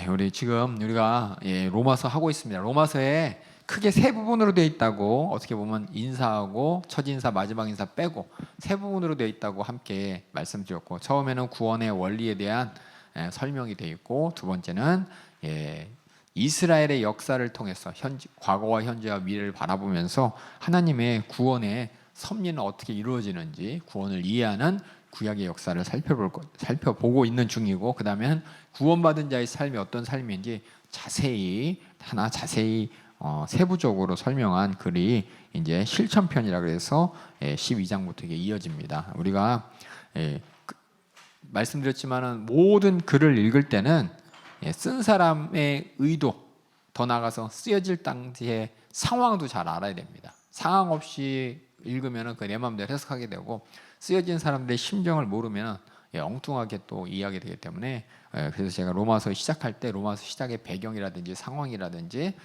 우리 지금 우리가 로마서 하고 있습니다. 로마서에 크게 세 부분으로 되어 있다고, 어떻게 보면 인사하고 첫 인사, 마지막 인사 빼고 세 부분으로 되어 있다고 함께 말씀드렸고, 처음에는 구원의 원리에 대한 설명이 되어 있고, 두 번째는 이스라엘의 역사를 통해서 과거와 현재와 미래를 바라보면서 하나님의 구원의 섭리는 어떻게 이루어지는지 구원을 이해하는 구약의 역사를 살펴보고 있는 중이고, 그 다음에는 구원받은 자의 삶이 어떤 삶인지 자세히 세부적으로 설명한 글이 이제 실천편이라 그래서 12장부터 이게 이어집니다. 우리가 말씀드렸지만은 모든 글을 읽을 때는 쓴 사람의 의도, 더 나아가서 쓰여질 당시의 상황도 잘 알아야 됩니다. 상황 없이 읽으면 내 마음대로 해석하게 되고, 쓰여진 사람들의 심정을 모르면 엉뚱하게 또 이해하게 되기 때문에, 그래서 제가 로마서 시작할 때 로마서 시작의 배경이라든지 상황이라든지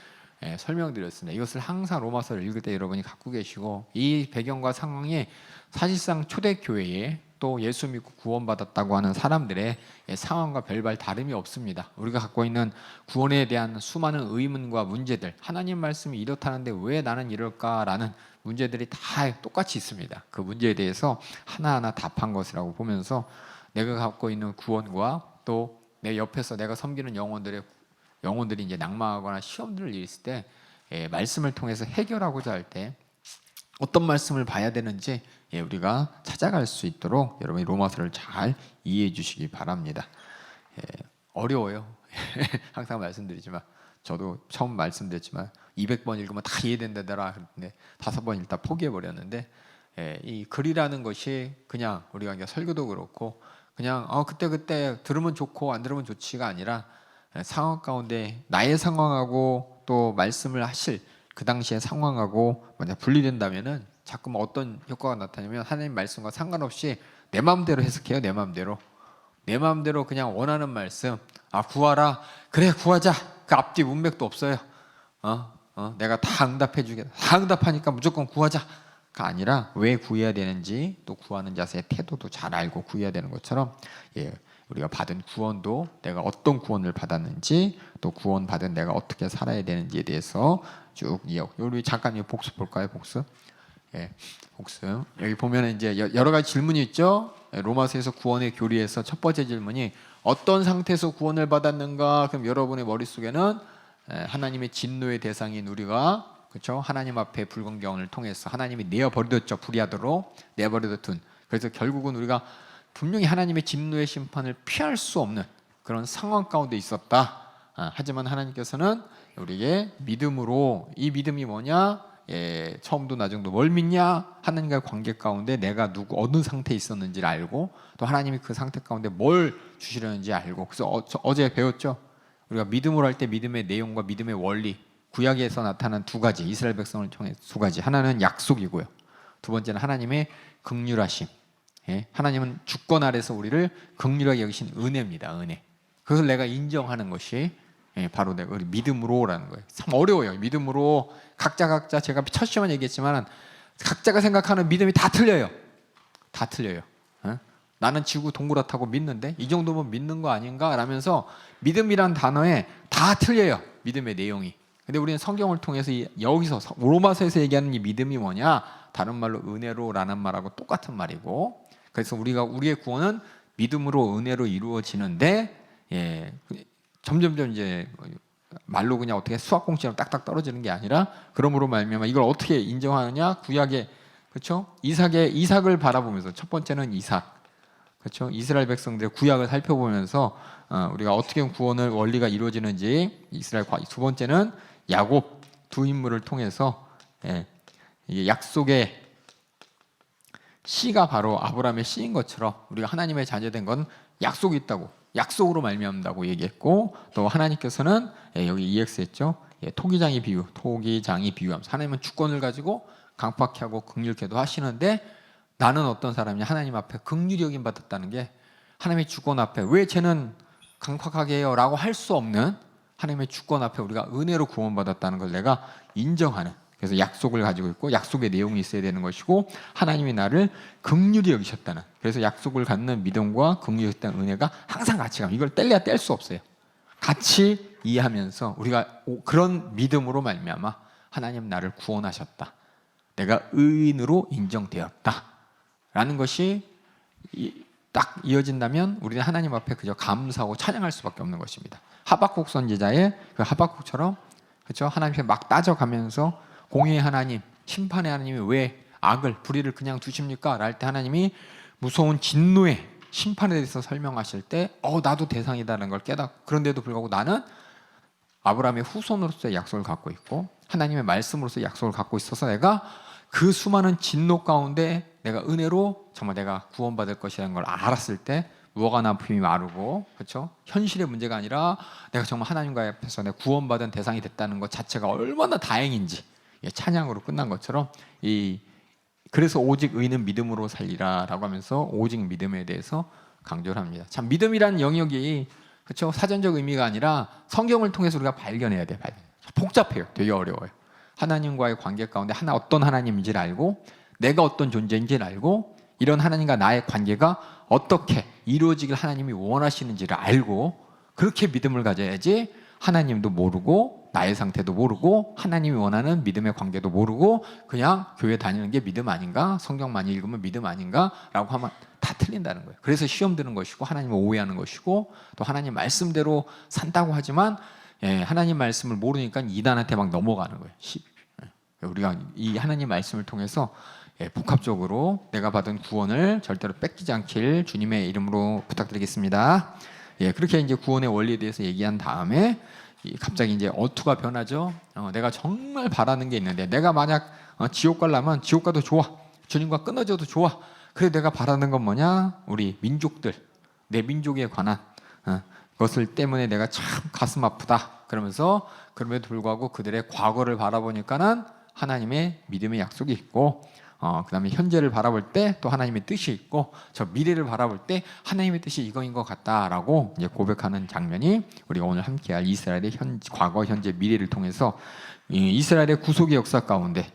설명드렸습니다. 이것을 항상 로마서를 읽을 때 여러분이 갖고 계시고, 이 배경과 상황이 사실상 초대교회에 또 예수 믿고 구원받았다고 하는 사람들의 상황과 별반 다름이 없습니다. 우리가 갖고 있는 구원에 대한 수많은 의문과 문제들, 하나님 말씀이 이렇다는데 왜 나는 이럴까라는 문제들이 다 똑같이 있습니다. 그 문제에 대해서 하나하나 답한 것이라고 보면서, 내가 갖고 있는 구원과 또 내 옆에서 내가 섬기는 영혼들이 이제 낙망하거나 시험들을 일으킬 때 말씀을 통해서 해결하고자 할 때 어떤 말씀을 봐야 되는지 우리가 찾아갈 수 있도록 여러분이 로마서를 잘 이해해 주시기 바랍니다. 어려워요. 항상 말씀드리지만, 저도 처음 말씀드렸지만 200번 읽으면 다 이해된다더라 그랬는데 5번 읽다 포기해버렸는데, 이 글이라는 것이 그냥 우리가 설교도 그렇고 그냥 그때 들으면 좋고 안 들으면 좋지가 아니라, 상황 가운데 나의 상황하고 또 말씀을 하실 그 당시의 상황하고 만약 분리된다면은 자꾸 어떤 효과가 나타나냐면, 하나님 말씀과 상관없이 내 마음대로 해석해요. 내 마음대로 그냥 원하는 말씀, 구하라, 그래 구하자, 그 앞뒤 문맥도 없어요. 내가 다 응답해 주겠다, 다 응답하니까 무조건 구하자가 아니라 왜 구해야 되는지, 또 구하는 자세의 태도도 잘 알고 구해야 되는 것처럼, 우리가 받은 구원도 내가 어떤 구원을 받았는지, 또 구원받은 내가 어떻게 살아야 되는지에 대해서 쭉 우리 잠깐 복습 볼까요? 복습. 복습. 여기 보면 이제 여러 가지 질문이 있죠. 로마서에서 구원의 교리에서 첫 번째 질문이 어떤 상태에서 구원을 받았는가? 그럼 여러분의 머릿속에는 하나님의 진노의 대상인 우리가, 그렇죠? 하나님 앞에 불공경을 통해서 하나님이 내어버려뒀죠. 불의하도록 내버려둔. 그래서 결국은 우리가 분명히 하나님의 진노의 심판을 피할 수 없는 그런 상황 가운데 있었다. 하지만 하나님께서는 우리에게 믿음으로, 이 믿음이 뭐냐? 처음도 나중도 뭘 믿냐? 하나님과의 관계 가운데 내가 어느 상태에 있었는지를 알고, 또 하나님이 그 상태 가운데 뭘 주시려는지 알고. 그래서 어제 배웠죠. 우리가 믿음으로 할 때 믿음의 내용과 믿음의 원리, 구약에서 나타난 두 가지, 이스라엘 백성을 통해 두 가지. 하나는 약속이고요, 두 번째는 하나님의 긍휼하심. 하나님은 주권 아래서 우리를 긍휼하게 여기신 은혜입니다. 은혜. 그것을 내가 인정하는 것이 바로 내가 우리 믿음으로라는 거예요. 참 어려워요. 믿음으로 각자 제가 첫 시간에 얘기했지만, 각자가 생각하는 믿음이 다 틀려요. 다 틀려요. 나는 지구 동그랗다고 믿는데 이 정도면 믿는 거 아닌가? 라면서 믿음이란 단어에 다 틀려요. 믿음의 내용이. 근데 우리는 성경을 통해서 여기서 로마서에서 얘기하는 이 믿음이 뭐냐? 다른 말로 은혜로라는 말하고 똑같은 말이고, 그래서 우리의 구원은 믿음으로 은혜로 이루어지는데, 점점점 이제 말로 그냥 어떻게 수학공식으로 딱딱 떨어지는 게 아니라, 그러므로 말미암아 이걸 어떻게 인정하느냐? 구약의, 그렇죠? 이삭을 바라보면서, 첫 번째는 이삭, 그렇죠? 이스라엘 백성들의 구약을 살펴보면서 우리가 어떻게 구원을 원리가 이루어지는지, 두 번째는 야곱, 두 인물을 통해서 이게 약속의 씨가 바로 아브라함의 씨인 것처럼 우리가 하나님의 자녀된 건 약속이 있다고, 약속으로 말미암는다고 얘기했고, 또 하나님께서는 여기 EX 했죠. 토기장이 비유하면서 하나님은 주권을 가지고 강팍케 하고 긍휼케도 하시는데, 나는 어떤 사람이냐? 하나님 앞에 긍휼히 여김 받았다는 게, 하나님의 주권 앞에 왜 쟤는 강팍하게 해요? 라고 할 수 없는 하나님의 주권 앞에 우리가 은혜로 구원받았다는 걸 내가 인정하는, 그래서 약속을 가지고 있고 약속의 내용이 있어야 되는 것이고, 하나님이 나를 긍휼히 여기셨다는, 그래서 약속을 갖는 믿음과 긍휼히 여기셨다는 은혜가 항상 같이 가요. 이걸 뗄래야 뗄 수 없어요. 같이 이해하면서 우리가 그런 믿음으로 말미암아 하나님 나를 구원하셨다, 내가 의인으로 인정되었다 라는 것이 딱 이어진다면 우리는 하나님 앞에 그저 감사하고 찬양할 수밖에 없는 것입니다. 하박국 선지자의 그 하박국처럼, 그렇죠? 하나님께 막 따져가면서 공의의 하나님, 심판의 하나님이 왜 악을, 불의를 그냥 두십니까? 랄 때 하나님이 무서운 진노의 심판에 대해서 설명하실 때 나도 대상이다라는 걸 깨닫고, 그런데도 불구하고 나는 아브라함의 후손으로서의 약속을 갖고 있고 하나님의 말씀으로서 약속을 갖고 있어서 내가 그 수많은 진노 가운데 내가 은혜로 정말 내가 구원받을 것이라는 걸 알았을 때 무화과 나품이 마르고, 그렇죠? 현실의 문제가 아니라 내가 정말 하나님과 앞에서 내가 구원받은 대상이 됐다는 것 자체가 얼마나 다행인지 찬양으로 끝난 것처럼 그래서 오직 의인은 믿음으로 살리라라고 하면서 오직 믿음에 대해서 강조를 합니다. 참 믿음이란 영역이, 그렇죠? 사전적 의미가 아니라 성경을 통해서 우리가 발견해야 돼요. 복잡해요. 되게 어려워요. 하나님과의 관계 가운데 어떤 하나님인지를 알고 내가 어떤 존재인지를 알고 이런 하나님과 나의 관계가 어떻게 이루어지길 하나님이 원하시는지를 알고 그렇게 믿음을 가져야지 하나님도 모르고 나의 상태도 모르고 하나님이 원하는 믿음의 관계도 모르고 그냥 교회 다니는 게 믿음 아닌가? 성경 많이 읽으면 믿음 아닌가? 라고 하면 다 틀린다는 거예요. 그래서 시험 드는 것이고 하나님을 오해하는 것이고 또 하나님 말씀대로 산다고 하지만 하나님 말씀을 모르니까 이단한테 막 넘어가는 거예요. 우리가 이 하나님 말씀을 통해서 복합적으로 내가 받은 구원을 절대로 뺏기지 않길 주님의 이름으로 부탁드리겠습니다. 그렇게 이제 구원의 원리에 대해서 얘기한 다음에 갑자기 이제 어투가 변하죠. 내가 정말 바라는 게 있는데 내가 만약 지옥 가려면 지옥 가도 좋아, 주님과 끊어져도 좋아. 그래 내가 바라는 건 뭐냐? 우리 민족들, 내 민족에 관한 것을 때문에 내가 참 가슴 아프다. 그러면서 그럼에도 불구하고 그들의 과거를 바라보니까는 하나님의 믿음의 약속이 있고 그 다음에 현재를 바라볼 때 또 하나님의 뜻이 있고 저 미래를 바라볼 때 하나님의 뜻이 이거인 것 같다라고 이제 고백하는 장면이 우리가 오늘 함께할 이스라엘의 과거, 현재, 미래를 통해서 이스라엘의 구속의 역사 가운데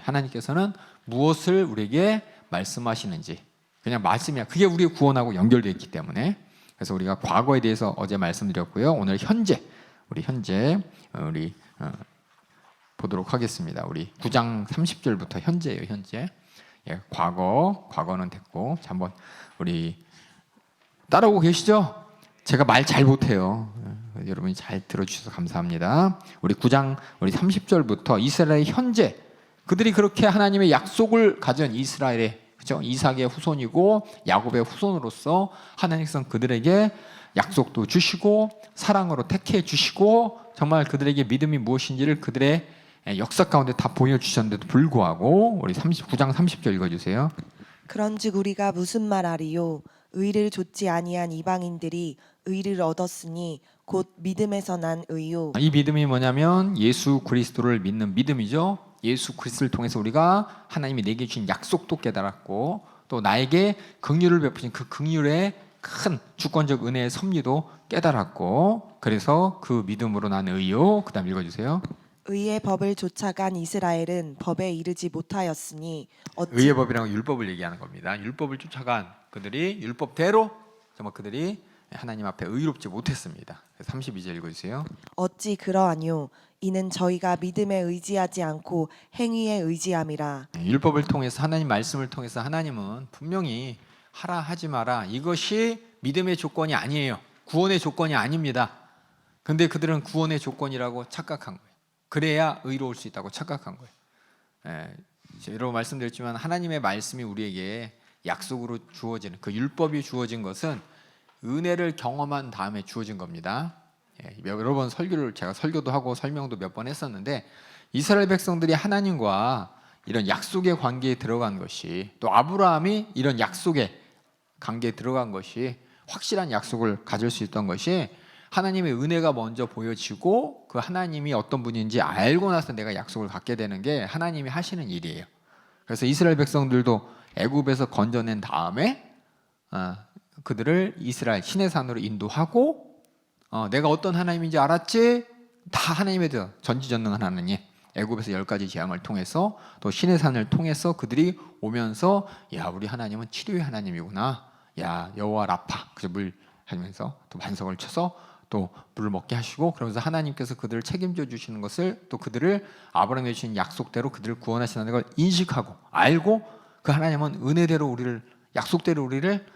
하나님께서는 무엇을 우리에게 말씀하시는지 그냥 말씀이야. 그게 우리의 구원하고 연결되어 있기 때문에 그래서 우리가 과거에 대해서 어제 말씀드렸고요. 오늘 현재 우리 보도록 하겠습니다. 우리 9장 30절부터 현재예요. 현재. 과거는 됐고. 자, 한번 우리 따라오고 계시죠? 제가 말 잘 못해요. 여러분이 잘 들어주셔서 감사합니다. 우리 9장 우리 30절부터 이스라엘의 현재, 그들이 그렇게 하나님의 약속을 가진 이스라엘의, 그렇죠? 이삭의 후손이고 야곱의 후손으로서 하나님께서는 그들에게 약속도 주시고 사랑으로 택해 주시고 정말 그들에게 믿음이 무엇인지를 그들의 역사 가운데 다 보여주셨는데도 불구하고 우리 9장 30절 읽어주세요. 그런즉 우리가 무슨 말하리요? 의를 좇지 아니한 이방인들이 의를 얻었으니 곧 믿음에서 난 의요. 이 믿음이 뭐냐면 예수 그리스도를 믿는 믿음이죠. 예수 그리스도를 통해서 우리가 하나님이 내게 주신 약속도 깨달았고 또 나에게 긍휼을 베푸신 그 긍휼의 큰 주권적 은혜의 섭리도 깨달았고 그래서 그 믿음으로 난 의요. 그 다음 읽어주세요. 의의 법을 쫓아간 이스라엘은 법에 이르지 못하였으니 의의 법이라고 율법을 얘기하는 겁니다. 율법을 쫓아간 그들이 율법대로 정말 그들이 하나님 앞에 의롭지 못했습니다. 32절 읽어주세요. 어찌 그러하뇨? 이는 저희가 믿음에 의지하지 않고 행위에 의지함이라. 율법을 통해서 하나님 말씀을 통해서 하나님은 분명히 하라 하지 마라 이것이 믿음의 조건이 아니에요. 구원의 조건이 아닙니다. 근데 그들은 구원의 조건이라고 착각한 거예요. 그래야 의로울 수 있다고 착각한 거예요. 여러분 말씀드렸지만 하나님의 말씀이 우리에게 약속으로 주어지는 그 율법이 주어진 것은 은혜를 경험한 다음에 주어진 겁니다. 여러 번 제가 설교도 하고 설명도 몇 번 했었는데 이스라엘 백성들이 하나님과 이런 약속의 관계에 들어간 것이 또 아브라함이 이런 약속의 관계에 들어간 것이 확실한 약속을 가질 수 있던 것이 하나님의 은혜가 먼저 보여지고 그 하나님이 어떤 분인지 알고 나서 내가 약속을 갖게 되는 게 하나님이 하시는 일이에요. 그래서 이스라엘 백성들도 애굽에서 건져낸 다음에 그들을 이스라엘 시내산으로 인도하고 내가 어떤 하나님인지 알았지? 다 하나님에 대해서 전지전능한 하나님 애굽에서 10가지 재앙을 통해서 또 시내산을 통해서 그들이 오면서 야 우리 하나님은 치료의 하나님이구나. 야 여호와 라파 그래서 물 하면서 또 반석을 쳐서 또 물을 먹게 하시고 그러면서 하나님께서 그들을 책임져 주시는 것을 또 그들을 아브라함에게 주신 약속대로 그들을 구원하시는 걸 인식하고 알고 그 하나님은 은혜대로 우리를 약속대로 우리를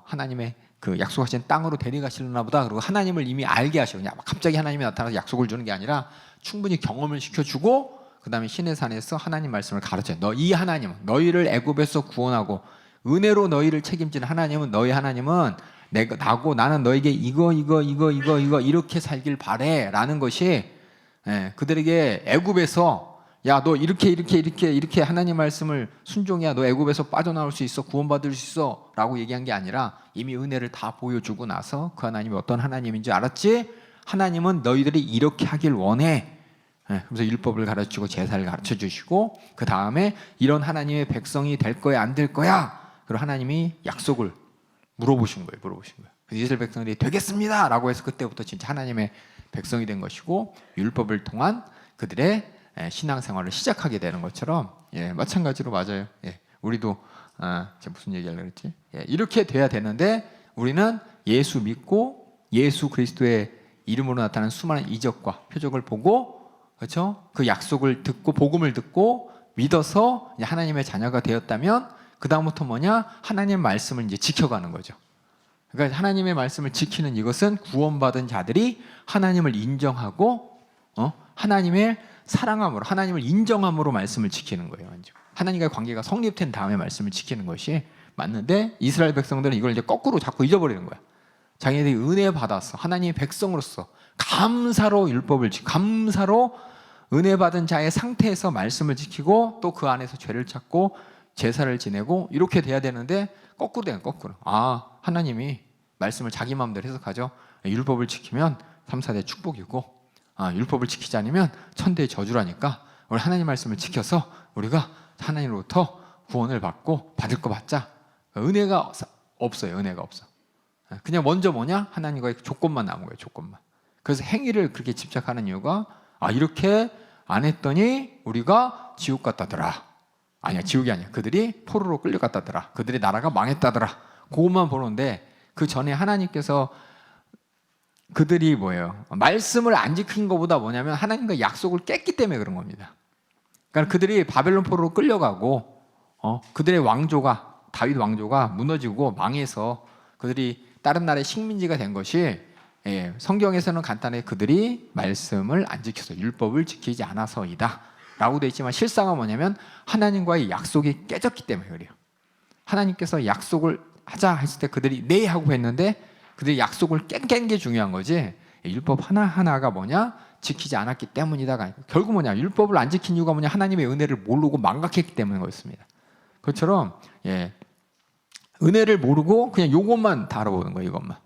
하나님의 그 약속하신 땅으로 데려가시려나 보다. 그리고 하나님을 이미 알게 하시고 그냥 갑자기 하나님이 나타나서 약속을 주는 게 아니라 충분히 경험을 시켜주고 그 다음에 신의 산에서 하나님 말씀을 가르쳐요. 너 이 하나님은 너희를 애굽에서 구원하고 은혜로 너희를 책임지는 하나님은 너희 하나님은 나는 너에게 이거 이렇게 살길 바래 라는 것이 그들에게 애굽에서 야 너 이렇게 하나님 말씀을 순종해야 너 애굽에서 빠져나올 수 있어 구원받을 수 있어 라고 얘기한 게 아니라 이미 은혜를 다 보여주고 나서 그 하나님이 어떤 하나님인지 알았지? 하나님은 너희들이 이렇게 하길 원해. 그래서 율법을 가르치고 제사를 가르쳐 주시고 그 다음에 이런 하나님의 백성이 될 거야 안 될 거야? 그리고 하나님이 약속을 물어보신 거예요. 그래서 이스라엘 백성들이 되겠습니다 라고 해서 그때부터 진짜 하나님의 백성이 된 것이고 율법을 통한 그들의 신앙생활을 시작하게 되는 것처럼 마찬가지로 맞아요. 우리도 제가 무슨 얘기하려고 그랬지? 이렇게 돼야 되는데 우리는 예수 믿고 예수 그리스도의 이름으로 나타나는 수많은 이적과 표적을 보고 그렇죠? 그 약속을 듣고 복음을 듣고 믿어서 이제 하나님의 자녀가 되었다면 그 다음부터 뭐냐? 하나님의 말씀을 이제 지켜가는 거죠. 그러니까 하나님의 말씀을 지키는 이것은 구원받은 자들이 하나님을 인정하고 하나님의 사랑함으로 하나님을 인정함으로 말씀을 지키는 거예요. 하나님과의 관계가 성립된 다음에 말씀을 지키는 것이 맞는데 이스라엘 백성들은 이걸 이제 거꾸로 자꾸 잊어버리는 거야. 자기네들이 은혜 받았어. 하나님의 백성으로서 감사로 율법을 지키고 감사로 은혜 받은 자의 상태에서 말씀을 지키고 또 그 안에서 죄를 찾고 제사를 지내고 이렇게 돼야 되는데 거꾸로 돼요. 거꾸로. 하나님이 말씀을 자기 마음대로 해석하죠. 율법을 지키면 3, 4대 축복이고 율법을 지키지 않으면 천대의 저주라니까 우리 하나님 말씀을 지켜서 우리가 하나님으로부터 구원을 받고 받을 거 받자. 은혜가 없어요. 은혜가 없어. 그냥 먼저 뭐냐? 하나님과의 조건만 남은 거예요. 조건만. 그래서 행위를 그렇게 집착하는 이유가 이렇게 안 했더니 우리가 지옥 갔다더라. 아니야, 지옥이 아니야. 그들이 포로로 끌려갔다더라. 그들의 나라가 망했다더라. 그것만 보는데 그 전에 하나님께서 그들이 뭐예요? 말씀을 안 지킨 것보다 뭐냐면 하나님과 약속을 깼기 때문에 그런 겁니다. 그러니까 그들이 바벨론 포로로 끌려가고 그들의 왕조가 다윗 왕조가 무너지고 망해서 그들이 다른 나라의 식민지가 된 것이 성경에서는 간단하게 그들이 말씀을 안 지켜서 율법을 지키지 않아서이다 라고 되어 있지만 실상은 뭐냐면 하나님과의 약속이 깨졌기 때문에 그래요. 하나님께서 약속을 하자 했을 때 그들이 네 하고 했는데 그들이 약속을 깬 게 중요한 거지 율법 하나하나가 뭐냐? 지키지 않았기 때문이다가 아니고 결국 뭐냐? 율법을 안 지킨 이유가 뭐냐? 하나님의 은혜를 모르고 망각했기 때문인 거였습니다. 그것처럼 은혜를 모르고 그냥 요것만 다뤄보는 거예요. 이것만.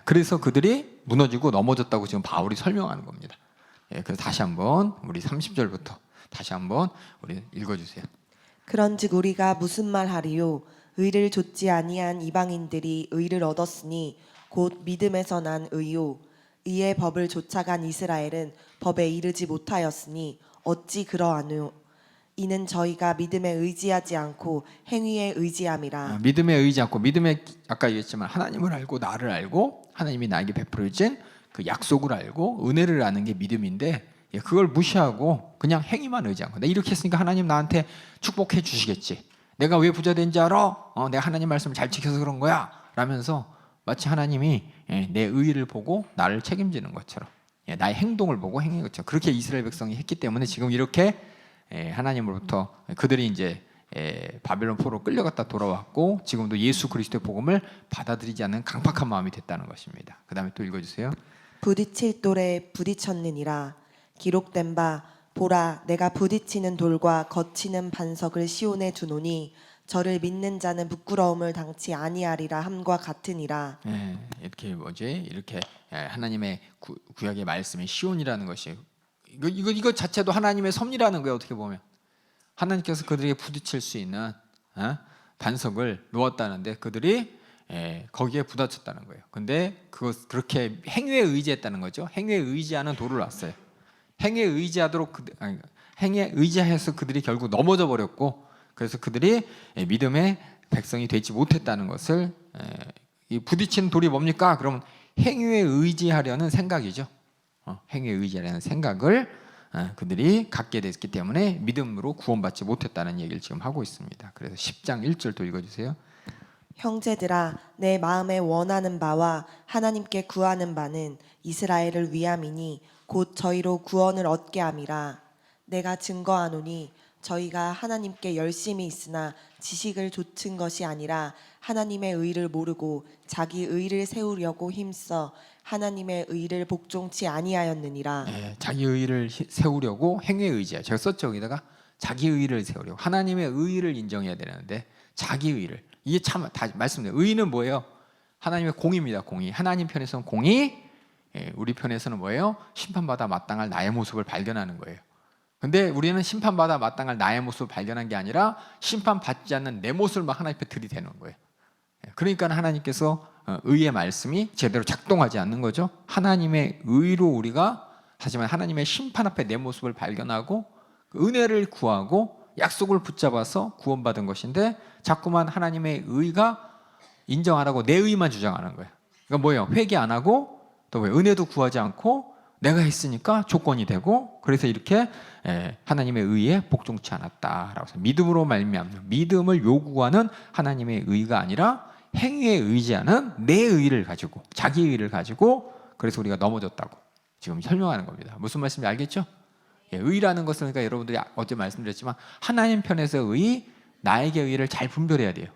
그래서 그들이 무너지고 넘어졌다고 지금 바울이 설명하는 겁니다. 그래서 다시 한번 우리 30절부터 다시 한번 우리 읽어주세요. 그런즉 우리가 무슨 말하리요? 의를 좇지 아니한 이방인들이 의를 얻었으니 곧 믿음에서 난 의요. 이의 법을 좇아간 이스라엘은 법에 이르지 못하였으니 어찌 그러하뇨? 이는 저희가 믿음에 의지하지 않고 행위에 의지함이라. 믿음에 의지 않고 믿음에 아까 얘기했지만 하나님을 알고 나를 알고 하나님이 나에게 베풀어 주신 그 약속을 알고 은혜를 아는 게 믿음인데 그걸 무시하고 그냥 행위만 의지한 거야. 내가 이렇게 했으니까 하나님 나한테 축복해 주시겠지. 내가 왜 부자 된지 알아? 내가 하나님 말씀을 잘 지켜서 그런 거야 라면서 마치 하나님이 내 의의를 보고 나를 책임지는 것처럼 나의 행동을 보고 행위한 것처럼 그렇게 이스라엘 백성이 했기 때문에 지금 이렇게 하나님으로부터 그들이 이제 바벨론 포로로 끌려갔다 돌아왔고 지금도 예수 그리스도의 복음을 받아들이지 않는 강팍한 마음이 됐다는 것입니다. 그 다음에 또 읽어주세요. 부딪힐 돌에 부딪혔느니라. 기록된 바 보라 내가 부딪히는 돌과 거치는 반석을 시온에 두노니 저를 믿는 자는 부끄러움을 당치 아니하리라 함과 같으니라. 이렇게 이렇게 하나님의 구약의 말씀이 시온이라는 것이 이거 자체도 하나님의 섭리라는 거예요. 어떻게 보면 하나님께서 그들에게 부딪힐 수 있는 반석을 놓았다는데 그들이 거기에 부딪혔다는 거예요. 근데 그렇게 행위에 의지했다는 거죠. 행위에 의지하는 돌을 놨어요. 행위에 의지해서 그들이 결국 넘어져 버렸고 그래서 그들이 믿음의 백성이 되지 못했다는 것을 이 부딪힌 돌이 뭡니까? 그러면 행위에 의지하려는 생각이죠. 행위에 의지하려는 생각을 그들이 갖게 됐기 때문에 믿음으로 구원받지 못했다는 얘기를 지금 하고 있습니다. 그래서 10장 1절 또 읽어주세요. 형제들아 내 마음에 원하는 바와 하나님께 구하는 바는 이스라엘을 위함이니 곧 저희로 구원을 얻게 함이라. 내가 증거하노니 저희가 하나님께 열심히 있으나 지식을 좇은 것이 아니라 하나님의 의를 모르고 자기 의를 세우려고 힘써 하나님의 의를 복종치 아니하였느니라. 자기 의를 세우려고 행위에 의지해요. 제가 썼죠. 여기다가 자기 의를 세우려고 하나님의 의를 인정해야 되는데 자기 의를 이게 참 다 말씀드려요. 의는 뭐예요? 하나님의 공의입니다. 공의. 하나님 편에서는 공의, 우리 편에서는 뭐예요? 심판받아 마땅할 나의 모습을 발견하는 거예요. 근데 우리는 심판받아 마땅할 나의 모습을 발견한 게 아니라 심판받지 않는 내 모습을 막 하나님 앞에 들이대는 거예요. 그러니까 하나님께서 의의 말씀이 제대로 작동하지 않는 거죠. 하나님의 의로 우리가 하지만 하나님의 심판 앞에 내 모습을 발견하고 은혜를 구하고 약속을 붙잡아서 구원받은 것인데 자꾸만 하나님의 의가 인정 안 하고 내 의만 주장하는 거예요. 그러니까 뭐예요? 회개 안 하고 또 은혜도 구하지 않고 내가 했으니까 조건이 되고 그래서 이렇게 하나님의 의에 복종치 않았다라고 해서 믿음으로 말미암는 믿음을 요구하는 하나님의 의가 아니라 행위에 의지하는 내 의를 가지고 자기 의를 가지고 그래서 우리가 넘어졌다고 지금 설명하는 겁니다. 무슨 말씀인지 알겠죠? 의라는 것은 그러니까 여러분들이 어제 말씀드렸지만 하나님 편에서 의, 나에게 의를 잘 분별해야 돼요.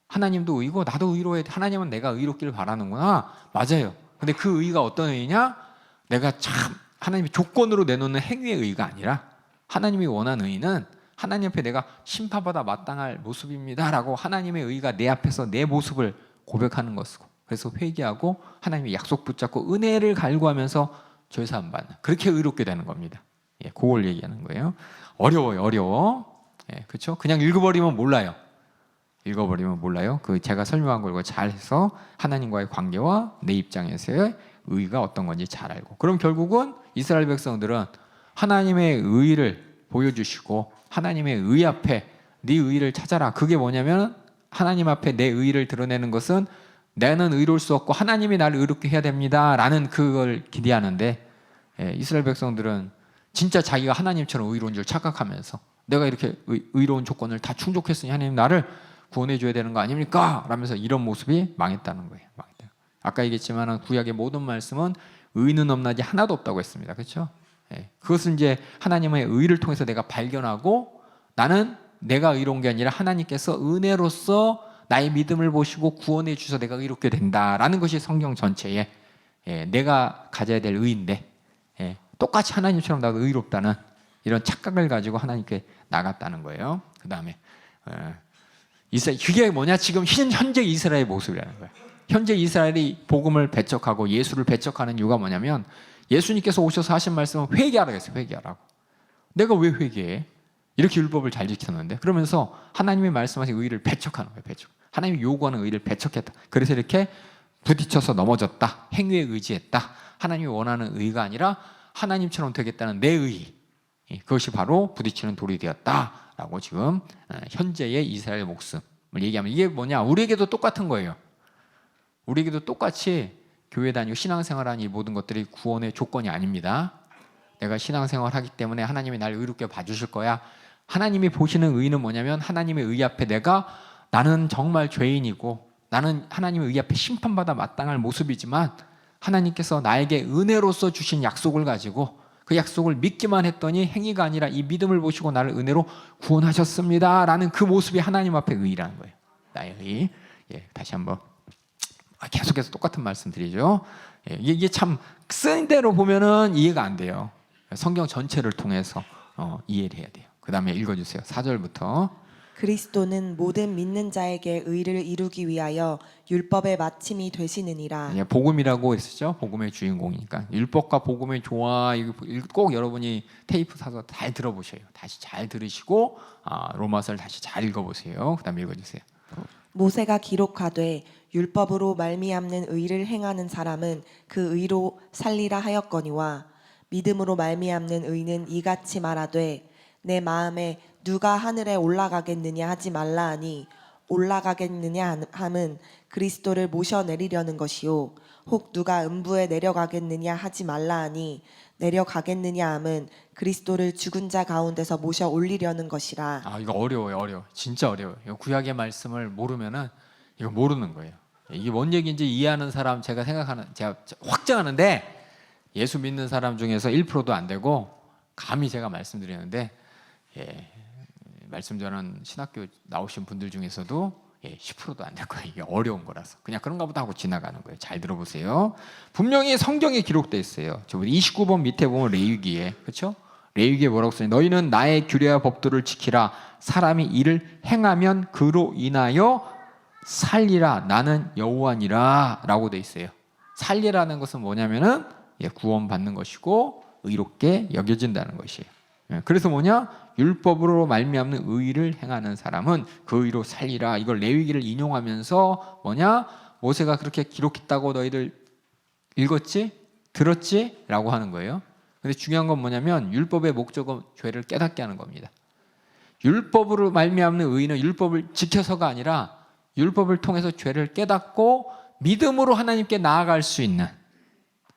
하나님도 의고 나도 의로워야 돼. 하나님은 내가 의롭기를 바라는구나. 맞아요. 근데 그 의가 어떤 의냐? 내가 참 하나님이 조건으로 내놓는 행위의 의가 아니라 하나님이 원하는 의는 하나님 앞에 내가 심판받아 마땅할 모습입니다라고 하나님의 의가 내 앞에서 내 모습을 고백하는 것이고 그래서 회개하고 하나님의 약속 붙잡고 은혜를 갈구하면서 죄사함 받는 그렇게 의롭게 되는 겁니다. 그걸 얘기하는 거예요. 어려워요, 어려워. 그렇죠? 그냥 읽어버리면 몰라요. 읽어버리면 몰라요. 그 제가 설명한 걸 잘해서 하나님과의 관계와 내 입장에서의 의가 어떤 건지 잘 알고. 그럼 결국은 이스라엘 백성들은 하나님의 의를 보여주시고 하나님의 의 앞에 네 의를 찾아라. 그게 뭐냐면 하나님 앞에 내 의를 드러내는 것은 나는 의로울 수 없고 하나님이 나를 의롭게 해야 됩니다라는 그걸 기대하는데 이스라엘 백성들은 진짜 자기가 하나님처럼 의로운 줄 착각하면서 내가 이렇게 의로운 조건을 다 충족했으니 하나님 나를 구원해 줘야 되는 거 아닙니까? 라면서 이런 모습이 망했다는 거예요. 망했다. 아까 얘기했지만 구약의 모든 말씀은 의는 없나지 하나도 없다고 했습니다. 그렇죠? 그것은 이제 하나님의 의를 통해서 내가 발견하고 나는 내가 의로운 게 아니라 하나님께서 은혜로서 나의 믿음을 보시고 구원해 주셔서 내가 의롭게 된다라는 것이 성경 전체에 내가 가져야 될 의인데 똑같이 하나님처럼 나도 의롭다는 이런 착각을 가지고 하나님께 나갔다는 거예요. 그 다음에 그게 뭐냐? 지금 현재 이스라엘의 모습이라는 거예요. 현재 이스라엘이 복음을 배척하고 예수를 배척하는 이유가 뭐냐면 예수님께서 오셔서 하신 말씀은 회개하라고 했어요. 회개하라고. 내가 왜 회개해? 이렇게 율법을 잘 지켰는데 그러면서 하나님이 말씀하신 의를 배척하는 거예요. 배척. 하나님이 요구하는 의를 배척했다. 그래서 이렇게 부딪혀서 넘어졌다. 행위에 의지했다. 하나님이 원하는 의가 아니라 하나님처럼 되겠다는 내 의. 그것이 바로 부딪히는 돌이 되었다라고 지금 현재의 이스라엘 목숨을 얘기하면 이게 뭐냐? 우리에게도 똑같은 거예요. 우리에게도 똑같이 교회 다니고 신앙생활하는 이 모든 것들이 구원의 조건이 아닙니다. 내가 신앙생활하기 때문에 하나님이 날 의롭게 봐주실 거야. 하나님이 보시는 의는 뭐냐면 하나님의 의 앞에 나는 정말 죄인이고 나는 하나님의 의 앞에 심판받아 마땅할 모습이지만 하나님께서 나에게 은혜로서 주신 약속을 가지고 그 약속을 믿기만 했더니 행위가 아니라 이 믿음을 보시고 나를 은혜로 구원하셨습니다 라는 그 모습이 하나님 앞에 의라는 거예요. 나의 의. 다시 한번 계속해서 똑같은 말씀 드리죠. 이게 참 쓴 대로 보면은 이해가 안 돼요. 성경 전체를 통해서 이해를 해야 돼요. 그 다음에 읽어주세요. 4절부터. 그리스도는 모든 믿는 자에게 의를 이루기 위하여 율법의 마침이 되시느니라. 복음이라고 했었죠. 복음의 주인공이니까. 율법과 복음의 조화 꼭 여러분이 테이프 사서 잘 들어보셔요. 다시 잘 들으시고 로마서를 다시 잘 읽어보세요. 그 다음에 읽어주세요. 모세가 기록하되 율법으로 말미암는 의를 행하는 사람은 그 의로 살리라 하였거니와 믿음으로 말미암는 의는 이같이 말하되 내 마음에 누가 하늘에 올라가겠느냐 하지 말라 하니 올라가겠느냐 함은 그리스도를 모셔 내리려는 것이요 혹 누가 음부에 내려가겠느냐 하지 말라 하니 내려가겠느냐 함은 그리스도를 죽은 자 가운데서 모셔 올리려는 것이라. 아, 이거 어려워요. 진짜 어려워요. 이거 구약의 말씀을 모르면은 이거 모르는 거예요. 이게 뭔 얘기인지 이해하는 사람 제가 확정하는데 예수 믿는 사람 중에서 1%도 안 되고 감히 제가 말씀드리는데 말씀 전하는 신학교 나오신 분들 중에서도 10%도 안 될 거예요. 이게 어려운 거라서 그냥 그런가 보다 하고 지나가는 거예요. 잘 들어보세요. 분명히 성경에 기록되어 있어요. 저 29번 밑에 보면 레위기에, 그렇죠? 레위기에 뭐라고 써요? 너희는 나의 규례와 법도를 지키라. 사람이 이를 행하면 그로 인하여 살리라. 나는 여호와니라 라고 돼 있어요. 살리라는 것은 뭐냐면은 구원받는 것이고 의롭게 여겨진다는 것이에요. 그래서 뭐냐? 율법으로 말미암는 의를 행하는 사람은 그 의로 살리라. 이걸 레위기를 인용하면서 뭐냐? 모세가 그렇게 기록했다고 너희들 읽었지? 들었지? 라고 하는 거예요. 근데 중요한 건 뭐냐면 율법의 목적은 죄를 깨닫게 하는 겁니다. 율법으로 말미암는 의는 율법을 지켜서가 아니라 율법을 통해서 죄를 깨닫고 믿음으로 하나님께 나아갈 수 있는,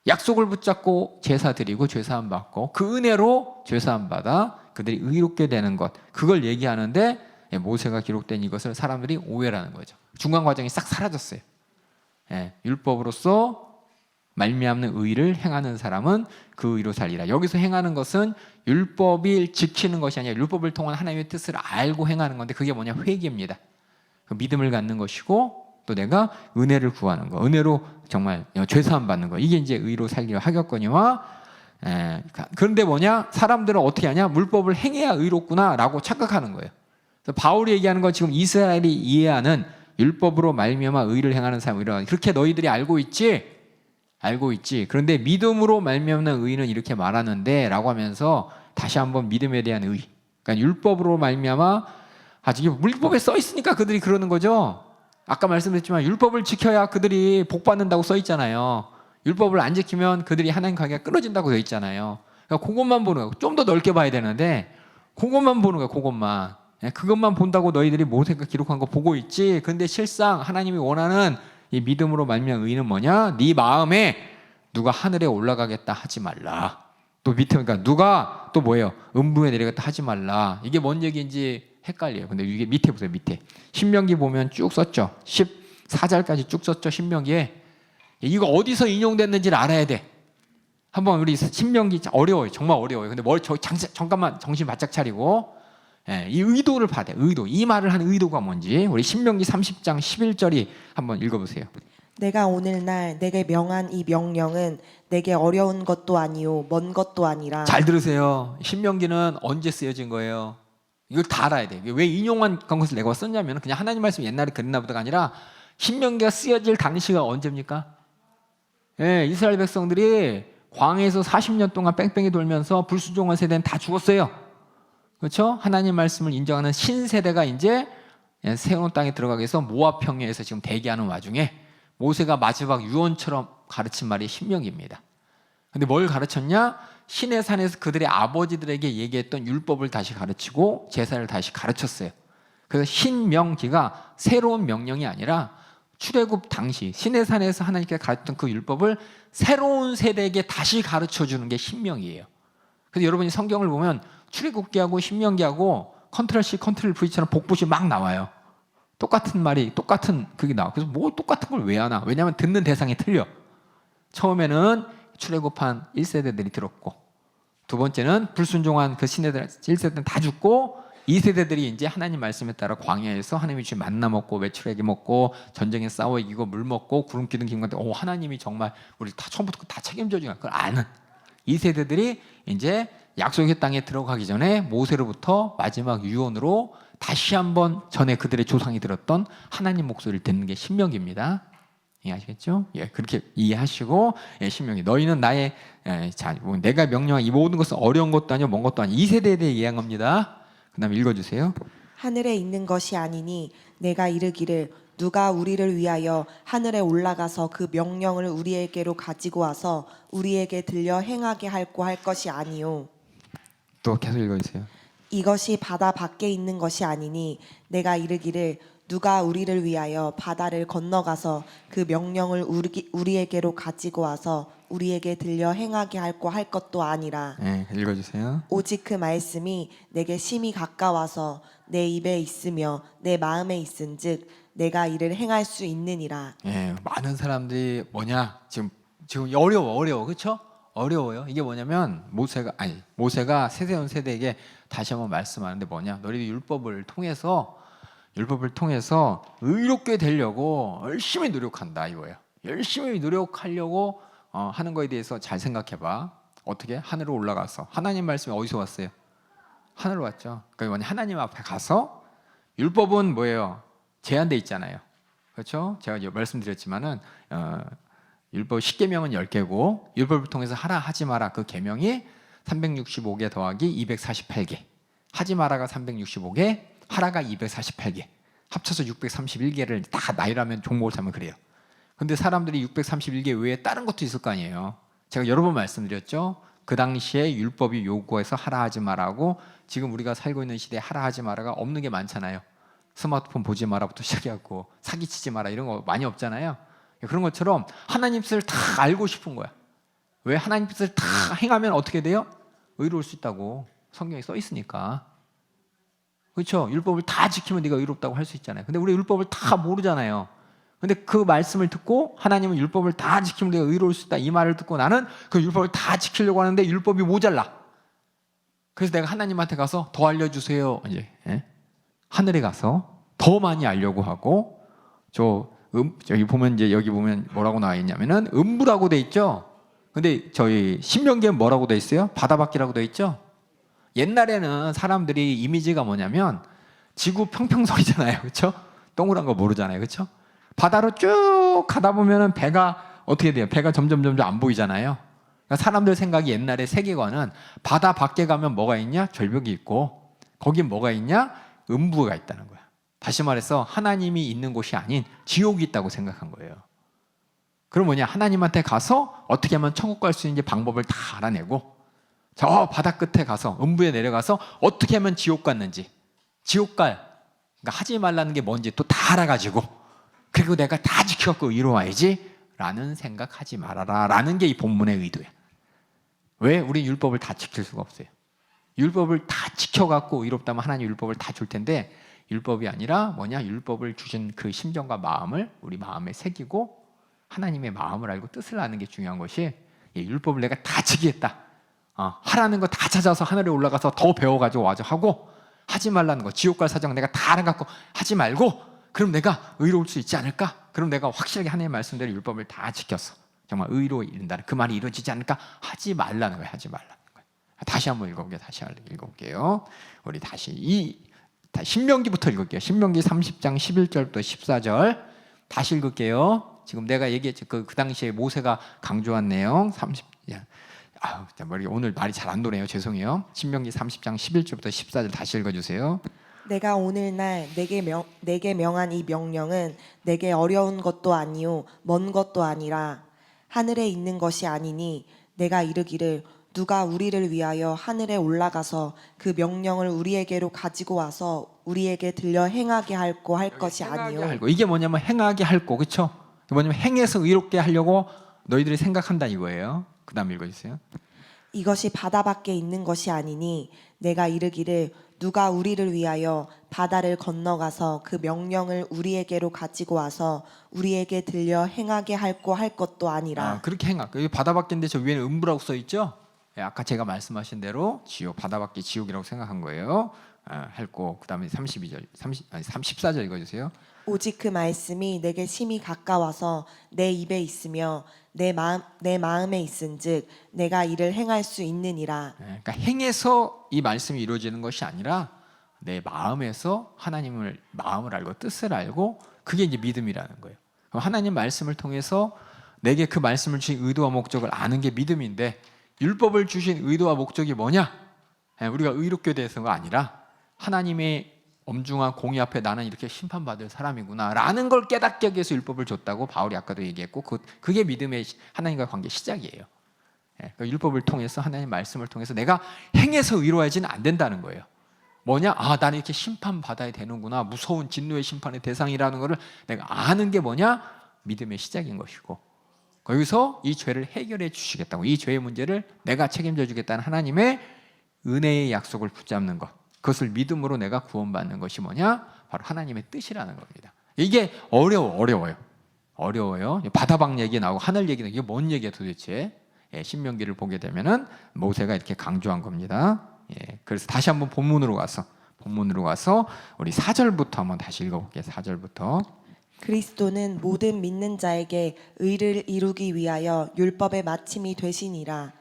약속을 붙잡고 제사 드리고 죄사함 받고 그 은혜로 죄사함 받아 그들이 의롭게 되는 것, 그걸 얘기하는데 모세가 기록된 이것을 사람들이 오해라는 거죠. 중간 과정이 싹 사라졌어요. 율법으로서 말미암는 의를 행하는 사람은 그 의로 살리라. 여기서 행하는 것은 율법을 지키는 것이 아니라 율법을 통한 하나님의 뜻을 알고 행하는 건데 그게 뭐냐? 회개입니다. 그 믿음을 갖는 것이고 또 내가 은혜를 구하는 거, 은혜로 정말 죄사함 받는 거, 이게 이제 의로 살리라 하겠거니와. 그런데 뭐냐? 사람들은 어떻게 하냐? 물법을 행해야 의롭구나라고 착각하는 거예요. 그래서 바울이 얘기하는 건 지금 이스라엘이 이해하는 율법으로 말미암아 의를 행하는 사람, 그렇게 너희들이 알고 있지. 그런데 믿음으로 말미암는 의는 이렇게 말하는데라고 하면서 다시 한번 믿음에 대한 의, 그러니까 율법으로 말미암아, 아직 율법에 써 있으니까 그들이 그러는 거죠. 아까 말씀드렸지만 율법을 지켜야 그들이 복 받는다고 써 있잖아요. 율법을 안 지키면 그들이 하나님 관계가 끊어진다고 돼 있잖아요. 그러니까 그것만 보는 거예요. 좀 더 넓게 봐야 되는데 그것만 보는 거예요. 그것만 본다고 너희들이 모세가 기록한 거 보고 있지. 근데 실상 하나님이 원하는 이 믿음으로 말미암은 의는 뭐냐? 네 마음에 누가 하늘에 올라가겠다 하지 말라. 또 밑에, 그러니까 누가 또 뭐예요? 음부에 내려갔다 하지 말라. 이게 뭔 얘기인지 헷갈려요. 근데 이게 밑에 보세요. 밑에 신명기 보면 쭉 썼죠. 14절까지 쭉 썼죠. 신명기에. 이거 어디서 인용됐는지를 알아야 돼. 한번 우리 신명기 어려워요. 정말 어려워요. 근데 잠깐만 정신 바짝 차리고 이 의도를 봐야 돼. 의도. 이 말을 하는 의도가 뭔지 우리 신명기 30장 11절이 한번 읽어보세요. 내가 오늘날 내게 명한 이 명령은 내게 어려운 것도 아니요 먼 것도 아니라. 잘 들으세요. 신명기는 언제 쓰여진 거예요? 이걸 다 알아야 돼. 왜 인용한 것을 내가 썼냐면 그냥 하나님 말씀 옛날에 그랬나 보다가 아니라 신명기가 쓰여질 당시가 언제입니까? 이스라엘 백성들이 광야에서 40년 동안 뺑뺑이 돌면서 불순종한 세대는 다 죽었어요. 그렇죠? 하나님 말씀을 인정하는 신세대가 이제 새로운 땅에 들어가기 위해서 모압 평야에서 지금 대기하는 와중에 모세가 마지막 유언처럼 가르친 말이 신명기입니다. 근데 뭘 가르쳤냐? 신의 산에서 그들의 아버지들에게 얘기했던 율법을 다시 가르치고 제사를 다시 가르쳤어요. 그래서 신명기가 새로운 명령이 아니라 출애굽 당시 신의 산에서 하나님께 가르쳤던 그 율법을 새로운 세대에게 다시 가르쳐주는 게 신명기예요. 그래서 여러분이 성경을 보면 출애굽기하고 신명기하고 컨트롤 C, 컨트롤 V처럼 복붙이 막 나와요. 똑같은 말이, 똑같은 그게 나와. 그래서 뭐 똑같은 걸 왜 하나? 왜냐하면 듣는 대상이 틀려. 처음에는 출애굽한 1세대들이 들었고, 두 번째는 불순종한 그 신세대 1세대는 다 죽고, 2세대들이 이제 하나님 말씀에 따라 광야에서 하나님이 주신 만나 먹고 외출하게 먹고 전쟁에 싸워 이기고 물 먹고 구름 기둥 긴 건데 하나님이 정말 우리 다 처음부터 다 책임져 주는 걸 아는 2세대들이 이제 약속의 땅에 들어가기 전에 모세로부터 마지막 유언으로 다시 한번 전에 그들의 조상이 들었던 하나님 목소리를 듣는 게 신명기입니다. 이해하시겠죠? 그렇게 이해하시고 신명기 너희는 나의 내가 명령한 이 모든 것은 어려운 것도 아니고 먼 것도 아니고 2세대에 대해 이해한 겁니다. 그 다음에 읽어주세요. 하늘에 있는 것이 아니니 내가 이르기를 누가 우리를 위하여 하늘에 올라가서 그 명령을 우리에게로 가지고 와서 우리에게 들려 행하게 할고 할 것이 아니요. 또 계속 읽어주세요. 이것이 바다 밖에 있는 것이 아니니 내가 이르기를 누가 우리를 위하여 바다를 건너가서 그 명령을 우리에게로 가지고 와서 우리에게 들려 행하게 할고 할 것도 아니라 네, 읽어주세요. 오직 그 말씀이 내게 심히 가까워서 내 입에 있으며 내 마음에 있은즉 내가 이를 행할 수 있느니라. 예, 많은 사람들이 뭐냐 지금 어려워 그렇죠? 어려워요. 이게 뭐냐면 모세가 세세온 세대에게 다시 한번 말씀하는데 뭐냐? 너희들 율법을 통해서 의롭게 되려고 열심히 노력한다 이거예요. 열심히 노력하려고 하는 거에 대해서 잘 생각해봐. 어떻게 하늘로 올라가서 하나님 말씀이 어디서 왔어요? 하늘로 왔죠. 그러니까 뭐냐? 하나님 앞에 가서 율법은 뭐예요? 제한돼 있잖아요. 그렇죠? 제가 말씀드렸지만은 율법 10계명은 10개고 율법을 통해서 하라 하지 마라 그 계명이 365개 더하기 248개. 하지 마라가 365개, 하라가 248개. 합쳐서 631개를 다 나열하면 종목을 잡으면 그래요. 근데 사람들이 631개 외에 다른 것도 있을 거 아니에요. 제가 여러 번 말씀드렸죠. 그 당시에 율법이 요구해서 하라 하지 마라고 지금 우리가 살고 있는 시대에 하라 하지 마라가 없는 게 많잖아요. 스마트폰 보지 마라부터 시작해갖고 사기치지 마라 이런 거 많이 없잖아요. 그런 것처럼 하나님 뜻을 다 알고 싶은 거야. 왜? 하나님 뜻을 다 행하면 어떻게 돼요? 의로울 수 있다고 성경에 써 있으니까. 그렇죠? 율법을 다 지키면 네가 의롭다고 할 수 있잖아요. 근데 우리 율법을 다 모르잖아요. 근데 그 말씀을 듣고 하나님은 율법을 다 지키면 내가 의로울 수 있다 이 말을 듣고 나는 그 율법을 다 지키려고 하는데 율법이 모자라. 그래서 내가 하나님한테 가서 더 알려주세요. 이제 하늘에 가서 더 많이 알려고 하고 여기 보면 뭐라고 나와 있냐면은 음부라고 돼 있죠. 근데 저희 신명기엔 뭐라고 돼 있어요? 바다밖이라고 돼 있죠. 옛날에는 사람들이 이미지가 뭐냐면 지구 평평선이잖아요. 그렇죠? 동그란 거 모르잖아요. 그렇죠? 바다로 쭉 가다 보면은 배가 어떻게 돼요? 배가 점점 안 보이잖아요. 그러니까 사람들 생각이 옛날에 세계관은 바다 밖에 가면 뭐가 있냐? 절벽이 있고 거긴 뭐가 있냐? 음부가 있다는 거야. 다시 말해서 하나님이 있는 곳이 아닌 지옥이 있다고 생각한 거예요. 그럼 뭐냐? 하나님한테 가서 어떻게 하면 천국 갈 수 있는지 방법을 다 알아내고 저 바다 끝에 가서 음부에 내려가서 어떻게 하면 지옥 갔는지 그러니까 하지 말라는 게 뭔지 또 다 알아가지고 그리고 내가 다 지켜갖고 의로워야지 라는 생각하지 말아라 라는 게 이 본문의 의도야. 왜? 우리 율법을 다 지킬 수가 없어요. 율법을 다 지켜갖고 의롭다면 하나님 율법을 다 줄 텐데 율법이 아니라 뭐냐? 율법을 주신 그 심정과 마음을 우리 마음에 새기고 하나님의 마음을 알고 뜻을 아는 게 중요한 것이 율법을 내가 다 지키겠다. 하라는 거 다 찾아서 하늘에 올라가서 더 배워가지고 와서 하고 하지 말라는 거 지옥 갈 사정 내가 다 알아갖고 하지 말고 그럼 내가 의로울 수 있지 않을까? 그럼 내가 확실하게 하나님의 말씀대로 율법을 다 지켰어. 정말 의로 이른다는 그 말이 이루어지지 않을까? 하지 말라는 거예요. 하지 말라는 거예요. 다시 한번 읽어볼게요. 우리 다시 신명기부터 읽을게요. 신명기 30장 11절부터 14절 다시 읽을게요. 지금 내가 얘기했죠. 그 당시에 모세가 강조한 내용 30. 오늘 말이 잘 안 도네요. 죄송해요. 신명기 30장 11절부터 14절 다시 읽어주세요. 내가 오늘날 내게 명한 이 명령은 내게 어려운 것도 아니요 먼 것도 아니라 하늘에 있는 것이 아니니 내가 이르기를 누가 우리를 위하여 하늘에 올라가서 그 명령을 우리에게로 가지고 와서 우리에게 들려 행하게 할고 할 것이 아니요. 이게 뭐냐면 행하게 할고 그렇죠? 뭐냐면 행해서 의롭게 하려고 너희들이 생각한다 이거예요. 그 다음 읽어주세요. 이것이 바다 밖에 있는 것이 아니니 내가 이르기를 누가 우리를 위하여 바다를 건너가서 그 명령을 우리에게로 가지고 와서 우리에게 들려 행하게 할고 할 것도 아니라. 그렇게 여기 바다 밖인데 저 위에는 음부라고 써 있죠? 아까 제가 말씀하신 대로 지옥 바다 밖이 지옥이라고 생각한 거예요. 할고 그다음에 34절 읽어주세요. 오직 그 말씀이 내게 심히 가까워서 내 입에 있으며 내 마음에 있은즉 내가 이를 행할 수 있느니라. 그러니까 행해서 이 말씀이 이루어지는 것이 아니라 내 마음에서 하나님을 마음을 알고 뜻을 알고 그게 이제 믿음이라는 거예요. 그럼 하나님 말씀을 통해서 내게 그 말씀을 주신 의도와 목적을 아는 게 믿음인데 율법을 주신 의도와 목적이 뭐냐? 우리가 의롭게 돼서가 아니라 하나님의 엄중한 공의 앞에 나는 이렇게 심판받을 사람이구나 라는 걸 깨닫게 하기 위해서 율법을 줬다고 바울이 아까도 얘기했고 그게 믿음의 하나님과 관계 시작이에요. 율법을 통해서 하나님 말씀을 통해서 내가 행해서 의로워지는 안 된다는 거예요. 뭐냐? 아, 나는 이렇게 심판받아야 되는구나. 무서운 진노의 심판의 대상이라는 것을 내가 아는 게 뭐냐? 믿음의 시작인 것이고, 거기서 이 죄를 해결해 주시겠다고, 이 죄의 문제를 내가 책임져 주겠다는 하나님의 은혜의 약속을 붙잡는 것, 그것을 믿음으로 내가 구원받는 것이 뭐냐? 바로 하나님의 뜻이라는 겁니다. 이게 어려워요. 바다방 얘기 나오고 하늘 얘기 나오고, 이게 뭔 얘기야 도대체? 신명기를 보게 되면은 모세가 이렇게 강조한 겁니다. 그래서 다시 한번 본문으로 가서 우리 4절부터 한번 다시 읽어볼게요. 4절부터. 그리스도는 모든 믿는 자에게 의를 이루기 위하여 율법의 마침이 되시니라.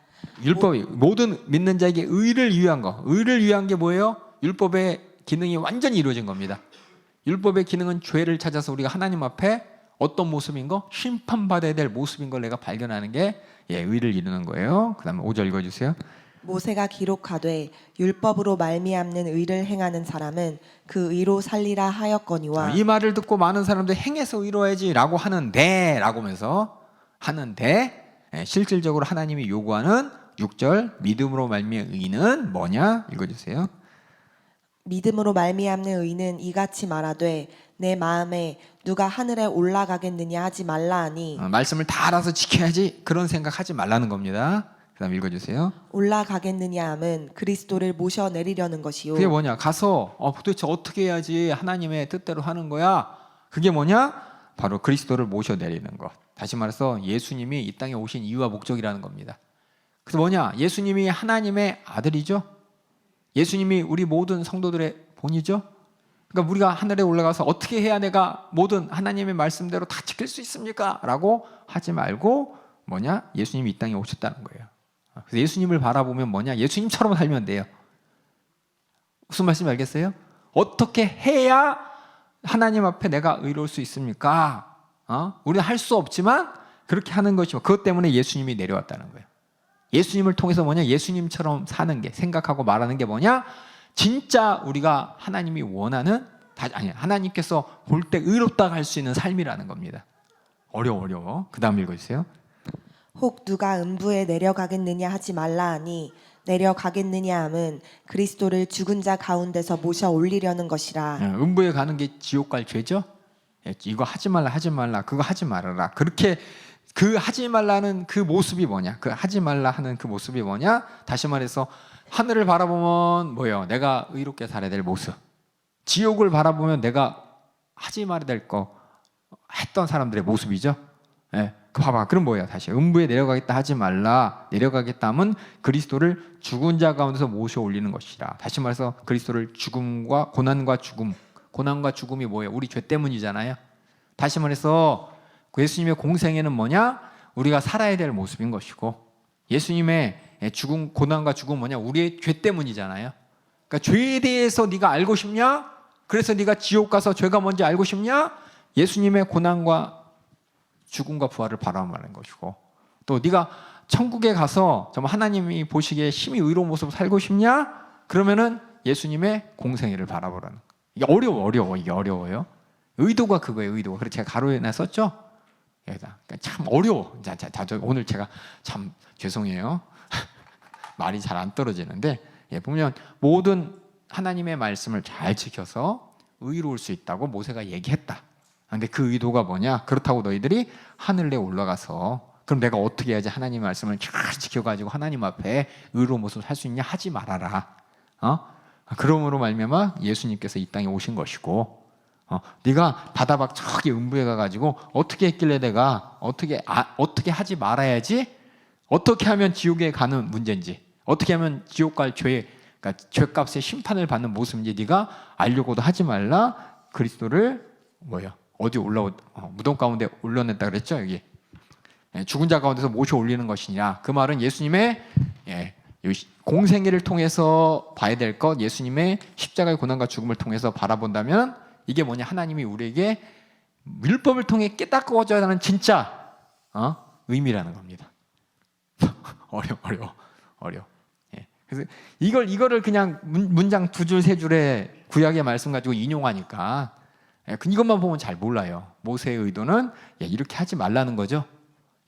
율법이 모든 믿는 자에게 의를 위한 거. 의를 위한 게 뭐예요? 율법의 기능이 완전히 이루어진 겁니다. 율법의 기능은 죄를 찾아서 우리가 하나님 앞에 어떤 모습인 거? 심판받아야 될 모습인 걸 내가 발견하는 게 의를 이루는 거예요. 그 다음에 5절 읽어주세요. 모세가 기록하되 율법으로 말미암는 의를 행하는 사람은 그 의로 살리라 하였거니와. 이 말을 듣고 많은 사람들이 행해서 의로워야지 라고 하는데, 라고 하면서 하는데, 실질적으로 하나님이 요구하는 6절 믿음으로 말미암는 의는 뭐냐? 읽어주세요. 믿음으로 말미암는 의는 이같이 말하되 내 마음에 누가 하늘에 올라가겠느냐 하지 말라 하니. 말씀을 다 알아서 지켜야지 그런 생각하지 말라는 겁니다. 그 다음 읽어주세요. 올라가겠느냐 함은 그리스도를 모셔 내리려는 것이요. 그게 뭐냐? 가서 도대체 어떻게 해야지 하나님의 뜻대로 하는 거야? 그게 뭐냐? 바로 그리스도를 모셔 내리는 것. 다시 말해서 예수님이 이 땅에 오신 이유와 목적이라는 겁니다. 그래서 뭐냐? 예수님이 하나님의 아들이죠. 예수님이 우리 모든 성도들의 본이죠. 그러니까 우리가 하늘에 올라가서 어떻게 해야 내가 모든 하나님의 말씀대로 다 지킬 수 있습니까? 라고 하지 말고 뭐냐? 예수님이 이 땅에 오셨다는 거예요. 그래서 예수님을 바라보면 뭐냐? 예수님처럼 살면 돼요. 무슨 말씀인지 알겠어요? 어떻게 해야 하나님 앞에 내가 의로울 수 있습니까? 우리는 할 수 없지만 그렇게 하는 것이고, 그것 때문에 예수님이 내려왔다는 거예요. 예수님을 통해서 뭐냐? 예수님처럼 사는 게, 생각하고 말하는 게 뭐냐? 진짜 우리가 하나님이 원하는, 하나님께서 볼 때 의롭다고 할 수 있는 삶이라는 겁니다. 어려워. 그 다음 읽어주세요. 혹 누가 음부에 내려가겠느냐 하지 말라 하니 내려가겠느냐 함은 그리스도를 죽은 자 가운데서 모셔 올리려는 것이라. 음부에 가는 게 지옥 갈 죄죠? 이거 하지 말라, 그거 하지 말아라. 그렇게 그 하지 말라는 그 모습이 뭐냐? 그 하지 말라 하는 그 모습이 뭐냐? 다시 말해서 하늘을 바라보면 뭐예요? 내가 의롭게 살아야 될 모습. 지옥을 바라보면 내가 하지 말아야 될 거 했던 사람들의 모습이죠. 봐봐. 그럼 뭐야? 다시 음부에 내려가겠다 하지 말라. 내려가겠다 하면 그리스도를 죽은 자 가운데서 모셔 올리는 것이라. 다시 말해서 그리스도를 죽음과 고난과 죽음이 뭐예요? 우리 죄 때문이잖아요. 다시 말해서 예수님의 공생애는 뭐냐? 우리가 살아야 될 모습인 것이고, 예수님의 죽음, 고난과 죽음은 뭐냐? 우리의 죄 때문이잖아요. 그러니까 죄에 대해서 네가 알고 싶냐? 그래서 네가 지옥 가서 죄가 뭔지 알고 싶냐? 예수님의 고난과 죽음과 부활을 바라보는 것이고, 또 네가 천국에 가서 정말 하나님이 보시기에 심히 의로운 모습을 살고 싶냐? 그러면은 예수님의 공생애를 바라보라는. 이게 이게 어려워요. 의도가 그거예요. 의도가. 그래서 제가 가로에 썼죠. 여기다. 그러니까 참 어려워. 오늘 제가 참 죄송해요. 말이 잘 안 떨어지는데, 보면 모든 하나님의 말씀을 잘 지켜서 의로울 수 있다고 모세가 얘기했다. 근데 그 의도가 뭐냐? 그렇다고 너희들이 하늘에 올라가서 그럼 내가 어떻게 해야지 하나님의 말씀을 잘 지켜가지고 하나님 앞에 의로운 모습을 살 수 있냐? 하지 말아라. 그러므로 말미암아 예수님께서 이 땅에 오신 것이고, 네가 바다밖 저기 음부에 가가지고 어떻게 했길래 내가 어떻게 하지 말아야지? 어떻게 하면 지옥에 가는 문제인지, 어떻게 하면 지옥 갈 그러니까 죄값의 심판을 받는 모습인지 네가 알려고도 하지 말라. 그리스도를 어디 무덤 가운데 올려냈다 그랬죠? 여기 죽은 자 가운데서 모셔 올리는 것이냐. 그 말은 예수님의 공생애를 통해서 봐야 될 것, 예수님의 십자가의 고난과 죽음을 통해서 바라본다면 이게 뭐냐? 하나님이 우리에게 율법을 통해 깨닫고자 하는 진짜 의미라는 겁니다. 어려워. 그래서 이거를 그냥 문장 두 줄 세 줄의 구약의 말씀 가지고 인용하니까 이것만 보면 잘 몰라요. 모세의 의도는 이렇게 하지 말라는 거죠.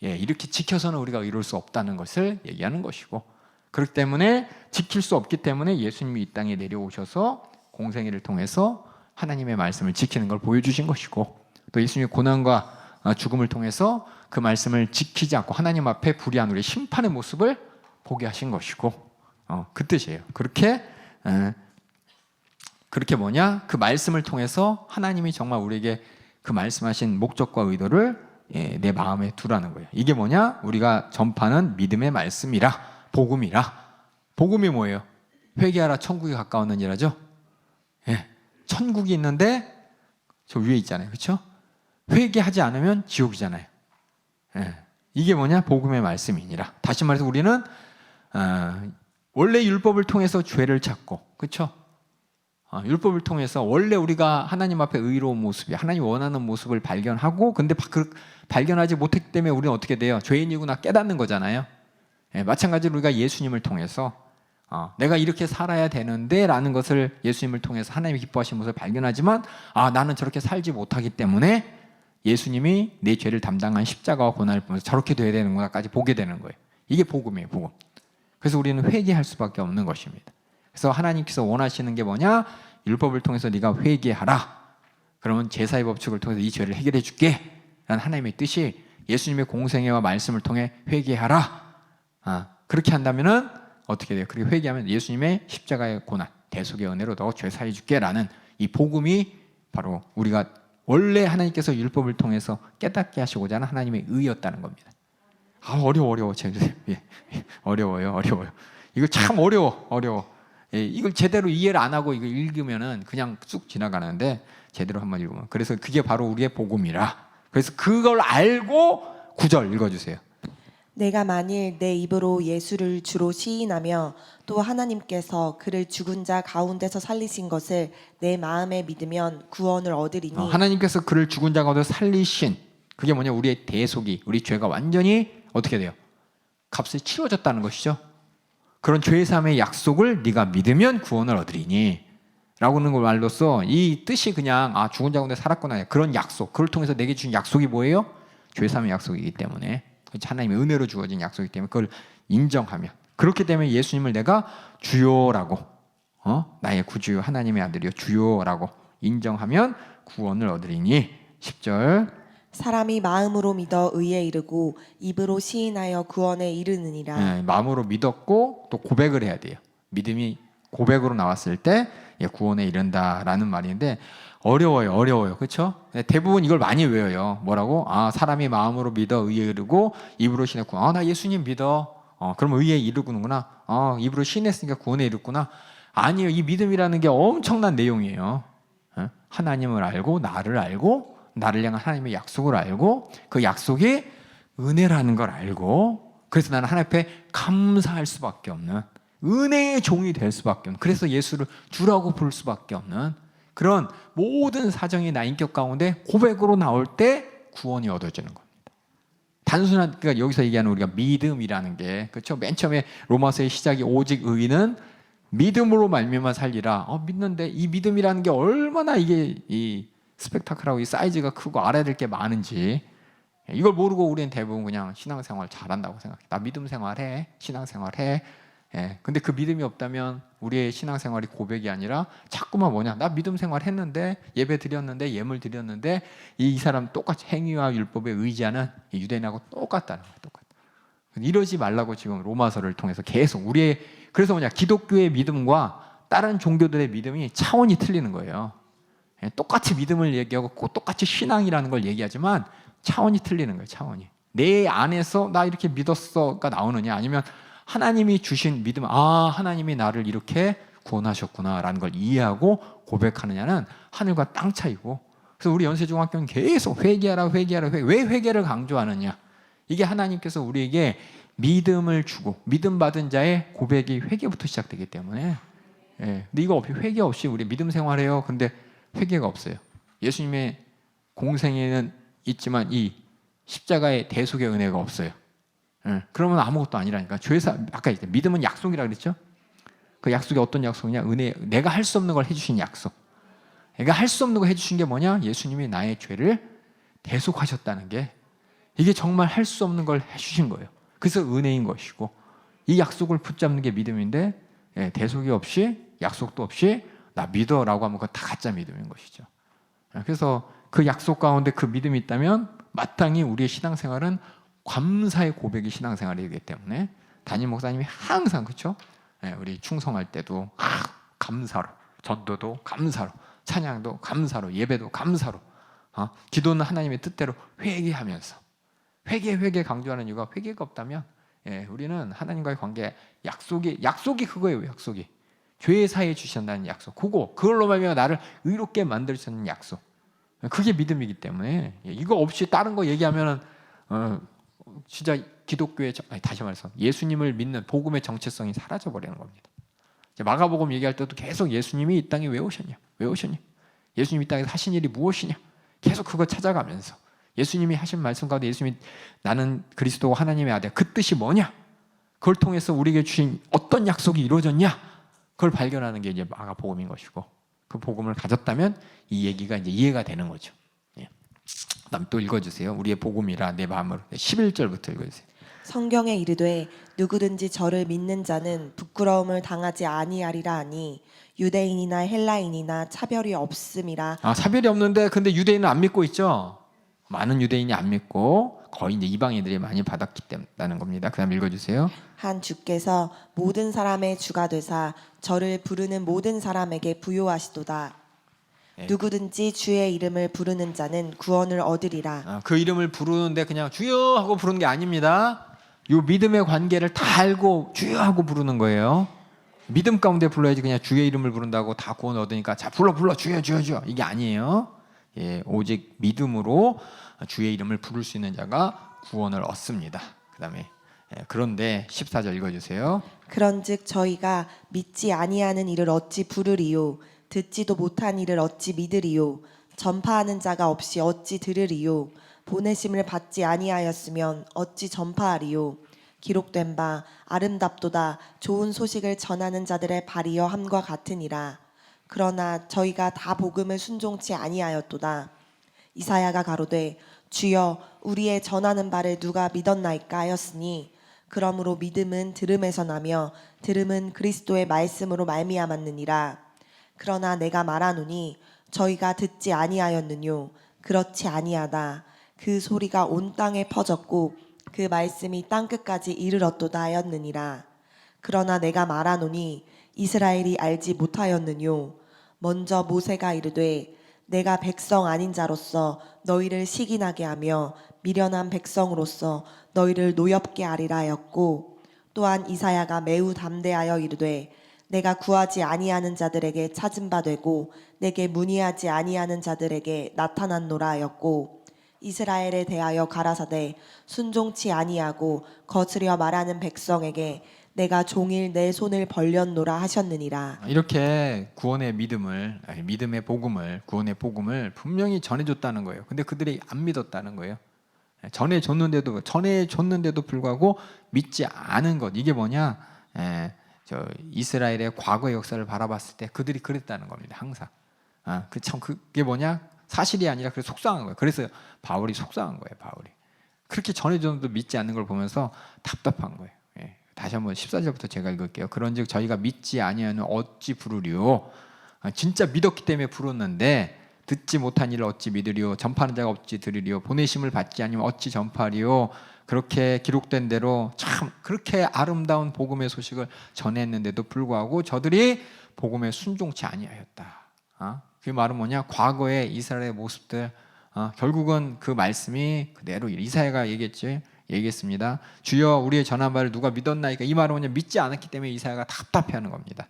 이렇게 지켜서는 우리가 이룰 수 없다는 것을 얘기하는 것이고, 그렇기 때문에 지킬 수 없기 때문에 예수님이 이 땅에 내려오셔서 공생애를 통해서 하나님의 말씀을 지키는 걸 보여주신 것이고, 또 예수님의 고난과 죽음을 통해서 그 말씀을 지키지 않고 하나님 앞에 불의한 우리의 심판의 모습을 보게 하신 것이고, 그 뜻이에요. 그렇게 뭐냐? 그 말씀을 통해서 하나님이 정말 우리에게 그 말씀하신 목적과 의도를 내 마음에 두라는 거예요. 이게 뭐냐? 우리가 전파는 믿음의 말씀이라, 복음이라. 복음이 뭐예요? 회개하라 천국이 가까웠느니라죠. 천국이 있는데 저 위에 있잖아요. 그렇죠? 회개하지 않으면 지옥이잖아요. 이게 뭐냐? 복음의 말씀이니라. 다시 말해서 우리는 원래 율법을 통해서 죄를 찾고, 그렇죠? 율법을 통해서 원래 우리가 하나님 앞에 의로운 모습이, 하나님 원하는 모습을 발견하고, 근데 발견하지 못했기 때문에 우리는 어떻게 돼요? 죄인이구나 깨닫는 거잖아요. 마찬가지로 우리가 예수님을 통해서 내가 이렇게 살아야 되는데 라는 것을 예수님을 통해서 하나님이 기뻐하시는 모습을 발견하지만, 나는 저렇게 살지 못하기 때문에 예수님이 내 죄를 담당한 십자가와 고난을 보면서 저렇게 돼야 되는구나까지 보게 되는 거예요. 이게 복음이에요, 복음. 그래서 우리는 회개할 수밖에 없는 것입니다. 그래서 하나님께서 원하시는 게 뭐냐? 율법을 통해서 네가 회개하라. 그러면 제사의 법칙을 통해서 이 죄를 해결해 줄게 라는 하나님의 뜻이, 예수님의 공생애와 말씀을 통해 회개하라. 그렇게 한다면은 어떻게 돼요? 그렇게 회개하면 예수님의 십자가의 고난, 대속의 은혜로 너 죄 사해 줄게 라는 이 복음이 바로 우리가 원래 하나님께서 율법을 통해서 깨닫게 하시고자 하는 하나님의 의였다는 겁니다. 어려워. 어려워요. 이거 참 어려워. 이걸 제대로 이해를 안 하고 이거 읽으면은 그냥 쑥 지나가는데, 제대로 한번 읽으면, 그래서 그게 바로 우리의 복음이라. 그래서 그걸 알고 9절 읽어주세요. 내가 만일 내 입으로 예수를 주로 시인하며 또 하나님께서 그를 죽은 자 가운데서 살리신 것을 내 마음에 믿으면 구원을 얻으리니. 하나님께서 그를 죽은 자 가운데 살리신, 그게 뭐냐? 우리의 대속이, 우리 죄가 완전히 어떻게 돼요? 값을 치러졌다는 것이죠. 그런 죄사함의 약속을 네가 믿으면 구원을 얻으리니 라고 하는 걸 말로써 이 뜻이 그냥 죽은 자 가운데 살았구나, 그런 약속, 그걸 통해서 내게 주신 약속이 뭐예요? 죄사함의 약속이기 때문에, 하나님의 은혜로 주어진 약속이기 때문에 그걸 인정하면, 그렇기 때문에 예수님을 내가 주요라고, 나의 구주요 하나님의 아들이요 주요라고 인정하면 구원을 얻으리니. 10절. 사람이 마음으로 믿어 의에 이르고 입으로 시인하여 구원에 이르느니라. 마음으로 믿었고 또 고백을 해야 돼요. 믿음이 고백으로 나왔을 때 구원에 이른다라는 말인데, 어려워요. 그렇죠? 대부분 이걸 많이 외워요. 뭐라고? 사람이 마음으로 믿어 의에 이르고 입으로 시인했고, 나 예수님 믿어. 그럼 의에 이르구나. 입으로 시인했으니까 구원에 이르구나. 아니에요. 이 믿음이라는 게 엄청난 내용이에요. 하나님을 알고 나를 알고 나를 향한 하나님의 약속을 알고, 그 약속이 은혜라는 걸 알고, 그래서 나는 하나님 앞에 감사할 수밖에 없는, 은혜의 종이 될 수밖에 없는, 그래서 예수를 주라고 부를 수밖에 없는 그런 모든 사정이 나 인격 가운데 고백으로 나올 때 구원이 얻어지는 겁니다. 단순한, 그러니까 여기서 얘기하는 우리가 믿음이라는 게, 그렇죠? 맨 처음에 로마서의 시작이 오직 의인은 믿음으로 말미암아 살리라. 믿는데 이 믿음이라는 게 얼마나 이게 이 스펙타클하고 이 사이즈가 크고 알아야 될 게 많은지, 이걸 모르고 우리는 대부분 그냥 신앙생활 잘한다고 생각해. 나 믿음 생활해, 신앙생활해. 근데 그 믿음이 없다면 우리의 신앙생활이 고백이 아니라 자꾸만 뭐냐? 나 믿음 생활했는데, 예배 드렸는데, 예물 드렸는데, 이 사람 똑같이 행위와 율법에 의지하는 유대인하고 똑같다는 거야. 똑같다. 이러지 말라고 지금 로마서를 통해서 계속 우리의, 그래서 뭐냐? 기독교의 믿음과 다른 종교들의 믿음이 차원이 틀리는 거예요. 똑같이 믿음을 얘기하고 똑같이 신앙이라는 걸 얘기하지만 차원이 틀리는 거예요. 차원이. 내 안에서 나 이렇게 믿었어가 나오느냐, 아니면 하나님이 주신 믿음, 하나님이 나를 이렇게 구원하셨구나 라는 걸 이해하고 고백하느냐는 하늘과 땅 차이고. 그래서 우리 연세중학교는 계속 회개하라. 왜 회개를 강조하느냐? 이게 하나님께서 우리에게 믿음을 주고 믿음 받은 자의 고백이 회개부터 시작되기 때문에. 근데 이거 없이, 회개 없이 우리 믿음 생활해요. 근데 회개가 없어요. 예수님의 공생에는 있지만 이 십자가의 대속의 은혜가 없어요. 그러면 아무것도 아니라니까. 죄사, 아까 믿음은 약속이라 그랬죠? 그 약속이 어떤 약속이냐? 은혜, 내가 할 수 없는 걸 해주신 약속. 내가 할 수 없는 걸 해주신 게 뭐냐? 예수님이 나의 죄를 대속하셨다는 게, 이게 정말 할 수 없는 걸 해주신 거예요. 그래서 은혜인 것이고, 이 약속을 붙잡는 게 믿음인데, 대속이 없이, 약속도 없이 나 믿어라고 하면 그건 다 가짜 믿음인 것이죠. 그래서 그 약속 가운데 그 믿음이 있다면 마땅히 우리의 신앙생활은 감사의 고백이 신앙생활이기 때문에 담임 목사님이 항상 그렇죠? 우리 충성할 때도 감사로, 전도도 감사로, 찬양도 감사로, 예배도 감사로, 기도는 하나님의 뜻대로 회개하면서 회개 강조하는 이유가 회개가 없다면 우리는 하나님과의 관계 약속이 그거예요. 약속이 죄 사해 주신다는 약속, 그걸로 말미암아 나를 의롭게 만들 수 있는 약속, 그게 믿음이기 때문에 이거 없이 다른 거 얘기하면은 진짜 기독교의 다시 말해서 예수님을 믿는 복음의 정체성이 사라져 버리는 겁니다. 마가복음 얘기할 때도 계속 예수님이 이 땅에 왜 오셨냐? 예수님이 이 땅에서 하신 일이 무엇이냐? 계속 그거 찾아가면서 예수님이 하신 말씀 가운데 예수님이 나는 그리스도고 하나님의 아들, 그 뜻이 뭐냐? 그걸 통해서 우리에게 주신 어떤 약속이 이루어졌냐? 그걸 발견하는 게 이제 마가복음인 것이고, 그 복음을 가졌다면 이 얘기가 이제 이해가 되는 거죠. 그다음 또 읽어주세요. 우리의 복음이라 내 마음으로. 11절부터 읽어주세요. 성경에 이르되 누구든지 저를 믿는 자는 부끄러움을 당하지 아니하리라 하니 유대인이나 헬라인이나 차별이 없음이라. 차별이 없는데 근데 유대인은 안 믿고 있죠. 많은 유대인이 안 믿고 거의 이제 이방인들이 많이 받았기 때문이라는 겁니다. 그다음 읽어주세요. 한 주께서 모든 사람의 주가 되사 저를 부르는 모든 사람에게 부요하시도다. 누구든지 주의 이름을 부르는 자는 구원을 얻으리라. 그 이름을 부르는데 그냥 주여 하고 부르는 게 아닙니다. 요 믿음의 관계를 다 알고 주여 하고 부르는 거예요. 믿음 가운데 불러야지 그냥 주의 이름을 부른다고 다 구원 얻으니까 자 불러 주여 이게 아니에요. 오직 믿음으로 주의 이름을 부를 수 있는 자가 구원을 얻습니다. 그다음에 그런데 14절 읽어주세요. 그런즉 저희가 믿지 아니하는 이를 어찌 부르리요? 듣지도 못한 이를 어찌 믿으리요? 전파하는 자가 없이 어찌 들으리요? 보내심을 받지 아니하였으면 어찌 전파하리요? 기록된 바 아름답도다 좋은 소식을 전하는 자들의 발이여 함과 같으니라. 그러나 저희가 다 복음을 순종치 아니하였도다. 이사야가 가로되 주여 우리의 전하는 바를 누가 믿었나이까 하였으니 그러므로 믿음은 들음에서 나며 들음은 그리스도의 말씀으로 말미암았느니라. 그러나 내가 말하노니 저희가 듣지 아니하였느뇨? 그렇지 아니하다. 그 소리가 온 땅에 퍼졌고 그 말씀이 땅끝까지 이르렀도다 하였느니라. 그러나 내가 말하노니 이스라엘이 알지 못하였느뇨? 먼저 모세가 이르되 내가 백성 아닌 자로서 너희를 시기나게 하며 미련한 백성으로서 너희를 노엽게 하리라 하였고, 또한 이사야가 매우 담대하여 이르되 내가 구하지 아니하는 자들에게 찾은 바 되고 내게 문의하지 아니하는 자들에게 나타났노라 하였고, 이스라엘에 대하여 가라사대 순종치 아니하고 거스려 말하는 백성에게 내가 종일 내 손을 벌렸노라 하셨느니라. 이렇게 구원의 믿음을, 믿음의 복음을, 구원의 복음을 분명히 전해줬다는 거예요. 근데 그들이 안 믿었다는 거예요. 전해줬는데도 불구하고 믿지 않은 것. 이게 뭐냐? 이스라엘의 과거의 역사를 바라봤을 때 그들이 그랬다는 겁니다. 항상. 그게 뭐냐? 사실이 아니라 그래서 속상한 거예요. 그래서 바울이 속상한 거예요. 바울이 그렇게 전해줬는데도 믿지 않는 걸 보면서 답답한 거예요. 다시 한번 14절부터 제가 읽을게요. 그런즉 저희가 믿지 아니하면 어찌 부르리요? 진짜 믿었기 때문에 부르는데 듣지 못한 일을 어찌 믿으리요? 전파하는 자가 어찌 들으리요? 보내심을 받지 아니면 어찌 전파하리요? 그렇게 기록된 대로 참 그렇게 아름다운 복음의 소식을 전했는데도 불구하고 저들이 복음에 순종치 아니하였다. 그 말은 뭐냐? 과거의 이스라엘의 모습들, 결국은 그 말씀이 그대로 이사야가 얘기했습니다. 주여 우리의 전한 바를 누가 믿었나이까? 이 말은 뭐냐? 믿지 않았기 때문에 이사야가 답답해하는 겁니다.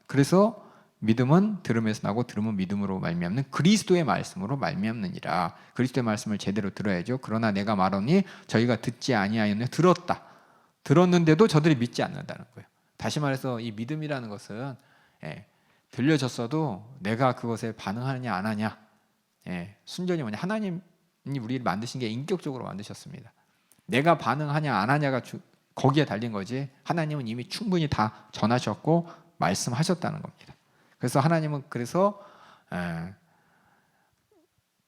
그래서 믿음은 들음에서 나고 들음은 믿음으로 말미암는 그리스도의 말씀으로 말미암느니라. 그리스도의 말씀을 제대로 들어야죠. 그러나 내가 말하니 저희가 듣지 아니하였네. 들었는데도 저들이 믿지 않는다는 거예요. 다시 말해서 이 믿음이라는 것은 들려졌어도 내가 그것에 반응하느냐 안 하냐. 순전히 뭐냐? 하나님이 우리를 만드신 게 인격적으로 만드셨습니다. 내가 반응하냐 안 하냐가 거기에 달린 거지. 하나님은 이미 충분히 다 전하셨고 말씀하셨다는 겁니다. 그래서 하나님은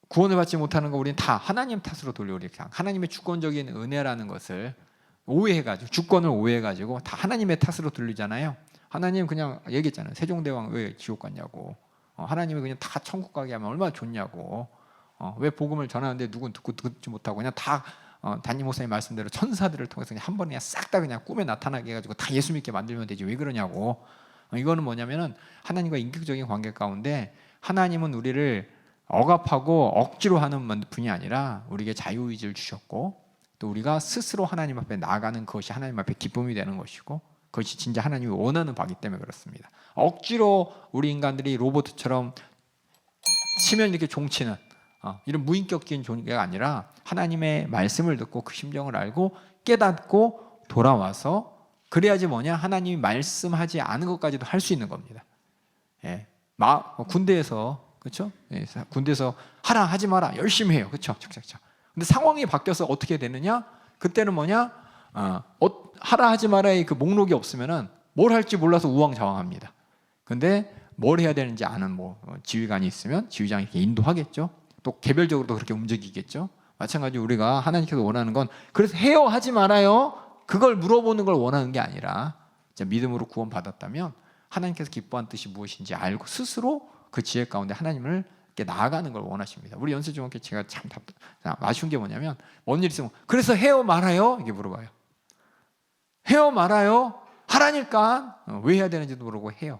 구원을 받지 못하는 거 우리는 다 하나님 탓으로 돌려오리라. 하나님의 주권적인 은혜라는 것을 오해해가지고 주권을 오해해가지고 다 하나님의 탓으로 돌리잖아요. 하나님 그냥 얘기했잖아요. 세종대왕 왜 지옥 갔냐고. 하나님이 그냥 다 천국 가게 하면 얼마나 좋냐고. 왜 복음을 전하는데 누군 듣지 못하고 그냥 다 담임 목사님 말씀대로 천사들을 통해서 그냥 한 번에 싹 다 그냥 꿈에 나타나게 해가지고 다 예수 믿게 만들면 되지 왜 그러냐고. 이거는 뭐냐면은 하나님과 인격적인 관계 가운데 하나님은 우리를 억압하고 억지로 하는 분이 아니라 우리에게 자유의지를 주셨고 또 우리가 스스로 하나님 앞에 나아가는 것이 하나님 앞에 기쁨이 되는 것이고 그것이 진짜 하나님이 원하는 바기 때문에 그렇습니다. 억지로 우리 인간들이 로봇처럼 치면 이렇게 종치는 이런 무인격적인 존재가 아니라 하나님의 말씀을 듣고 그 심정을 알고 깨닫고 돌아와서 그래야지 뭐냐 하나님이 말씀하지 않은 것까지도 할 수 있는 겁니다. 예. 군대에서 그렇죠? 예. 군대에서 하라 하지 마라 열심히 해요. 그렇죠? 착착착. 근데 상황이 바뀌어서 어떻게 되느냐? 그때는 뭐냐? 하라 하지 마라의 그 목록이 없으면은 뭘 할지 몰라서 우왕좌왕합니다. 근데 뭘 해야 되는지 아는 지휘관이 있으면 지휘장이 이렇게 인도하겠죠. 또 개별적으로도 그렇게 움직이겠죠. 마찬가지로 우리가 하나님께서 원하는 건 그래서 해요 하지 말아요. 그걸 물어보는 걸 원하는 게 아니라 믿음으로 구원받았다면 하나님께서 기뻐한 뜻이 무엇인지 알고 스스로 그 지혜 가운데 하나님을 이렇게 나아가는 걸 원하십니다. 우리 연세중학교 제가 참 아쉬운 게 뭐냐면 뭔 일 있으면 그래서 해요 말아요 이게 물어봐요. 해요 말아요 하라니까 왜 해야 되는지도 모르고 해요.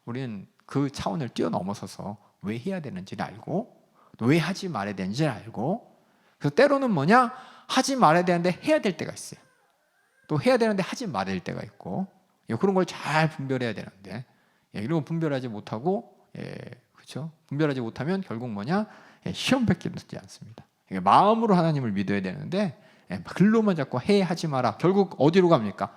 우리는 그 차원을 뛰어넘어서서 왜 해야 되는지를 알고 또 왜 하지 말아야 되는지를 알고 그래서 때로는 뭐냐 하지 말아야 되는데 해야 될 때가 있어요. 또 해야 되는데 하지 말아야 될 때가 있고 그런 걸 잘 분별해야 되는데 이런 거 분별하지 못하고 그렇죠? 분별하지 못하면 결국 뭐냐 시험 뵙게 되지 않습니다. 마음으로 하나님을 믿어야 되는데 글로만 자꾸 해 하지 마라 결국 어디로 갑니까?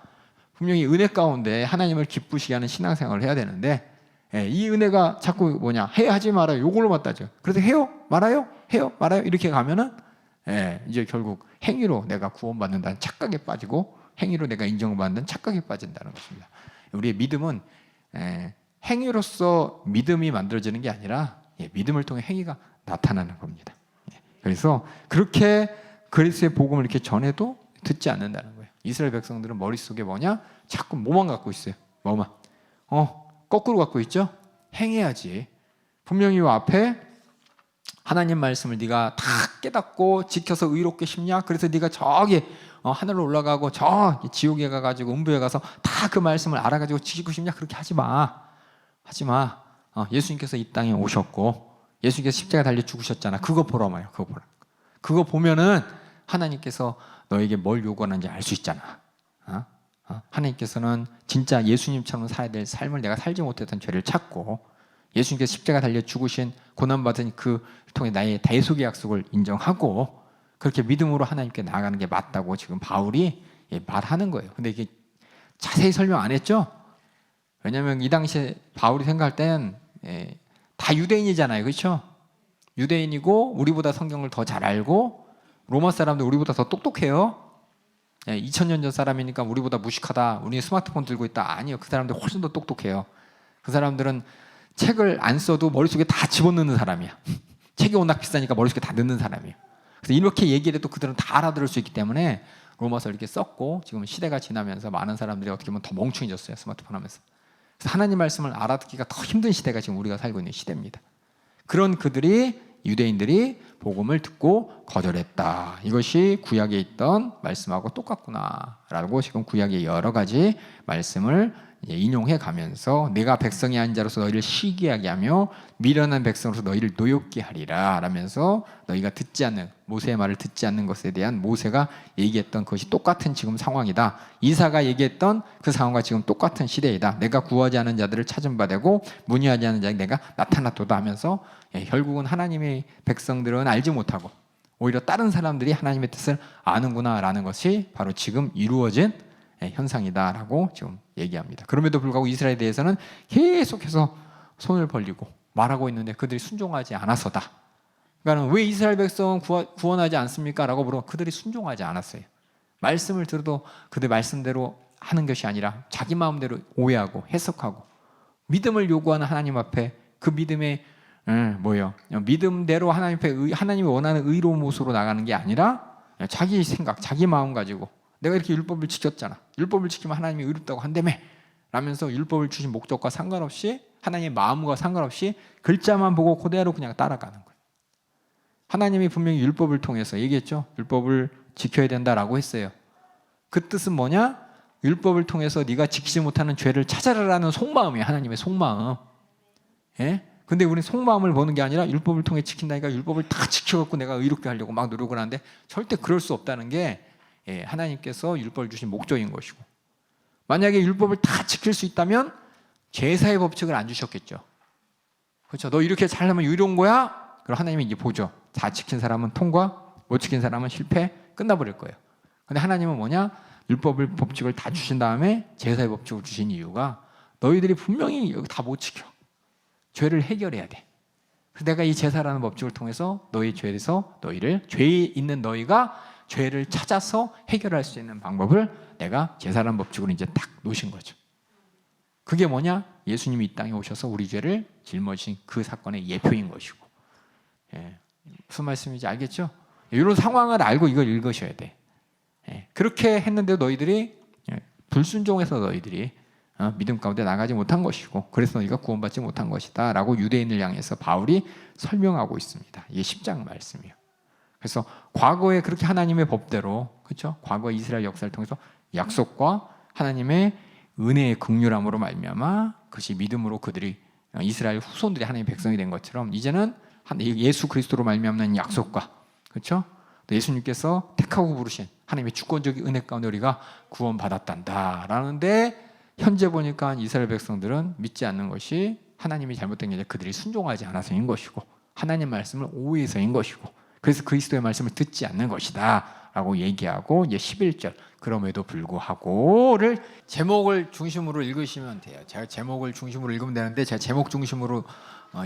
분명히 은혜 가운데 하나님을 기쁘시게 하는 신앙생활을 해야 되는데 이 은혜가 자꾸 뭐냐 해 하지 마라 요걸로만 따져. 그래서 해요 말아요 해요 말아요 이렇게 가면은 이제 결국 행위로 내가 구원받는다는 착각에 빠지고 행위로 내가 인정받는 착각에 빠진다는 것입니다. 우리의 믿음은 행위로서 믿음이 만들어지는 게 아니라 믿음을 통해 행위가 나타나는 겁니다. 그래서 그렇게 그리스도의 복음을 이렇게 전해도 듣지 않는다는 거예요. 이스라엘 백성들은 머릿속에 뭐냐? 자꾸 뭐만 갖고 있어요. 뭐만. 거꾸로 갖고 있죠? 행해야지. 분명히 이 앞에 하나님 말씀을 네가 다 깨닫고 지켜서 의롭게 심냐? 그래서 네가 저기 하늘로 올라가고 저 지옥에 가가지고 음부에 가서 다 그 말씀을 알아가지고 지키고 싶냐? 그렇게 하지 마. 하지 마. 예수님께서 이 땅에 오셨고 예수님께서 십자가 달려 죽으셨잖아. 그거 보라 마요. 그거 보라. 그거 보면은 하나님께서 너에게 뭘 요구하는지 알 수 있잖아. 하나님께서는 진짜 예수님처럼 살아야 될 삶을 내가 살지 못했던 죄를 찾고 예수님께서 십자가 달려 죽으신 고난받은 그 통해 나의 대속의 약속을 인정하고 그렇게 믿음으로 하나님께 나아가는 게 맞다고 지금 바울이 말하는 거예요. 근데 이게 자세히 설명 안 했죠? 왜냐하면 이 당시에 바울이 생각할 땐 다 유대인이잖아요. 그렇죠? 유대인이고 우리보다 성경을 더 잘 알고 로마 사람들 우리보다 더 똑똑해요. 2000년 전 사람이니까 우리보다 무식하다. 우리는 스마트폰 들고 있다. 아니요. 그 사람들 훨씬 더 똑똑해요. 그 사람들은 책을 안 써도 머릿속에 다 집어넣는 사람이야. 책이 워낙 비싸니까 머릿속에 다 넣는 사람이에요. 그래서 이렇게 얘기를 해도 그들은 다 알아들을 수 있기 때문에 로마서를 이렇게 썼고 지금 시대가 지나면서 많은 사람들이 어떻게 보면 더 멍충해졌어요. 스마트폰 하면서. 그래서 하나님 말씀을 알아듣기가 더 힘든 시대가 지금 우리가 살고 있는 시대입니다. 그런 유대인들이 복음을 듣고 거절했다. 이것이 구약에 있던 말씀하고 똑같구나라고 지금 구약의 여러 가지 말씀을 인용해 가면서 내가 백성이 아닌 자로서 너희를 시기하게 하며 미련한 백성으로서 너희를 노엽게 하리라 라면서 너희가 듣지 않는 모세의 말을 듣지 않는 것에 대한 모세가 얘기했던 것이 똑같은 지금 상황이다. 이사가 얘기했던 그 상황과 지금 똑같은 시대이다. 내가 구하지 않은 자들을 찾은 바 되고 문의하지 않은 자에게 내가 나타났도다 하면서 결국은 하나님의 백성들은 알지 못하고 오히려 다른 사람들이 하나님의 뜻을 아는구나라는 것이 바로 지금 이루어진 현상이다라고 지금 얘기합니다. 그럼에도 불구하고 이스라엘에 대해서는 계속해서 손을 벌리고 말하고 있는데 그들이 순종하지 않아서다. 그러니까 왜 이스라엘 백성은 구원하지 않습니까? 라고 물어 그들이 순종하지 않았어요. 말씀을 들어도 그들 말씀대로 하는 것이 아니라 자기 마음대로 오해하고 해석하고 믿음을 요구하는 하나님 앞에 그 믿음의 믿음대로 하나님 앞에 하나님이 원하는 의로운 모습으로 나가는 게 아니라 자기 생각, 자기 마음 가지고 내가 이렇게 율법을 지켰잖아. 율법을 지키면 하나님이 의롭다고 한다며. 라면서 율법을 주신 목적과 상관없이 하나님의 마음과 상관없이 글자만 보고 그대로 그냥 따라가는 거예요. 하나님이 분명히 율법을 통해서 얘기했죠. 율법을 지켜야 된다라고 했어요. 그 뜻은 뭐냐? 율법을 통해서 네가 지키지 못하는 죄를 찾아라라는 속마음이에요. 하나님의 속마음. 예? 근데 우리는 속마음을 보는 게 아니라 율법을 통해 지킨다니까 율법을 다 지켜갖고 내가 의롭게 하려고 막 노력을 하는데 절대 그럴 수 없다는 게 하나님께서 율법을 주신 목적인 것이고, 만약에 율법을 다 지킬 수 있다면 제사의 법칙을 안 주셨겠죠. 그렇죠? 너 이렇게 잘하면 의로운 거야? 그럼 하나님이 이제 보죠. 다 지킨 사람은 통과, 못 지킨 사람은 실패, 끝나버릴 거예요. 근데 하나님은 뭐냐? 율법을 법칙을 다 주신 다음에 제사의 법칙을 주신 이유가 너희들이 분명히 다 못 지켜. 죄를 해결해야 돼. 그래서 내가 이 제사라는 법칙을 통해서 너희 죄에서 너희를, 죄에 있는 너희가 죄를 찾아서 해결할 수 있는 방법을 내가 제사라는 법칙으로 이제 딱 놓으신 거죠. 그게 뭐냐? 예수님이 이 땅에 오셔서 우리 죄를 짊어지신 그 사건의 예표인 것이고. 무슨 말씀인지 알겠죠? 이런 상황을 알고 이걸 읽으셔야 돼. 그렇게 했는데 너희들이 불순종해서 너희들이 믿음 가운데 나가지 못한 것이고, 그래서 너희가 구원받지 못한 것이다 라고 유대인을 향해서 바울이 설명하고 있습니다. 이게 10장 말씀이에요. 그래서 과거에 그렇게 하나님의 법대로, 그렇죠? 과거 이스라엘 역사를 통해서 약속과 하나님의 은혜의 긍휼함으로 말미암아 그것이 믿음으로 그들이 이스라엘 후손들이 하나님의 백성이 된 것처럼 이제는 예수 그리스도로 말미암는 약속과, 그렇죠? 또 예수님께서 택하고 부르신 하나님의 주권적인 은혜 가운데 우리가 구원받았단다라는데, 현재 보니까 이스라엘 백성들은 믿지 않는 것이 하나님이 잘못된 게 아니라 그들이 순종하지 않아서인 것이고, 하나님 말씀을 오해해서인 것이고, 그래서 그리스도의 말씀을 듣지 않는 것이다 라고 얘기하고, 이제 11절 그럼에도 불구하고를 제목을 중심으로 읽으시면 돼요. 제가 제목을 중심으로 읽으면 되는데 제가 제목 중심으로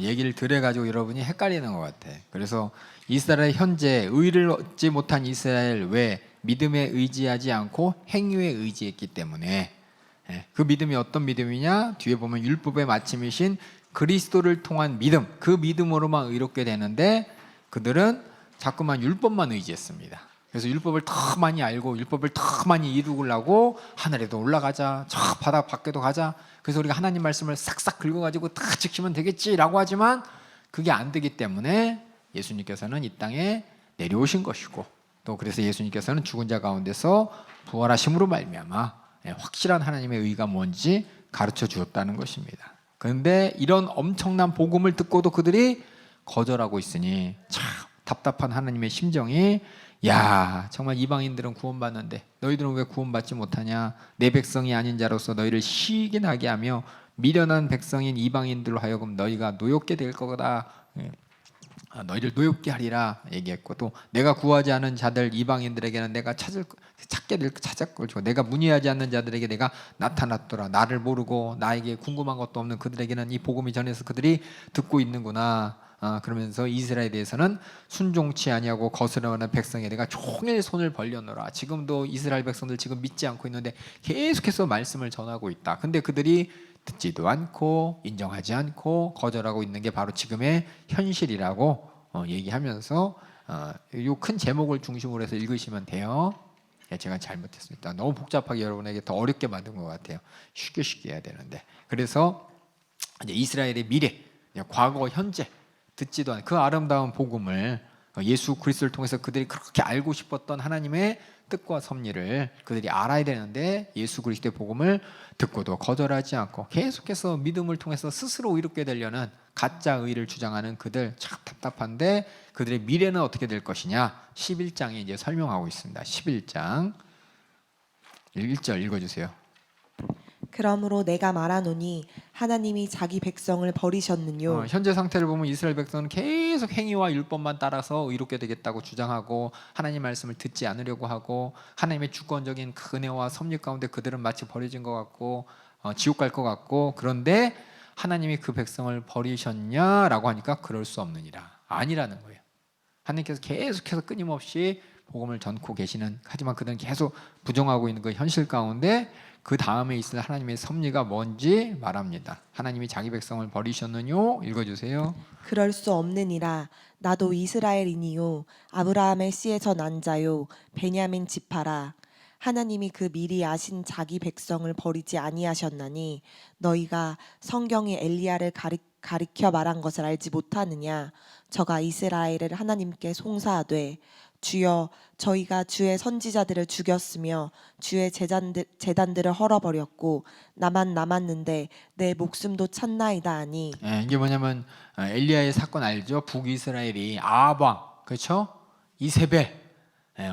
얘기를 드려가지고 여러분이 헷갈리는 것 같아. 그래서 이스라엘 현재 의를 얻지 못한 이스라엘 왜 믿음에 의지하지 않고 행위에 의지했기 때문에, 그 믿음이 어떤 믿음이냐? 뒤에 보면 율법의 마침이신 그리스도를 통한 믿음, 그 믿음으로만 의롭게 되는데 그들은 자꾸만 율법만 의지했습니다. 그래서 율법을 더 많이 알고 율법을 더 많이 이루려고 하늘에도 올라가자, 저 바다 밖에도 가자, 그래서 우리가 하나님 말씀을 싹싹 긁어가지고 다 지키면 되겠지라고 하지만 그게 안 되기 때문에 예수님께서는 이 땅에 내려오신 것이고, 또 그래서 예수님께서는 죽은 자 가운데서 부활하심으로 말미암아 확실한 하나님의 의가 뭔지 가르쳐 주었다는 것입니다. 그런데 이런 엄청난 복음을 듣고도 그들이 거절하고 있으니 참 답답한 하나님의 심정이, 야 정말 이방인들은 구원받는데 너희들은 왜 구원받지 못하냐? 내 백성이 아닌 자로서 너희를 시기나게 하며 미련한 백성인 이방인들로 하여금 너희가 노엽게 될 거다. 너희를 노엽게 하리라 얘기했고, 또 내가 구하지 않은 자들 이방인들에게는 내가 찾게 될 찾을 것이고, 내가 문의하지 않는 자들에게 내가 나타났더라. 나를 모르고 나에게 궁금한 것도 없는 그들에게는 이 복음이 전해서 그들이 듣고 있는구나. 그러면서 이스라엘에 대해서는 순종치 아니하고 거스르는 백성에 내가 종일 손을 벌려놓으라. 지금도 이스라엘 백성들 지금 믿지 않고 있는데 계속해서 말씀을 전하고 있다. 근데 그들이 듣지도 않고 인정하지 않고 거절하고 있는 게 바로 지금의 현실이라고 얘기하면서 이 큰 제목을 중심으로 해서 읽으시면 돼요. 제가 잘못했습니다. 너무 복잡하게 여러분에게 더 어렵게 만든 것 같아요. 쉽게 해야 되는데. 그래서 이제 이스라엘의 미래, 과거, 현재 듣지도 않은 그 아름다운 복음을, 예수 그리스도를 통해서 그들이 그렇게 알고 싶었던 하나님의 뜻과 섭리를 그들이 알아야 되는데 예수 그리스도의 복음을 듣고도 거절하지 않고 계속해서 믿음을 통해서 스스로 의롭게 되려는 가짜 의를 주장하는 그들, 참 답답한데 그들의 미래는 어떻게 될 것이냐? 11장에 이제 설명하고 있습니다. 11장 1절 읽어주세요. 그러므로 내가 말하노니 하나님이 자기 백성을 버리셨느뇨. 현재 상태를 보면 이스라엘 백성은 계속 행위와 율법만 따라서 의롭게 되겠다고 주장하고 하나님 말씀을 듣지 않으려고 하고, 하나님의 주권적인 은혜와 섭리 가운데 그들은 마치 버려진 것 같고 지옥 갈 것 같고, 그런데 하나님이 그 백성을 버리셨냐라고 하니까 그럴 수 없느니라. 아니라는 거예요. 하나님께서 계속해서 끊임없이 복음을 전고 계시는, 하지만 그들은 계속 부정하고 있는 그 현실 가운데 그 다음에 있을 하나님의 섭리가 뭔지 말합니다. 하나님이 자기 백성을 버리셨느뇨? 읽어주세요. 그럴 수 없느니라. 나도 이스라엘이니요 아브라함의 씨에서 난 자요 베냐민 지파라. 하나님이 그 미리 아신 자기 백성을 버리지 아니하셨나니 너희가 성경이 엘리야를 가리켜 말한 것을 알지 못하느냐. 저가 이스라엘을 하나님께 송사하되 주여 저희가 주의 선지자들을 죽였으며 주의 제단들을 헐어버렸고 나만 남았는데 내 목숨도 찾나이다 하니. 이게 뭐냐면 엘리야의 사건 알죠? 북이스라엘이 아합 왕, 그렇죠? 이세벨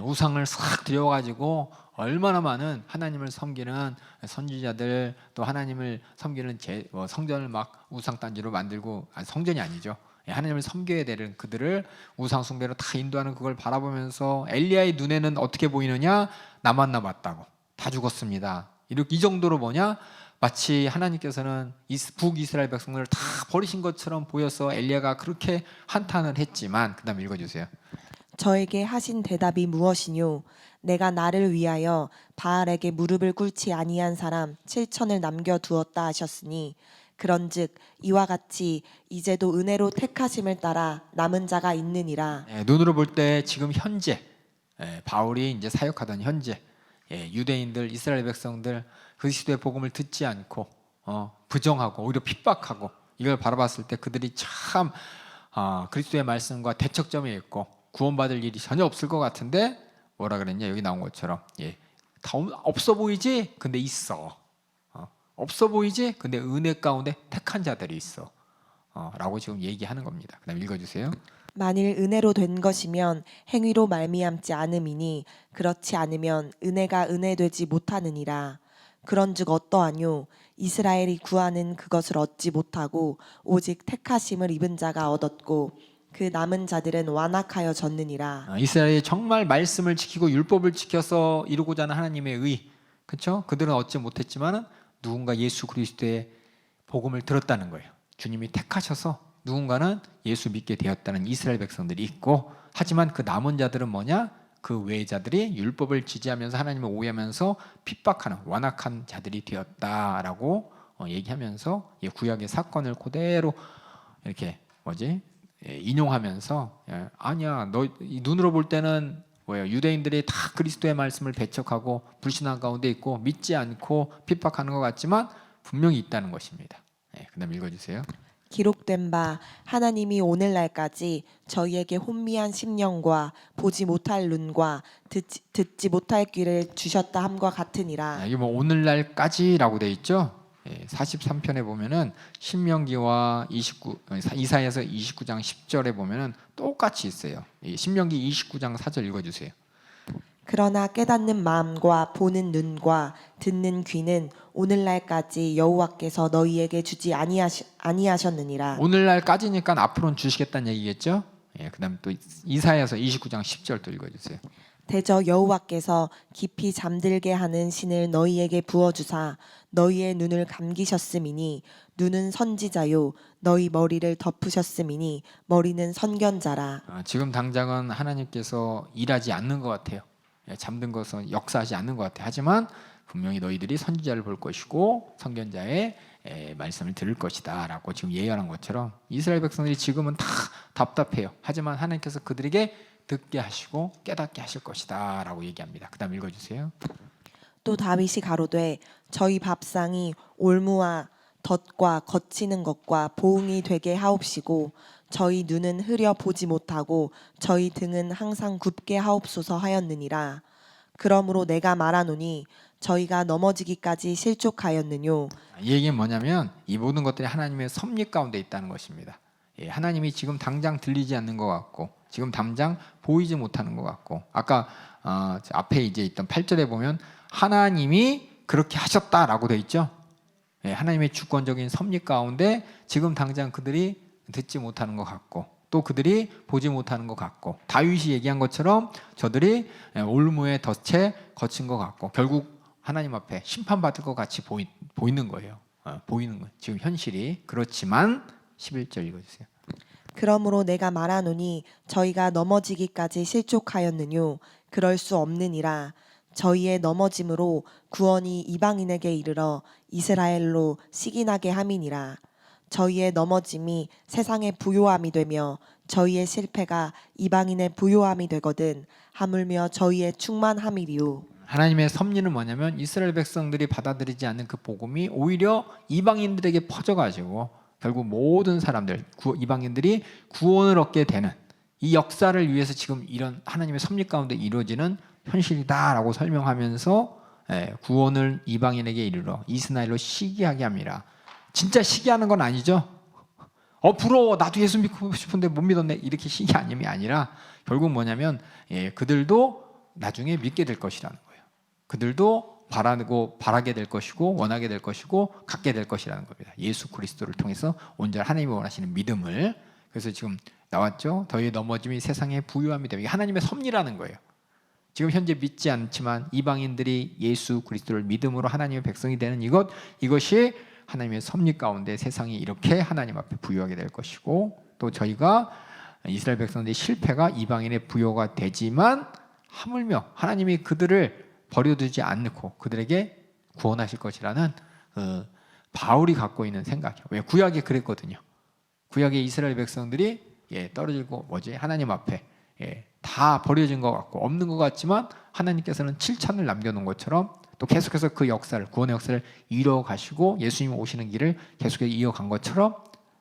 우상을 싹 들여가지고 얼마나 많은 하나님을 섬기는 선지자들, 또 하나님을 섬기는 성전을 막 우상 단지로 만들고, 성전이 아니죠. 하나님을 섬겨야 되는 그들을 우상 숭배로 다 인도하는 그걸 바라보면서 엘리야의 눈에는 어떻게 보이느냐? 나만 남았다고, 다 죽었습니다. 이 정도로 뭐냐? 마치 하나님께서는 북이스라엘 백성들을 다 버리신 것처럼 보여서 엘리야가 그렇게 한탄을 했지만, 그 다음 읽어주세요. 저에게 하신 대답이 무엇이뇨? 내가 나를 위하여 바알에게 무릎을 꿇지 아니한 사람 7천을 남겨두었다 하셨으니 그런즉 이와 같이 이제도 은혜로 택하심을 따라 남은 자가 있느니라. 눈으로 볼 때 지금 현재 바울이 이제 사역하던 현재 유대인들, 이스라엘 백성들 그리스도의 복음을 듣지 않고 부정하고 오히려 핍박하고, 이걸 바라봤을 때 그들이 참 그리스도의 말씀과 대척점에 있고 구원받을 일이 전혀 없을 것 같은데, 뭐라 그랬냐? 여기 나온 것처럼 다 없어 보이지? 근데 있어. 없어 보이지? 근데 은혜 가운데 택한 자들이 있어. 라고 지금 얘기하는 겁니다. 그 다음 읽어주세요. 만일 은혜로 된 것이면 행위로 말미암지 않음이니 그렇지 않으면 은혜가 은혜되지 못하느니라. 그런즉 어떠하뇨? 이스라엘이 구하는 그것을 얻지 못하고 오직 택하심을 입은 자가 얻었고 그 남은 자들은 완악하여 졌느니라. 이스라엘이 정말 말씀을 지키고 율법을 지켜서 이루고자 하는 하나님의 의, 그렇죠? 그들은 얻지 못했지만 누군가 예수 그리스도의 복음을 들었다는 거예요. 주님이 택하셔서 누군가는 예수 믿게 되었다는 이스라엘 백성들이 있고, 하지만 그 남은 자들은 뭐냐? 그 외의 자들이 율법을 지지하면서 하나님을 오해하면서 핍박하는 완악한 자들이 되었다라고 얘기하면서 구약의 사건을 그대로 이렇게 인용하면서, 아니야, 너 눈으로 볼 때는 뭐예요? 유대인들이 다 그리스도의 말씀을 배척하고 불신앙 가운데 있고 믿지 않고 핍박하는 것 같지만 분명히 있다는 것입니다. 그다음 읽어주세요. 기록된 바 하나님이 오늘날까지 저희에게 혼미한 심령과 보지 못할 눈과 듣지 못할 귀를 주셨다 함과 같으니라. 이게 뭐 오늘날까지라고 돼 있죠. 43편에 보면은 신명기와 이사야서 29장 10절에 보면은 똑같이 있어요. 신명기 29장 4절 읽어주세요. 그러나 깨닫는 마음과 보는 눈과 듣는 귀는 오늘날까지 여호와께서 너희에게 주지 아니하셨느니라. 오늘날까지니까 앞으로는 주시겠다는 얘기겠죠. 그다음 또 이사야서 29장 10절 또 읽어주세요. 대저 여호와께서 깊이 잠들게 하는 신을 너희에게 부어주사 너희의 눈을 감기셨음이니 눈은 선지자요 너희 머리를 덮으셨음이니 머리는 선견자라. 지금 당장은 하나님께서 일하지 않는 것 같아요. 잠든 것은 역사하지 않는 것 같아요. 하지만 분명히 너희들이 선지자를 볼 것이고 선견자의 말씀을 들을 것이다 라고 지금 예언한 것처럼 이스라엘 백성들이 지금은 다 답답해요. 하지만 하나님께서 그들에게 듣게 하시고 깨닫게 하실 것이다 라고 얘기합니다. 그 다음 읽어주세요. 또 다윗이 가로되 저희 밥상이 올무와 덫과 거치는 것과 보응이 되게 하옵시고 저희 눈은 흐려 보지 못하고 저희 등은 항상 굽게 하옵소서 하였느니라. 그러므로 내가 말하노니 저희가 넘어지기까지 실족하였느뇨. 이 얘기는 뭐냐면 이 모든 것들이 하나님의 섭리 가운데 있다는 것입니다. 하나님이 지금 당장 들리지 않는 것 같고 지금 당장 보이지 못하는 것 같고, 아까 앞에 이제 있던 8절에 보면 하나님이 그렇게 하셨다라고 돼 있죠. 하나님의 주권적인 섭리 가운데 지금 당장 그들이 듣지 못하는 것 같고 또 그들이 보지 못하는 것 같고, 다윗이 얘기한 것처럼 저들이 올무의 덫에 거친 것 같고 결국 하나님 앞에 심판받을 것 같이 보이는 거예요. 보이는 거예요. 지금 현실이. 그렇지만 11절 읽어주세요. 그러므로 내가 말하노니 저희가 넘어지기까지 실족하였느뇨. 그럴 수 없느니라. 저희의 넘어짐으로 구원이 이방인에게 이르러 이스라엘로 시기나게 함이니라. 저희의 넘어짐이 세상의 부요함이 되며 저희의 실패가 이방인의 부요함이 되거든 하물며 저희의 충만함이리요. 하나님의 섭리는 뭐냐면 이스라엘 백성들이 받아들이지 않는 그 복음이 오히려 이방인들에게 퍼져가지고 결국 모든 사람들, 이방인들이 구원을 얻게 되는 이 역사를 위해서 지금 이런 하나님의 섭리 가운데 이루어지는 현실이다라고 설명하면서 구원을 이방인에게 이르러 이스라엘로 시기하게 합니다. 진짜 시기하는 건 아니죠. 부러워, 나도 예수 믿고 싶은데 못 믿었네, 이렇게 시기 아님이 아니라 결국 뭐냐면 그들도 나중에 믿게 될 것이라는 거예요. 그들도 바라게 될 것이고 원하게 될 것이고 갖게 될 것이라는 겁니다. 예수 그리스도를 통해서 온전히 하나님이 원하시는 믿음을. 그래서 지금 나왔죠. 너희의 넘어짐이 세상에 부유함이 되면 이게 하나님의 섭리라는 거예요. 지금 현재 믿지 않지만 이방인들이 예수 그리스도를 믿음으로 하나님의 백성이 되는 이것이 하나님의 섭리 가운데 세상이 이렇게 하나님 앞에 부유하게 될 것이고, 또 저희가 이스라엘 백성들의 실패가 이방인의 부여가 되지만 하물며 하나님이 그들을 버려두지 않고 그들에게 구원하실 것이라는 바울이 갖고 있는 생각이에요. 왜? 구약에 그랬거든요. 구약의 이스라엘 백성들이 떨어지고 하나님 앞에 다 버려진 것 같고 없는 것 같지만 하나님께서는 7천을 남겨놓은 것처럼 또 계속해서 그 역사를, 구원의 역사를 이뤄가시고 예수님이 오시는 길을 계속해서 이어간 것처럼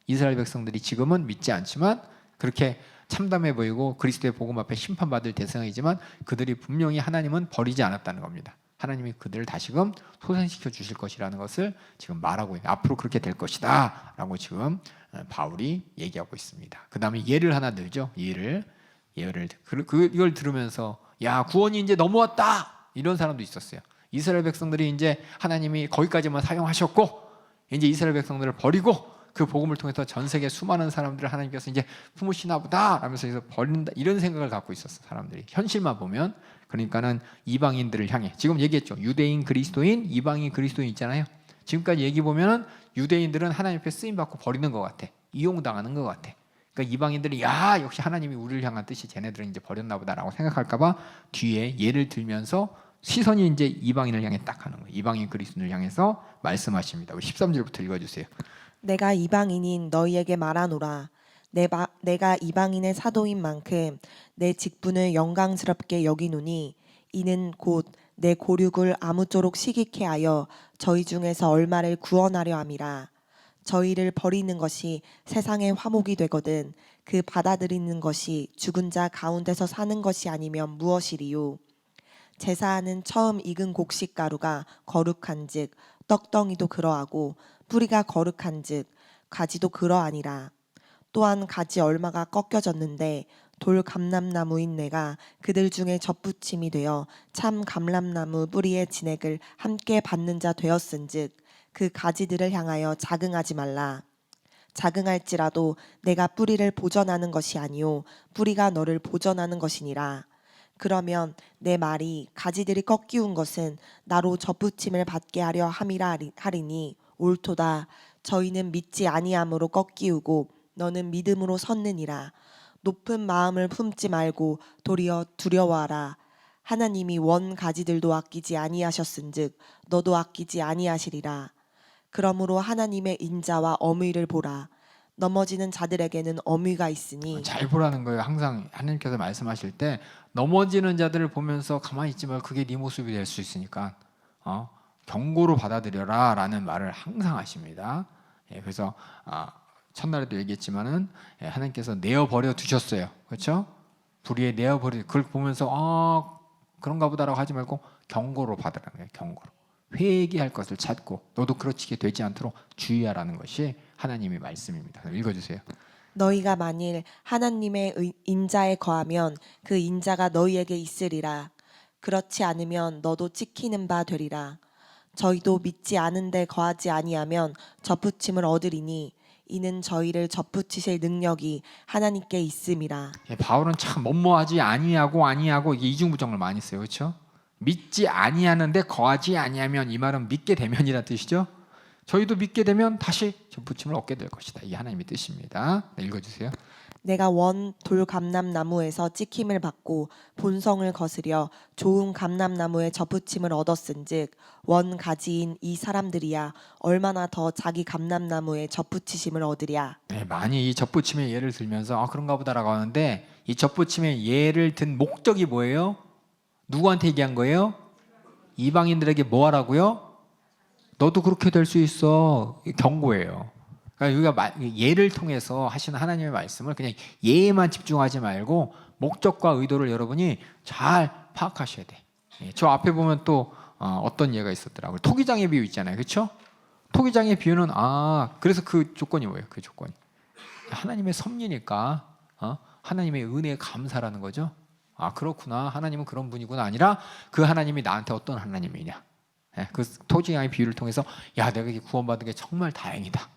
이스라엘 백성들이 지금은 믿지 않지만 그렇게 참담해 보이고 그리스도의 복음 앞에 심판받을 대상이지만 그들이 분명히 하나님은 버리지 않았다는 겁니다. 하나님이 그들을 다시금 소생시켜 주실 것이라는 것을 지금 말하고 있는, 앞으로 그렇게 될 것이다 라고 지금 바울이 얘기하고 있습니다. 그 다음에 예를 하나 들죠. 이걸 들으면서 야, 구원이 이제 넘어왔다 이런 사람도 있었어요. 이스라엘 백성들이 이제 하나님이 거기까지만 사용하셨고 이제 이스라엘 백성들을 버리고 그 복음을 통해서 전 세계 수많은 사람들을 하나님께서 이제 품으시나 보다 라면서 버린다, 이런 생각을 갖고 있었어. 사람들이 현실만 보면. 그러니까는 이방인들을 향해, 지금 얘기했죠. 유대인 그리스도인, 이방인 그리스도인 있잖아요. 지금까지 얘기 보면은 유대인들은 하나님 앞에 쓰임 받고 버리는 것 같아. 이용당하는 것 같아. 그러니까 이방인들이 야, 역시 하나님이 우리를 향한 뜻이 쟤네들은 이제 버렸나 보다라고 생각할까봐 뒤에 예를 들면서 시선이 이제 이방인을 향해 딱 하는 거예요. 이방인 그리스도인을 향해서 말씀하십니다. 13절부터 읽어주세요. 내가 이방인인 너희에게 말하노라. 내가 이방인의 사도인 만큼 내 직분을 영광스럽게 여기노니 이는 곧 내 고륙을 아무쪼록 시기케 하여 저희 중에서 얼마를 구원하려 함이라. 저희를 버리는 것이 세상의 화목이 되거든 그 받아들이는 것이 죽은 자 가운데서 사는 것이 아니면 무엇이리요. 제사하는 처음 익은 곡식가루가 거룩한즉 떡덩이도 그러하고 뿌리가 거룩한즉 가지도 그러하니라. 또한 가지 얼마가 꺾여졌는데 돌 감람나무인 내가 그들 중에 접붙임이 되어 참 감람나무 뿌리의 진액을 함께 받는 자 되었은즉 그 가지들을 향하여 자긍하지 말라. 자긍할지라도 내가 뿌리를 보전하는 것이 아니요 뿌리가 너를 보전하는 것이니라. 그러면 내 말이 가지들이 꺾이운 것은 나로 접붙임을 받게 하려 함이라 하리니 옳도다. 저희는 믿지 아니함으로 꺾이우고 너는 믿음으로 섰느니라. 높은 마음을 품지 말고 도리어 두려워하라. 하나님이 원 가지들도 아끼지 아니하셨은즉 너도 아끼지 아니하시리라. 그러므로 하나님의 인자와 어미를 보라. 넘어지는 자들에게는 어미가 있으니. 잘 보라는 거예요. 항상 하나님께서 말씀하실 때 넘어지는 자들을 보면서 가만히 있지 말고 그게 네 모습이 될 수 있으니까 경고로 받아들여라 라는 말을 항상 하십니다. 그래서 첫날에도 얘기했지만은 하나님께서 내어버려 두셨어요. 그렇죠? 불의에 내어버려, 그걸 보면서 그런가 보다라고 하지 말고 경고로 받으라는 거예요. 경고로. 회개할 것을 찾고 너도 그렇게 되지 않도록 주의하라는 것이 하나님의 말씀입니다. 읽어주세요. 너희가 만일 하나님의 인자에 거하면 그 인자가 너희에게 있으리라. 그렇지 않으면 너도 찍히는 바 되리라. 저희도 믿지 않은데 거하지 아니하면 접붙임을 얻으리니 이는 저희를 접붙이실 능력이 하나님께 있음이라. 바울은 참 뭐뭐하지 아니하고 이게 이중부정을 많이 써요. 그렇죠? 믿지 아니하는데 거하지 아니하면, 이 말은 믿게 되면이라는 뜻이죠. 저희도 믿게 되면 다시 접붙임을 얻게 될 것이다. 이게 하나님의 뜻입니다. 읽어주세요. 내가 원 돌 감람나무에서 찍힘을 받고 본성을 거스려 좋은 감람나무에 접붙임을 얻었은즉 원 가지인 이 사람들이야 얼마나 더 자기 감람나무에 접붙이심을 얻으랴. 많이 이 접붙임의 예를 들면서 그런가 보다라고 하는데, 이 접붙임의 예를 든 목적이 뭐예요? 누구한테 얘기한 거예요? 이방인들에게 뭐 하라고요? 너도 그렇게 될 수 있어. 경고예요. 그러니까 우리가 예를 통해서 하시는 하나님의 말씀을 그냥 예에만 집중하지 말고 목적과 의도를 여러분이 잘 파악하셔야 돼. 저 앞에 보면 또 어떤 예가 있었더라고요. 토기장의 비유 있잖아요. 그렇죠? 토기장의 비유는 그래서 그 조건이 뭐예요? 그 조건이 하나님의 섭리니까 하나님의 은혜에 감사라는 거죠. 그렇구나. 하나님은 그런 분이구나. 아니라 그 하나님이 나한테 어떤 하나님이냐. 그 토기장의 비유를 통해서 야, 내가 이렇게 구원받은 게 정말 다행이다.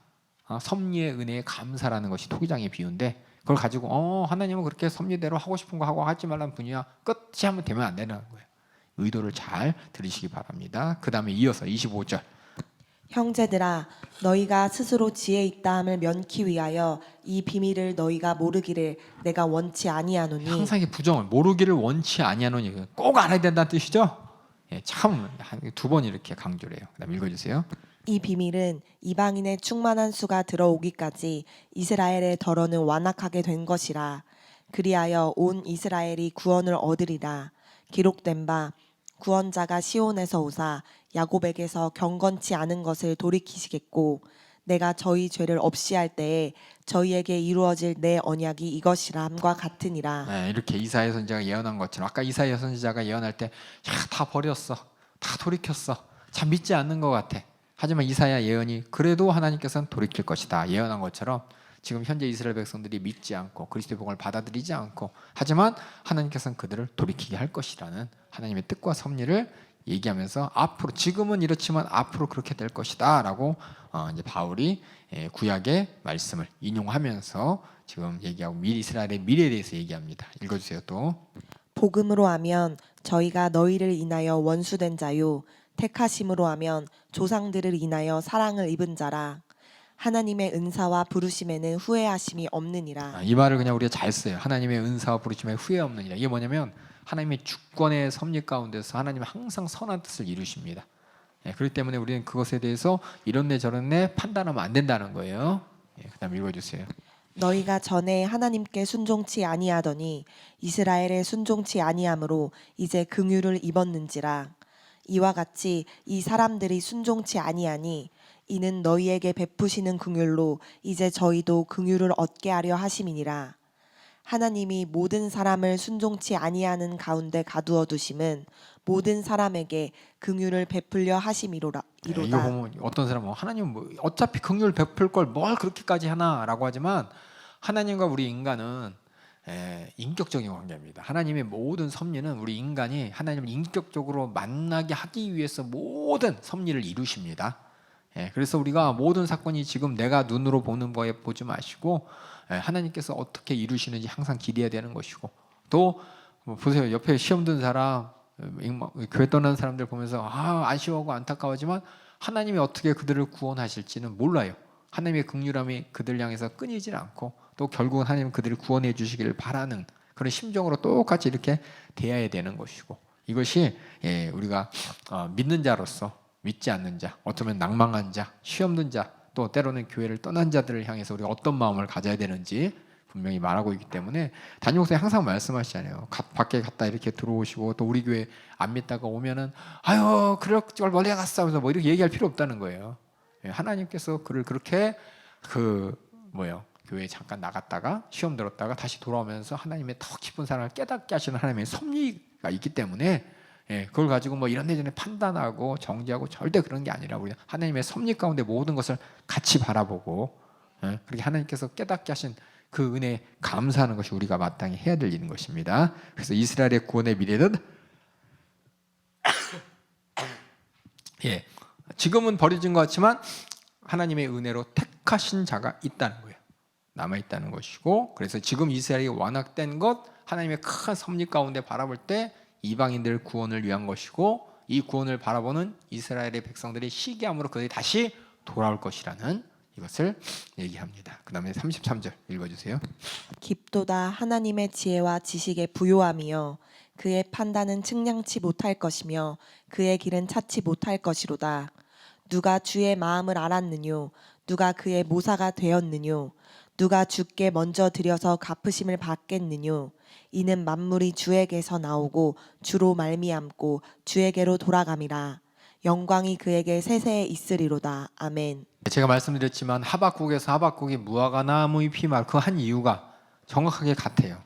섭리의 은혜에 감사라는 것이 토기장의 비유인데 그걸 가지고 하나님은 그렇게 섭리대로 하고 싶은 거 하고 하지 말라는 분이야. 끝이 한번 되면 안 되는 거예요. 의도를 잘 들으시기 바랍니다. 그 다음에 이어서 25절. 형제들아 너희가 스스로 지혜 있다함을 면키 위하여 이 비밀을 너희가 모르기를 내가 원치 아니하노니. 항상 이게 부정을 모르기를 원치 아니하노니 꼭 알아야 된다는 뜻이죠. 참 두 번 이렇게 강조를 해요. 그다음 읽어주세요. 이 비밀은 이방인의 충만한 수가 들어오기까지 이스라엘의 덜어는 완악하게 된 것이라. 그리하여 온 이스라엘이 구원을 얻으리라. 기록된 바 구원자가 시온에서 오사 야곱에게서 경건치 않은 것을 돌이키시겠고 내가 저희 죄를 없이 할 때에 저희에게 이루어질 내 언약이 이것이라 함과 같으니라. 이렇게 이사야 선지자가 예언한 것처럼 아까 이사야 선지자가 예언할 때 다 버렸어, 다 돌이켰어, 참 믿지 않는 것 같아. 하지만 이사야 예언이 그래도 하나님께서는 돌이킬 것이다 예언한 것처럼 지금 현재 이스라엘 백성들이 믿지 않고 그리스도의 복음을 받아들이지 않고 하지만 하나님께서는 그들을 돌이키게 할 것이라는 하나님의 뜻과 섭리를 얘기하면서 앞으로 지금은 이렇지만 앞으로 그렇게 될 것이다라고 이제 바울이 구약의 말씀을 인용하면서 지금 얘기하고 이스라엘의 미래에 대해서 얘기합니다. 읽어주세요. 또 복음으로 하면 저희가 너희를 인하여 원수된 자요 택하심으로 하면 조상들을 인하여 사랑을 입은 자라. 하나님의 은사와 부르심에는 후회하심이 없느니라. 이 말을 그냥 우리가 잘 써요. 하나님의 은사와 부르심에 후회 없느니라. 이게 뭐냐면 하나님의 주권의 섭리 가운데서 하나님은 항상 선한 뜻을 이루십니다. 그렇기 때문에 우리는 그것에 대해서 이런네 저런네 판단하면 안 된다는 거예요. 그다음 읽어주세요. 너희가 전에 하나님께 순종치 아니하더니 이스라엘에 순종치 아니함으로 이제 긍휼을 입었는지라. 이와 같이 이 사람들이 순종치 아니하니 이는 너희에게 베푸시는 긍휼로 이제 저희도 긍휼을 얻게 하려 하심이니라. 하나님이 모든 사람을 순종치 아니하는 가운데 가두어 두심은 모든 사람에게 긍휼을 베풀려 하심이로다. 이거 보면 어떤 사람은 하나님 뭐 어차피 긍휼 베풀 걸 뭘 그렇게까지 하나라고 하지만 하나님과 우리 인간은 인격적인 관계입니다. 하나님의 모든 섭리는 우리 인간이 하나님을 인격적으로 만나게 하기 위해서 모든 섭리를 이루십니다. 그래서 우리가 모든 사건이 지금 내가 눈으로 보는 거에 보지 마시고 하나님께서 어떻게 이루시는지 항상 기대해야 되는 것이고 또 보세요. 옆에 시험 든 사람 교회 떠나는 사람들 보면서 아쉬워하고 안타까워하지만 하나님이 어떻게 그들을 구원하실지는 몰라요. 하나님의 긍휼함이 그들 향해서 끊이질 않고 또 결국은 하나님은 그들을 구원해 주시기를 바라는 그런 심정으로 똑같이 이렇게 대해야 되는 것이고 이것이 우리가 믿는 자로서 믿지 않는 자, 어쩌면 낭망한 자, 시험 든 자, 또 때로는 교회를 떠난 자들을 향해서 우리가 어떤 마음을 가져야 되는지 분명히 말하고 있기 때문에 담임 목사님 항상 말씀하시잖아요. 밖에 갔다 이렇게 들어오시고 또 우리 교회 안 믿다가 오면은 아유 그럴 걸 멀리 갔어 하면서 뭐 이렇게 얘기할 필요 없다는 거예요. 하나님께서 그를 그렇게 교회 잠깐 나갔다가 시험 들었다가 다시 돌아오면서 하나님의 더 깊은 사랑을 깨닫게 하시는 하나님의 섭리가 있기 때문에 그걸 가지고 뭐 이런 내전에 판단하고 정죄하고 절대 그런 게 아니라 우리 하나님의 섭리 가운데 모든 것을 같이 바라보고 그렇게 하나님께서 깨닫게 하신 그 은혜에 감사하는 것이 우리가 마땅히 해야 될 일인 것입니다. 그래서 이스라엘의 구원의 미래는 지금은 버려진 것 같지만 하나님의 은혜로 택하신 자가 있다는 거예요. 남아있다는 것이고 그래서 지금 이스라엘이 완악된 것 하나님의 큰 섭리 가운데 바라볼 때 이방인들 구원을 위한 것이고 이 구원을 바라보는 이스라엘의 백성들이 시기함으로 그들이 다시 돌아올 것이라는 이것을 얘기합니다. 그 다음에 33절 읽어주세요. 깊도다 하나님의 지혜와 지식의 부요함이여 그의 판단은 측량치 못할 것이며 그의 길은 찾지 못할 것이로다. 누가 주의 마음을 알았느뇨 누가 그의 모사가 되었느뇨 누가 주께 먼저 드려서 갚으심을 받겠느뇨? 이는 만물이 주에게서 나오고 주로 말미암고 주에게로 돌아감이라. 영광이 그에게 세세에 있으리로다. 아멘. 제가 말씀드렸지만 하박국에서 하박국이 무화과 나무의 피말 그 한 이유가 정확하게 같아요.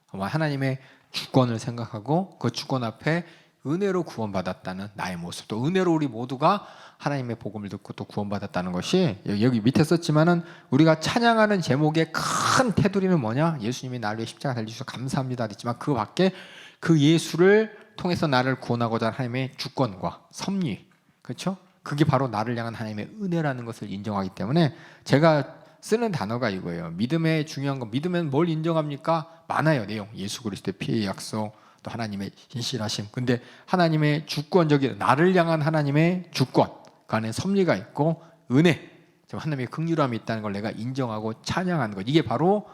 하나님의 주권을 생각하고 그 주권 앞에 은혜로 구원받았다는 나의 모습, 또 은혜로 우리 모두가 하나님의 복음을 듣고 또 구원받았다는 것이 여기 밑에 썼지만은 우리가 찬양하는 제목의 큰 테두리는 뭐냐? 예수님이 나를 위해 십자가 달리셔서 감사합니다 했지만 그 밖에 그 예수를 통해서 나를 구원하고자 하는 하나님의 주권과 섭리, 그렇죠? 그게 바로 나를 향한 하나님의 은혜라는 것을 인정하기 때문에 제가 쓰는 단어가 이거예요. 믿음의 중요한 건, 믿으면 뭘 인정합니까? 많아요. 내용. 예수 그리스도의 피의 약속, 또 하나님의 신실하심. 근데 하나님의 주권적인, 나를 향한 하나님의 주권, 그 안에 섭리가 있고 은혜, 하나님의 긍휼함이 있다는 걸 내가 인정하고 찬양하는 것. 이게 바로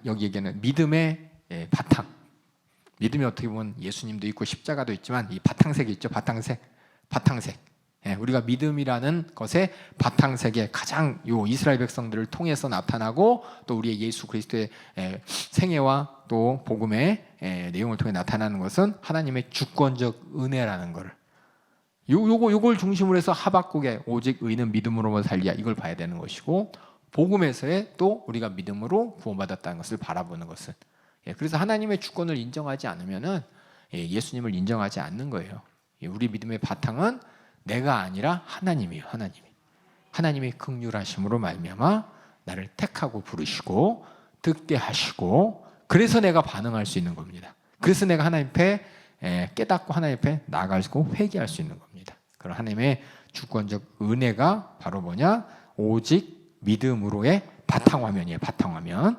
여기 얘기하는 믿음의 바탕. 믿음이 어떻게 보면 예수님도 있고 십자가도 있지만 이 바탕색이 있죠. 바탕색. 우리가 믿음이라는 것의 바탕색에 가장 요 이스라엘 백성들을 통해서 나타나고 또 우리의 예수 그리스도의 생애와 또 복음의 내용을 통해 나타나는 것은 하나님의 주권적 은혜라는 것을 요걸 중심으로 해서 하박국의 오직 의는 믿음으로만 살리야 이걸 봐야 되는 것이고, 복음에서의 또 우리가 믿음으로 구원받았다는 것을 바라보는 것은 그래서 하나님의 주권을 인정하지 않으면은 예수님을 인정하지 않는 거예요. 우리 믿음의 바탕은 내가 아니라 하나님이에요. 하나님의 긍휼하심으로 말미암아 나를 택하고 부르시고 듣게 하시고, 그래서 내가 반응할 수 있는 겁니다. 그래서 내가 하나님 앞에 깨닫고 하나님 앞에 나아가고 회개할 수 있는 겁니다. 그런 하나님의 주권적 은혜가 바로 뭐냐? 오직 믿음으로의 바탕화면이에요. 바탕화면.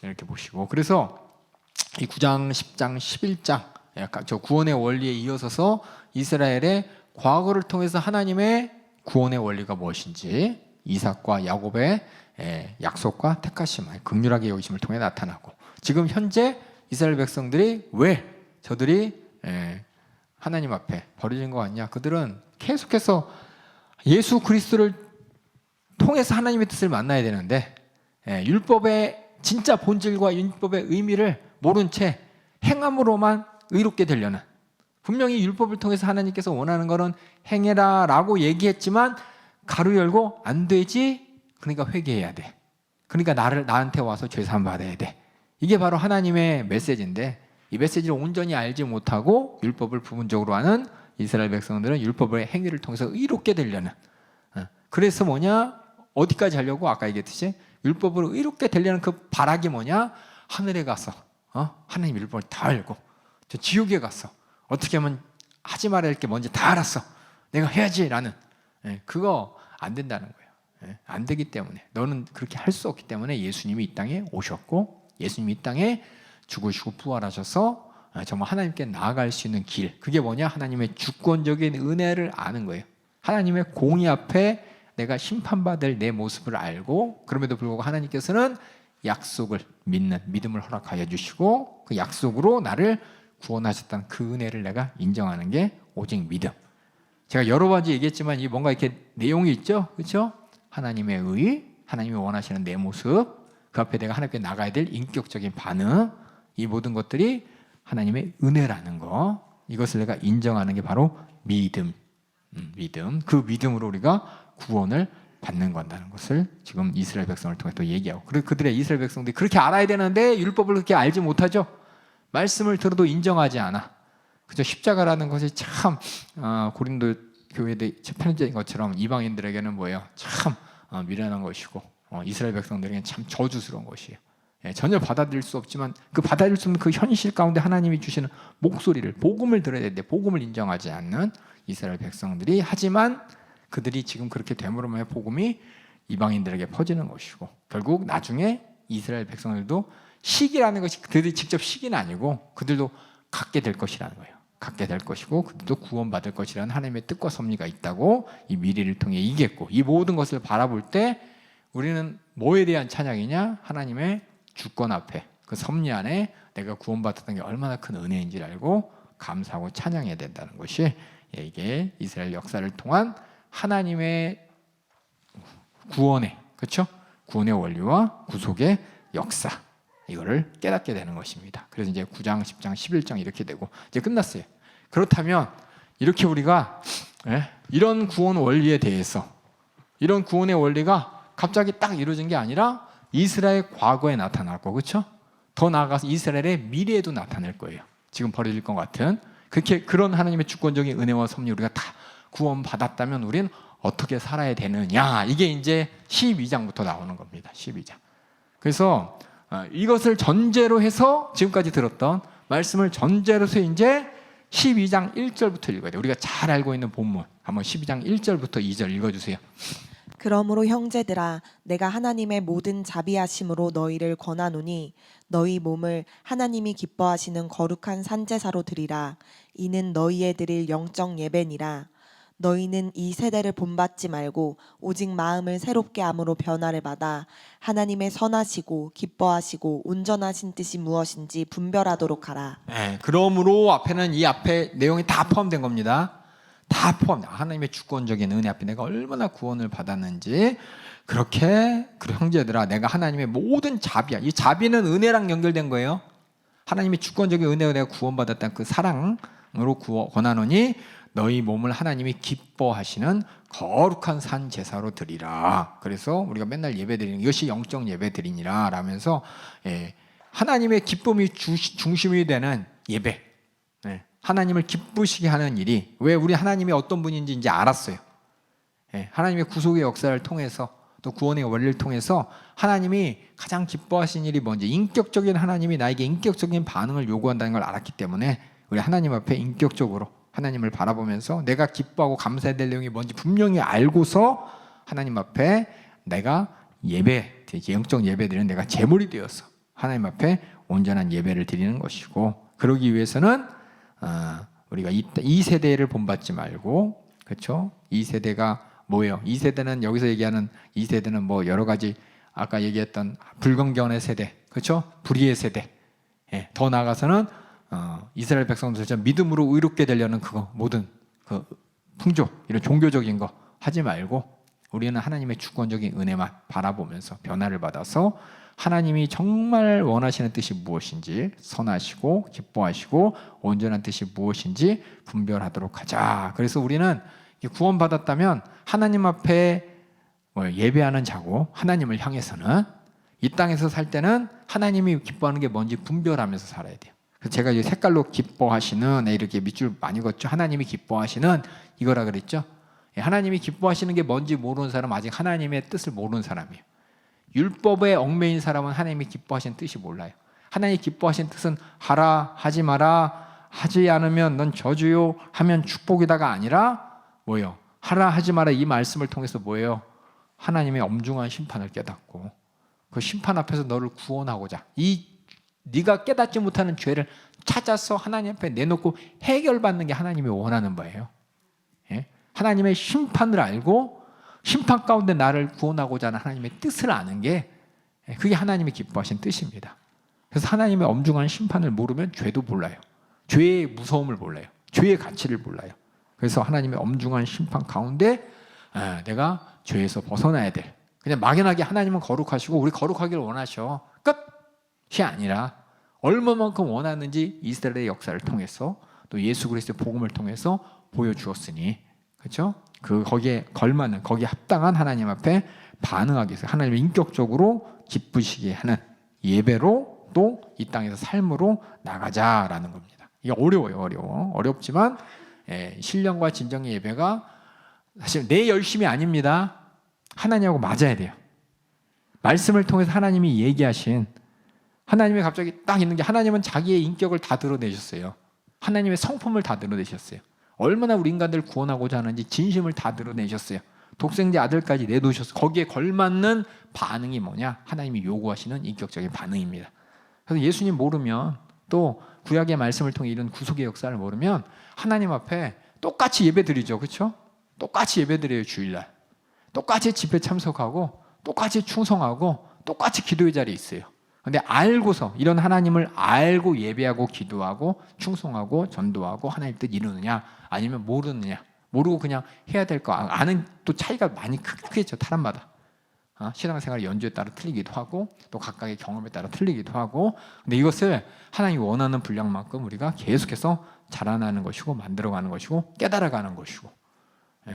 이렇게 보시고, 그래서 이 9장, 10장, 11장 저 구원의 원리에 이어서서 이스라엘의 과거를 통해서 하나님의 구원의 원리가 무엇인지 이삭과 야곱의 약속과 택하심, 긍휼하게 여기심을 통해 나타나고, 지금 현재 이스라엘 백성들이 왜 저들이 하나님 앞에 버려진 것 같냐? 그들은 계속해서 예수 그리스도를 통해서 하나님의 뜻을 만나야 되는데 율법의 진짜 본질과 율법의 의미를 모른 채 행함으로만 의롭게 되려는, 분명히 율법을 통해서 하나님께서 원하는 것은 행해라 라고 얘기했지만 가로 열고 안 되지, 그러니까 회개해야 돼, 그러니까 나한테 와서 죄사함 받아야 돼. 이게 바로 하나님의 메시지인데 이 메시지를 온전히 알지 못하고 율법을 부분적으로 하는 이스라엘 백성들은 율법의 행위를 통해서 의롭게 되려는, 그래서 뭐냐? 어디까지 하려고? 아까 얘기했듯이 율법으로 의롭게 되려는 그 바락이 뭐냐? 하늘에 가서 하나님 율법을 다 알고 저 지옥에 갔어. 어떻게 하면 하지 말아야 할 게 뭔지 다 알았어. 내가 해야지라는, 그거 안 된다는 거예요. 안 되기 때문에, 너는 그렇게 할 수 없기 때문에 예수님이 이 땅에 오셨고 예수님이 이 땅에 죽으시고 부활하셔서 정말 하나님께 나아갈 수 있는 길, 그게 뭐냐? 하나님의 주권적인 은혜를 아는 거예요. 하나님의 공의 앞에 내가 심판받을 내 모습을 알고, 그럼에도 불구하고 하나님께서는 약속을 믿는 믿음을 허락하여 주시고 그 약속으로 나를 구원하셨다는 그 은혜를 내가 인정하는 게 오직 믿음. 제가 여러 가지 얘기했지만 이 뭔가 이렇게 내용이 있죠, 그렇죠? 하나님의 의, 하나님이 원하시는 내 모습, 그 앞에 내가 하나님께 나가야 될 인격적인 반응, 이 모든 것들이 하나님의 은혜라는 거, 이것을 내가 인정하는 게 바로 믿음. 그 믿음으로 우리가 구원을 받는 건다는 것을 지금 이스라엘 백성을 통해 또 얘기하고, 그리고 그들의 이스라엘 백성들이 그렇게 알아야 되는데 율법을 그렇게 알지 못하죠. 말씀을 들어도 인정하지 않아. 그죠? 십자가라는 것이 참 고린도 교회에 편지인 것처럼 이방인들에게는 뭐예요? 참 미련한 것이고 이스라엘 백성들에게는 참 저주스러운 것이에요. 전혀 받아들일 수 없지만 그 받아들일 수 없는 그 현실 가운데 하나님이 주시는 목소리를, 복음을 들어야 되는데 복음을 인정하지 않는 이스라엘 백성들이, 하지만 그들이 지금 그렇게 됨으로 인해 복음이 이방인들에게 퍼지는 것이고, 결국 나중에 이스라엘 백성들도 시기라는 것이 그들이 직접 시기는 아니고 그들도 갖게 될 것이라는 거예요. 갖게 될 것이고 그들도 구원받을 것이라는 하나님의 뜻과 섭리가 있다고 이 미래를 통해 얘기했고, 이 모든 것을 바라볼 때 우리는 뭐에 대한 찬양이냐? 하나님의 주권 앞에 그 섭리 안에 내가 구원받았던 게 얼마나 큰 은혜인지를 알고 감사하고 찬양해야 된다는 것이, 이게 이스라엘 역사를 통한 하나님의 구원의, 그렇죠? 구원의 원리와 구속의 역사, 이거를 깨닫게 되는 것입니다. 그래서 이제 9장, 10장, 11장 이렇게 되고 이제 끝났어요. 그렇다면 이렇게 우리가 이런 구원 원리에 대해서, 이런 구원의 원리가 갑자기 딱 이루어진 게 아니라 이스라엘 과거에 나타날 거고, 그렇죠? 더 나아가서 이스라엘의 미래에도 나타날 거예요. 지금 벌어질 것 같은 그런 하나님의 주권적인 은혜와 섭리 우리가 다 구원받았다면 우리는 어떻게 살아야 되느냐, 이게 이제 12장부터 나오는 겁니다. 12장. 그래서 이것을 전제로 해서 지금까지 들었던 말씀을 전제로 해서 이제 12장 1절부터 읽어야 돼요. 우리가 잘 알고 있는 본문 한번 12장 1절부터 2절 읽어주세요. 그러므로 형제들아 내가 하나님의 모든 자비하심으로 너희를 권하노니 너희 몸을 하나님이 기뻐하시는 거룩한 산제사로 드리라. 이는 너희의 드릴 영적 예배니라. 너희는 이 세대를 본받지 말고 오직 마음을 새롭게 함으로 변화를 받아 하나님의 선하시고 기뻐하시고 온전하신 뜻이 무엇인지 분별하도록 하라. 그러므로 앞에는 이 앞에 내용이 다 포함된 겁니다. 다 포함돼. 하나님의 주권적인 은혜 앞에 내가 얼마나 구원을 받았는지. 그렇게 형제들아 내가 하나님의 모든 자비야. 이 자비는 은혜랑 연결된 거예요. 하나님의 주권적인 은혜로 내가 구원받았다는 그 사랑으로 권하노니 너희 몸을 하나님이 기뻐하시는 거룩한 산 제사로 드리라. 그래서 우리가 맨날 예배 드리는 이것이 영적 예배 드리니라 라면서 하나님의 기쁨이 중심이 되는 예배, 하나님을 기쁘시게 하는 일이, 왜 우리 하나님이 어떤 분인지 이제 알았어요. 하나님의 구속의 역사를 통해서 또 구원의 원리를 통해서 하나님이 가장 기뻐하시는 일이 뭔지, 인격적인 하나님이 나에게 인격적인 반응을 요구한다는 걸 알았기 때문에 우리 하나님 앞에 인격적으로 하나님을 바라보면서 내가 기뻐하고 감사해야 될 내용이 뭔지 분명히 알고서 하나님 앞에 내가 예배, 영적 예배 드리는 내가 제물이 되어서 하나님 앞에 온전한 예배를 드리는 것이고, 그러기 위해서는 우리가 이 세대를 본받지 말고, 그렇죠? 이 세대가 뭐예요? 이 세대는 여기서 얘기하는 이 세대는 뭐 여러 가지 아까 얘기했던 불건전의 세대, 그렇죠? 불의의 세대. 더 나아가서는 이스라엘 백성들처럼 믿음으로 의롭게 되려는 그거 모든 그 풍족, 이런 종교적인 거 하지 말고 우리는 하나님의 주권적인 은혜만 바라보면서 변화를 받아서 하나님이 정말 원하시는 뜻이 무엇인지, 선하시고 기뻐하시고 온전한 뜻이 무엇인지 분별하도록 하자. 그래서 우리는 구원받았다면 하나님 앞에 예배하는 자고, 하나님을 향해서는 이 땅에서 살 때는 하나님이 기뻐하는 게 뭔지 분별하면서 살아야 돼요. 그래서 제가 이제 색깔로 기뻐하시는, 이렇게 밑줄 많이 걷죠. 하나님이 기뻐하시는 이거라 그랬죠. 하나님이 기뻐하시는 게 뭔지 모르는 사람은 아직 하나님의 뜻을 모르는 사람이에요. 율법에 얽매인 사람은 하나님이 기뻐하시는 뜻이 몰라요. 하나님이 기뻐하시는 뜻은 하라, 하지 마라, 하지 않으면 넌 저주요, 하면 축복이다가 아니라 뭐예요? 하라, 하지 마라, 이 말씀을 통해서 뭐예요? 하나님의 엄중한 심판을 깨닫고 그 심판 앞에서 너를 구원하고자, 네가 깨닫지 못하는 죄를 찾아서 하나님 앞에 내놓고 해결받는 게 하나님이 원하는 바예요. 하나님의 심판을 알고 심판 가운데 나를 구원하고자 하는 하나님의 뜻을 아는 게, 그게 하나님이 기뻐하신 뜻입니다. 그래서 하나님의 엄중한 심판을 모르면 죄도 몰라요. 죄의 무서움을 몰라요. 죄의 가치를 몰라요. 그래서 하나님의 엄중한 심판 가운데 내가 죄에서 벗어나야 될, 그냥 막연하게 하나님은 거룩하시고 우리 거룩하기를 원하셔, 끝이 아니라 얼마만큼 원하는지 이스라엘의 역사를 통해서 또 예수 그리스도의 복음을 통해서 보여주었으니, 그렇죠? 거기에 걸맞는, 거기에 합당한 하나님 앞에 반응하기 위해서 하나님을 인격적으로 기쁘시게 하는 예배로 또 이 땅에서 삶으로 나가자라는 겁니다. 이게 어려워요. 어렵지만 신령과 진정의 예배가 사실 내 열심이 아닙니다. 하나님하고 맞아야 돼요. 말씀을 통해서 하나님이 얘기하신, 하나님이 갑자기 딱 있는 게, 하나님은 자기의 인격을 다 드러내셨어요. 하나님의 성품을 다 드러내셨어요. 얼마나 우리 인간들을 구원하고자 하는지 진심을 다 드러내셨어요. 독생자 아들까지 내놓으셨어요. 거기에 걸맞는 반응이 뭐냐? 하나님이 요구하시는 인격적인 반응입니다. 그래서 예수님 모르면, 또 구약의 말씀을 통해 이런 구속의 역사를 모르면 하나님 앞에 똑같이 예배드리죠. 그렇죠? 똑같이 예배드려요. 주일날 똑같이 집회 참석하고 똑같이 충성하고 똑같이 기도의 자리에 있어요. 근데 알고서, 이런 하나님을 알고 예배하고 기도하고 충성하고 전도하고 하나님 뜻 이루느냐, 아니면 모르느냐, 모르고 그냥 해야 될 거 아는 또 차이가 많이 크겠죠. 사람마다. 신앙생활 연주에 따라 틀리기도 하고 또 각각의 경험에 따라 틀리기도 하고, 근데 이것을 하나님이 원하는 분량만큼 우리가 계속해서 자라나는 것이고 만들어가는 것이고 깨달아가는 것이고.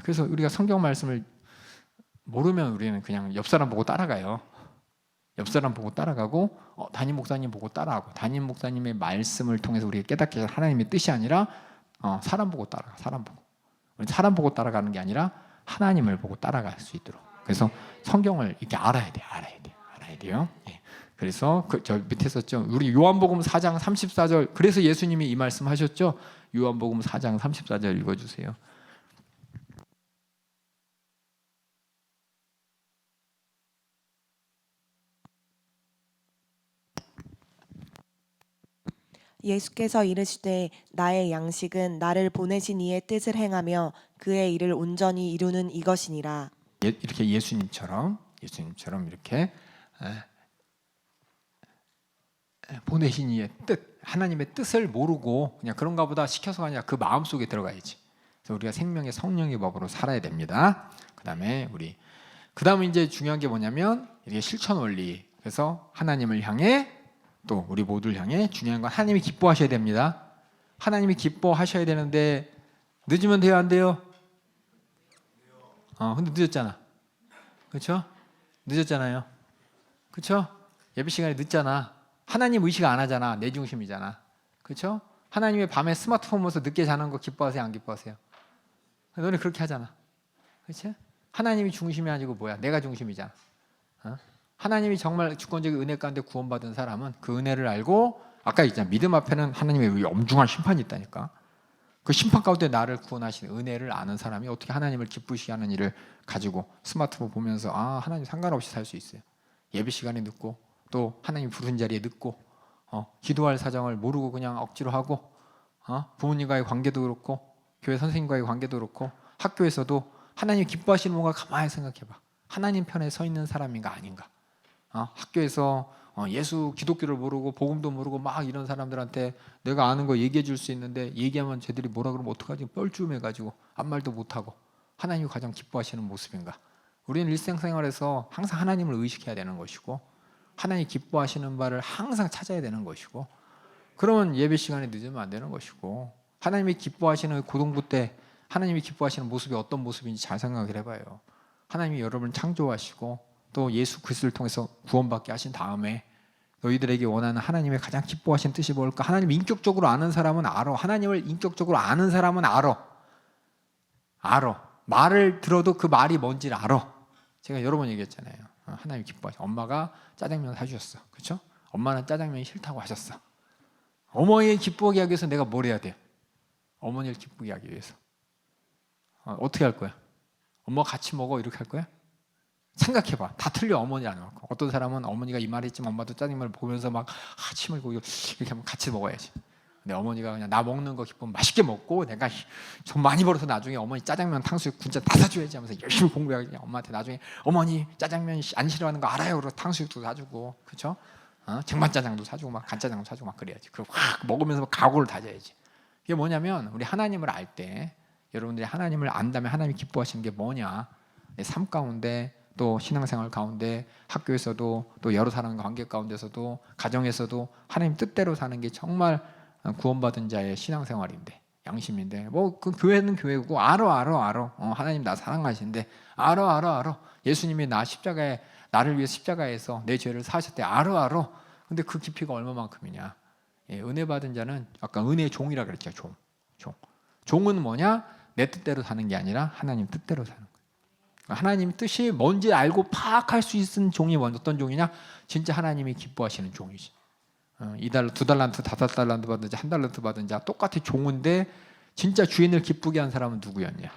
그래서 우리가 성경 말씀을 모르면 우리는 그냥 옆 사람 보고 따라가요. 옆 사람 보고 따라가고 담임 목사님 보고 따라하고, 담임 목사님의 말씀을 통해서 우리가 깨닫게 될 하나님의 뜻이 아니라 사람 보고 따라가. 사람 보고 따라가는 게 아니라 하나님을 보고 따라갈 수 있도록. 그래서 성경을 이렇게 알아야 돼요. 예. 그래서 저 밑에 썼죠. 우리 요한복음 4장 34절. 그래서 예수님이 이 말씀하셨죠. 요한복음 4장 34절 읽어주세요. 예수께서 이르시되 나의 양식은 나를 보내신 이의 뜻을 행하며 그의 일을 온전히 이루는 이것이니라. 이렇게 예수님처럼 이렇게 보내신 이의 뜻, 하나님의 뜻을 모르고 그냥 그런가 보다 시켜서가 아니라 그 마음속에 들어가야지. 그래서 우리가 생명의 성령의 법으로 살아야 됩니다. 그다음에 이제 중요한 게 뭐냐면 이게 실천 원리. 그래서 하나님을 향해 또 우리 모두를 향해 중요한 건 하나님이 기뻐하셔야 됩니다. 하나님이 기뻐하셔야 되는데 늦으면 돼요, 안 돼요? 근데 늦었잖아. 그렇죠? 늦었잖아요. 그렇죠? 예배 시간에 늦잖아. 하나님 의식 안 하잖아. 내 중심이잖아. 그렇죠? 하나님의 밤에 스마트폰 보면서 늦게 자는 거 기뻐하세요, 안 기뻐하세요? 너네 그렇게 하잖아. 그렇지? 하나님이 중심이 아니고 뭐야? 내가 중심이잖아. 하나님이 정말 주권적인 은혜 가운데 구원받은 사람은 그 은혜를 알고, 아까 있잖아, 믿음 앞에는 하나님의 엄중한 심판이 있다니까. 그 심판 가운데 나를 구원하신 은혜를 아는 사람이 어떻게 하나님을 기쁘시게 하는 일을 가지고 스마트폰 보면서 하나님 상관없이 살 수 있어요. 예배 시간에 늦고 또 하나님 부른 자리에 늦고 기도할 사정을 모르고 그냥 억지로 하고 부모님과의 관계도 그렇고 교회 선생님과의 관계도 그렇고 학교에서도 하나님 기뻐하시는 뭔가 가만히 생각해봐. 하나님 편에 서 있는 사람인가 아닌가. 학교에서 예수 기독교를 모르고 복음도 모르고 막 이런 사람들한테 내가 아는 거 얘기해 줄 수 있는데 얘기하면 쟤들이 뭐라 그러면 어떡하지? 뻘쭘해가지고 아무 말도 못하고. 하나님이 가장 기뻐하시는 모습인가? 우리는 일상생활에서 항상 하나님을 의식해야 되는 것이고 하나님이 기뻐하시는 바를 항상 찾아야 되는 것이고, 그러면 예배 시간에 늦으면 안 되는 것이고, 하나님이 기뻐하시는 고동부 때 하나님이 기뻐하시는 모습이 어떤 모습인지 잘 생각을 해봐요. 하나님이 여러분을 창조하시고 또 예수 그리스도를 통해서 구원받게 하신 다음에 너희들에게 원하는 하나님의 가장 기뻐하신 뜻이 뭘까? 하나님을 인격적으로 아는 사람은 알아. 하나님을 인격적으로 아는 사람은 알아. 말을 들어도 그 말이 뭔지를 알아. 제가 여러 번 얘기했잖아요. 하나님 기뻐하셔. 엄마가 짜장면 사주셨어. 그렇죠? 엄마는 짜장면이 싫다고 하셨어. 어머니를 기쁘게 하기 위해서 내가 뭘 해야 돼요? 어머니를 기쁘게 하기 위해서 어떻게 할 거야? 엄마 같이 먹어 이렇게 할 거야? 생각해봐. 다 틀려. 어머니 안 먹고. 어떤 사람은 어머니가 이 말을 했지만 엄마도 짜장면을 보면서 막 침을 고고 이렇게 하면 같이 먹어야지. 근데 어머니가 그냥 나 먹는 거 기쁘면 맛있게 먹고 내가 돈 많이 벌어서 나중에 어머니 짜장면 탕수육 군짜 다 사줘야지 하면서 열심히 공부해야지. 엄마한테 나중에 어머니 짜장면 안 싫어하는 거 알아요. 그래서 탕수육도 사주고, 그렇죠? 쟁반짜장도 사주고 막 간짜장도 사주고 막 그래야지. 그 확 먹으면서 각오를 다져야지. 이게 뭐냐면 우리 하나님을 알 때 여러분들이 하나님을 안다면 하나님이 기뻐하시는 게 뭐냐? 내 삶 가운데 또 신앙생활 가운데 학교에서도 또 여러 사람과 관계 가운데서도 가정에서도 하나님 뜻대로 사는 게 정말 구원받은 자의 신앙생활인데, 양심인데, 뭐 그 교회는 교회고 알아. 하나님 나 사랑하시는데 알아. 예수님이 나를 위해 십자가에서 내 죄를 사하셨대. 알아. 근데 그 깊이가 얼마만큼이냐? 은혜 받은 자는 아까 은혜의 종이라 그랬죠. 종은 뭐냐? 내 뜻대로 사는 게 아니라 하나님 뜻대로 사는 거예요. 하나님 뜻이 뭔지 알고 파악할 수 있는 종이 어떤 종이냐? 진짜 하나님이 기뻐하시는 종이지. 2달란트, 2달란트, 5달란트 받은 자, 1달란트 받은 자 똑같이 종인데 진짜 주인을 기쁘게 한 사람은 누구였냐?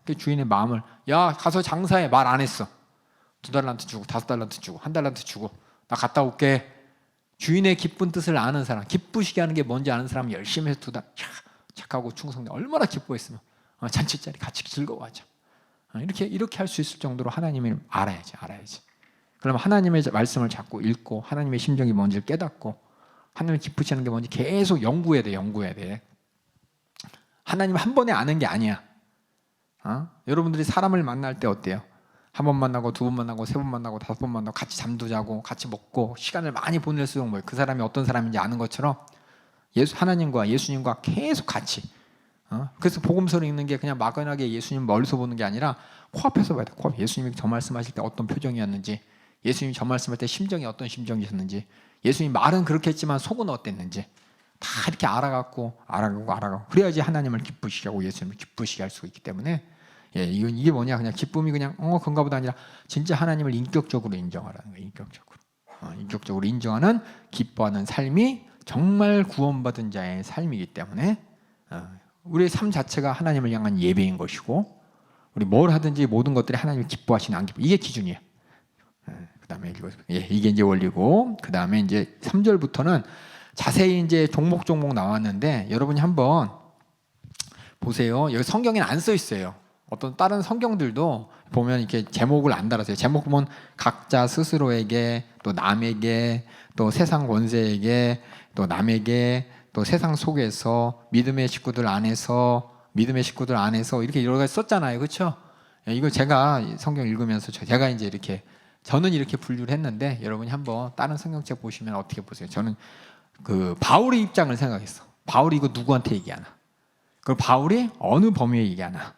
그 주인의 마음을, 야 가서 장사해. 말 안 했어. 2달란트 주고 5달란트 주고 1달란트 주고 나 갔다 올게. 주인의 기쁜 뜻을 아는 사람, 기쁘시게 하는 게 뭔지 아는 사람 열심히 해서 착하고 충성돼. 얼마나 기뻐했으면 잔치자리 같이 즐거워하자. 이렇게 할 수 있을 정도로 하나님을 알아야지. 그러면 하나님의 말씀을 자꾸 읽고 하나님의 심정이 뭔지를 깨닫고 하나님을 기쁘시는 게 뭔지 계속 연구해야 돼. 하나님 한 번에 아는 게 아니야. 여러분들이 사람을 만날 때 어때요? 한 번 만나고 두 번 만나고 세 번 만나고 다섯 번 만나고 같이 잠도 자고 같이 먹고 시간을 많이 보낼수록 그 사람이 어떤 사람인지 아는 것처럼 하나님과 예수님과 계속 같이 그래서 복음서를 읽는 게 그냥 막연하게 예수님 멀리서 보는 게 아니라 코앞에서 봐야 돼. 코앞 예수님이 저 말씀하실 때 어떤 표정이었는지, 예수님이 저 말씀할 때 심정이 어떤 심정이셨는지, 예수님 말은 그렇게 했지만 속은 어땠는지 다 이렇게 알아가고 그래야지 하나님을 기쁘시게 하고 예수님을 기쁘시게 할 수 있기 때문에 이게 뭐냐, 그냥 기쁨이 그냥 그런가 보다 아니라 진짜 하나님을 인격적으로 인정하라는 거예요. 인격적으로 인정하는 기뻐하는 삶이 정말 구원받은 자의 삶이기 때문에 우리의 삶 자체가 하나님을 향한 예배인 것이고, 우리 뭘 하든지 모든 것들이 하나님을 기뻐하시는 안 기뻐, 이게 기준이에요. 그다음에 이게 이제 원리고, 그다음에 이제 3절부터는 자세히 이제 종목 나왔는데 여러분이 한번 보세요. 여기 성경에는 안 써 있어요. 어떤 다른 성경들도 보면 이렇게 제목을 안 달았어요. 제목 보면 각자 스스로에게, 또 남에게, 또 세상 권세에게, 또 남에게, 또 세상 속에서, 믿음의 식구들 안에서 이렇게 여러 가지 썼잖아요. 그렇죠? 이거 제가 성경 읽으면서 제가 이제 저는 이렇게 분류를 했는데, 여러분이 한번 다른 성경책 보시면 어떻게 보세요? 저는 그 바울의 입장을 생각했어. 바울이 이거 누구한테 얘기하나? 그리고 바울이 어느 범위에 얘기하나?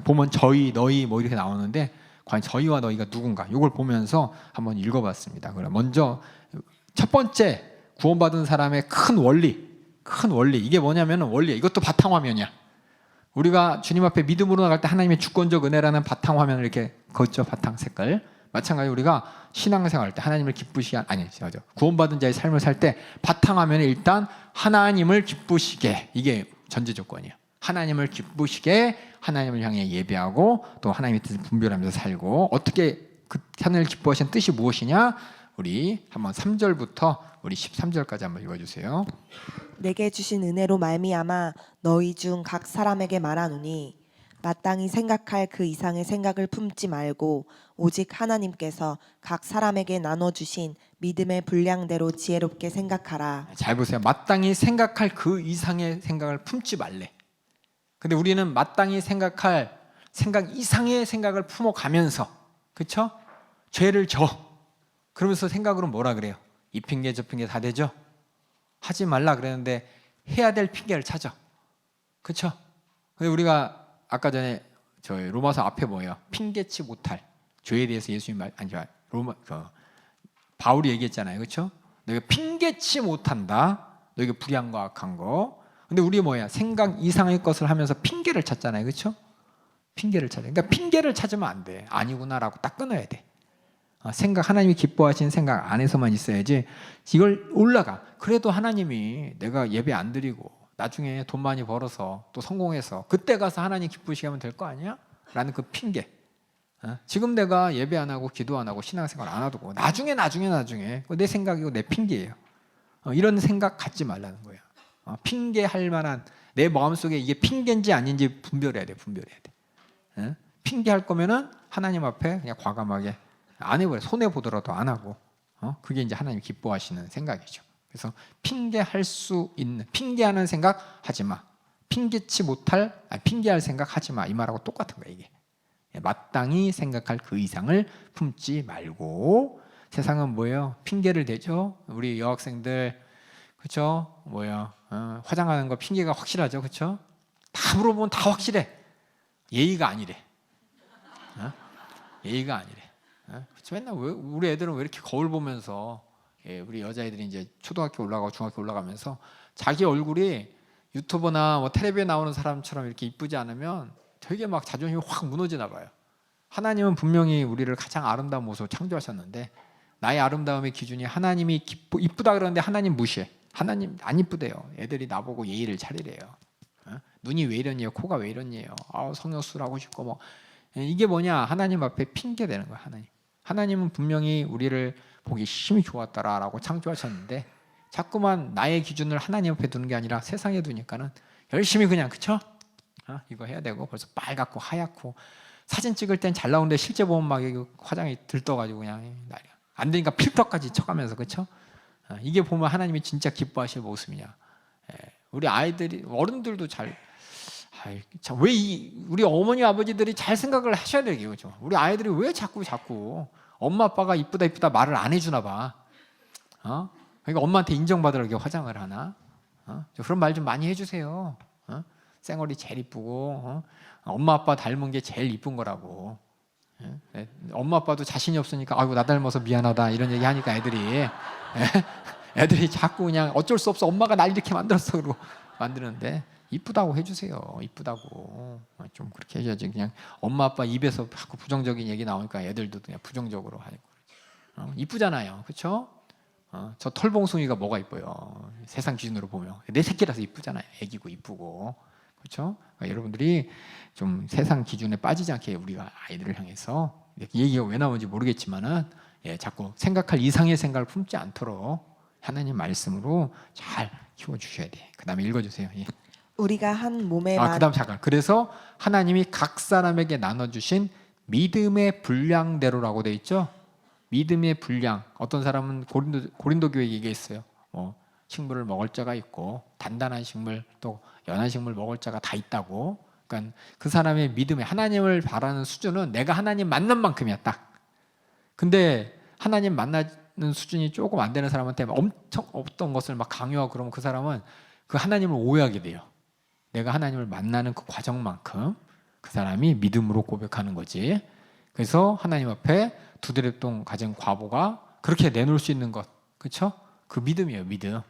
보면 저희, 너희 뭐 이렇게 나오는데 과연 저희와 너희가 누군가? 이걸 보면서 한번 읽어봤습니다. 그럼 먼저 첫 번째 구원받은 사람의 큰 원리 이게 뭐냐면 원리, 이것도 바탕화면이야. 우리가 주님 앞에 믿음으로 나갈 때 하나님의 주권적 은혜라는 바탕화면을 이렇게 걷죠. 바탕 색깔. 마찬가지로 우리가 신앙생활 할 때 하나님을 기쁘시게 구원받은 자의 삶을 살 때 바탕화면에 일단 하나님을 기쁘시게, 이게 전제 조건이에요. 하나님을 기쁘시게 하나님을 향해 예배하고 또 하나님의 뜻을 분별하면서 살고, 어떻게 그 하나님을 기뻐하시는 뜻이 무엇이냐? 우리 한번 3절부터 우리 13절까지 한번 읽어주세요. 내게 주신 은혜로 말미암아 너희 중 각 사람에게 말하노니 마땅히 생각할 그 이상의 생각을 품지 말고 오직 하나님께서 각 사람에게 나눠주신 믿음의 분량대로 지혜롭게 생각하라. 잘 보세요. 마땅히 생각할 그 이상의 생각을 품지 말래. 근데 우리는 마땅히 생각할 생각 이상의 생각을 품어가면서, 그렇죠? 죄를 그러면서 생각으로 뭐라 그래요? 이 핑계 저 핑계 다 대죠? 하지 말라 그랬는데 해야 될 핑계를 찾아. 그렇죠? 근데 우리가 아까 전에 저희 로마서 앞에 뭐예요? 핑계치 못할 죄에 대해서 예수님 바울이 얘기했잖아요. 그렇죠? 너희가 핑계치 못한다. 너희가 불의한거 악한 거. 근데 우리 뭐야? 생각 이상의 것을 하면서 핑계를 찾잖아요. 그렇죠? 핑계를 찾아. 그러니까 핑계를 찾으면 안 돼. 아니구나라고 딱 끊어야 돼. 생각, 하나님이 기뻐하시는 생각 안에서만 있어야지. 이걸 올라가. 그래도 하나님이 내가 예배 안 드리고 나중에 돈 많이 벌어서 또 성공해서 그때 가서 하나님 기쁘시게 하면 될 거 아니야? 라는 그 핑계. 지금 내가 예배 안 하고 기도 안 하고 신앙생활 안 하고 나중에 내 생각이고 내 핑계예요. 이런 생각 갖지 말라는 거예요. 핑계할 만한, 내 마음속에 이게 핑계인지 아닌지 분별해야 돼. 핑계할 거면은 하나님 앞에 그냥 과감하게 안 해버려. 손해 보더라도 안 하고. 그게 이제 하나님 기뻐하시는 생각이죠. 그래서 핑계할 수 있는, 핑계하는 생각 하지 마. 핑계할 생각 하지 마. 이 말하고 똑같은 거야, 이게. 마땅히 생각할 그 이상을 품지 말고. 세상은 뭐예요? 핑계를 대죠. 우리 여학생들, 그렇죠? 화장하는 거 핑계가 확실하죠, 그렇죠? 다 물어보면 다 확실해. 예의가 아니래. 예의가 아니래. 맨날 우리 애들은 왜 이렇게 거울 보면서, 우리 여자애들이 이제 초등학교 올라가고 중학교 올라가면서 자기 얼굴이 유튜버나 텔레비에 나오는 사람처럼 이렇게 이쁘지 않으면 되게 막 자존심이 확 무너지나 봐요. 하나님은 분명히 우리를 가장 아름다운 모습으로 창조하셨는데, 나의 아름다움의 기준이 하나님이 이쁘다 그러는데 하나님 무시해. 하나님 안 이쁘대요. 애들이 나보고 예의를 차리래요. 눈이 왜 이러니요, 코가 왜 이러니요, 성형수술 하고 싶고 이게 뭐냐? 하나님 앞에 핑계 대는 거야. 하나님은 분명히 우리를 보기 힘이 좋았다라고 창조하셨는데 자꾸만 나의 기준을 하나님 앞에 두는 게 아니라 세상에 두니까는 열심히 그냥, 그쵸? 이거 해야 되고, 벌써 빨갛고 하얗고, 사진 찍을 땐 잘 나오는데 실제 보면 막 화장이 들떠가지고 그냥 안 되니까 필터까지 쳐가면서, 그쵸? 이게 보면 하나님이 진짜 기뻐하실 모습이냐? 우리 아이들이, 어른들도 아이, 참, 왜 우리 어머니 아버지들이 잘 생각을 하셔야 되겠죠. 우리 아이들이 왜 자꾸 엄마 아빠가 이쁘다 말을 안 해주나 봐. 그러니까 엄마한테 인정받으려고 화장을 하나? 그런 말 좀 많이 해주세요. 쌩얼이 제일 이쁘고 엄마 아빠 닮은 게 제일 이쁜 거라고. 엄마 아빠도 자신이 없으니까 아이고 나 닮아서 미안하다 이런 얘기 하니까 애들이 자꾸 그냥 어쩔 수 없어 엄마가 날 이렇게 만들었어 그러고 만드는데 이쁘다고 해주세요. 이쁘다고 좀 그렇게 해줘야지. 그냥 엄마 아빠 입에서 자꾸 부정적인 얘기 나오니까 애들도 그냥 부정적으로 하고 이쁘잖아요, 그렇죠? 저 털봉숭이가 뭐가 이뻐요? 세상 기준으로 보면 내 새끼라서 이쁘잖아요. 애기고 이쁘고 그렇죠? 그러니까 여러분들이 좀 세상 기준에 빠지지 않게 우리가 아이들을 향해서 얘기가 왜 나오는지 모르겠지만은 자꾸 생각할 이상의 생각을 품지 않도록 하나님 말씀으로 잘 키워 주셔야 돼. 그다음에 읽어주세요. 예. 우리가 한 몸에 그다음 잠깐. 그래서 하나님이 각 사람에게 나눠주신 믿음의 분량대로라고 돼 있죠. 믿음의 분량. 어떤 사람은 고린도 교회 얘기했어요. 식물을 먹을 자가 있고 단단한 식물 또 연한 식물 먹을 자가 다 있다고. 그러니까 그 사람의 믿음에 하나님을 바라는 수준은 내가 하나님 만난 만큼이야 딱. 근데 하나님 만나는 수준이 조금 안 되는 사람한테 엄청 어떤 것을 막 강요하고 그러면 그 사람은 그 하나님을 오해하게 돼요. 내가 하나님을 만나는 그 과정만큼 그 사람이 믿음으로 고백하는 거지. 그래서 하나님 앞에 두드레동 가진 과부가 그렇게 내놓을 수 있는 것, 그렇죠? 그 믿음이에요, 믿음.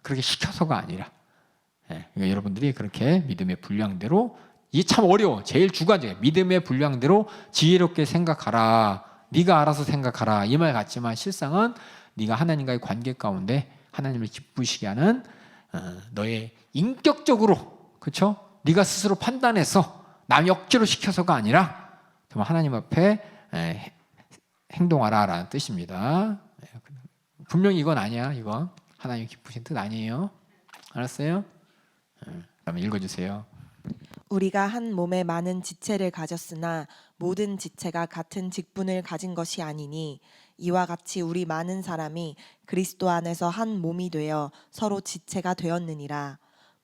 그렇게 시켜서가 아니라. 그러니까 여러분들이 그렇게 믿음의 분량대로, 이게 참 어려워. 제일 주관적이에요. 믿음의 분량대로 지혜롭게 생각하라. 네가 알아서 생각하라. 이 말 같지만 실상은 네가 하나님과의 관계 가운데 하나님을 기쁘시게 하는 너의 인격적으로, 그렇죠? 네가 스스로 판단해서 남이 억지로 시켜서가 아니라 정말 하나님 앞에 행동하라라는 뜻입니다. 분명히 이건 아니야. 이건 하나님 기쁘신 뜻 아니에요. 알았어요? 그다음에 읽어주세요. 우리가 한 몸에 많은 지체를 가졌으나 모든 지체가 같은 직분을 가진 것이 아니니 이와 같이 우리 많은 사람이 그리스도 안에서 한 몸이 되어 서로 지체가 되었느니라.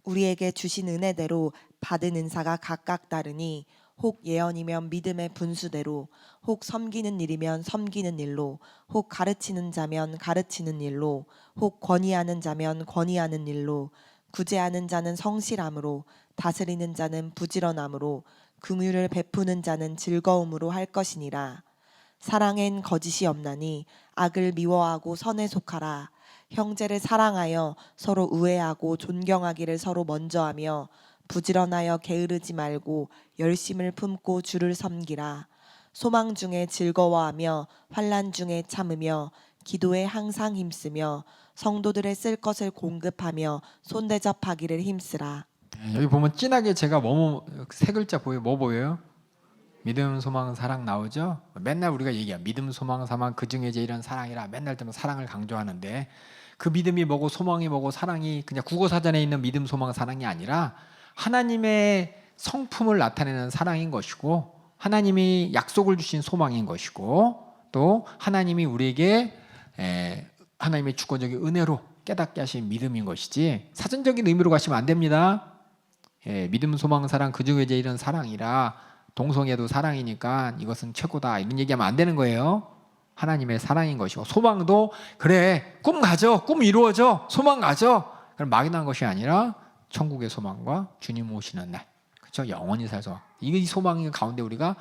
우리에게 주신 은혜대로 받은 은사가 각각 다르니 혹 예언이면 믿음의 분수대로, 혹 섬기는 일이면 섬기는 일로, 혹 가르치는 자면 가르치는 일로, 혹 권위하는 자면 권위하는 일로, 구제하는 자는 성실함으로, 다스리는 자는 부지런함으로, 긍휼을 베푸는 자는 즐거움으로 할 것이니라. 사랑엔 거짓이 없나니 악을 미워하고 선에 속하라. 형제를 사랑하여 서로 우애하고 존경하기를 서로 먼저 하며 부지런하여 게으르지 말고 열심을 품고 주를 섬기라. 소망 중에 즐거워하며 환난 중에 참으며 기도에 항상 힘쓰며 성도들의 쓸 것을 공급하며 손대접하기를 힘쓰라. 여기 보면 진하게 제가 세 글자 보여요. 뭐 보여요? 믿음, 소망, 사랑 나오죠? 맨날 우리가 얘기해요. 믿음, 소망, 사랑 그 중에 제일 이런 사랑이라 맨날 들으면 사랑을 강조하는데 그 믿음이 뭐고 소망이 뭐고 사랑이 그냥 국어사전에 있는 믿음, 소망, 사랑이 아니라 하나님의 성품을 나타내는 사랑인 것이고 하나님이 약속을 주신 소망인 것이고 또 하나님이 우리에게 하나님의 주권적인 은혜로 깨닫게 하신 믿음인 것이지 사전적인 의미로 가시면 안 됩니다. 믿음, 소망, 사랑 그 중에 제일은 사랑이라 동성애도 사랑이니까 이것은 최고다 이런 얘기하면 안 되는 거예요. 하나님의 사랑인 것이고 소망도 그래 꿈 가져 꿈 이루어져 소망 가져 그럼 막연한 것이 아니라 천국의 소망과 주님 오시는 날 그렇죠 영원히 살 소망 이 소망 가운데 우리가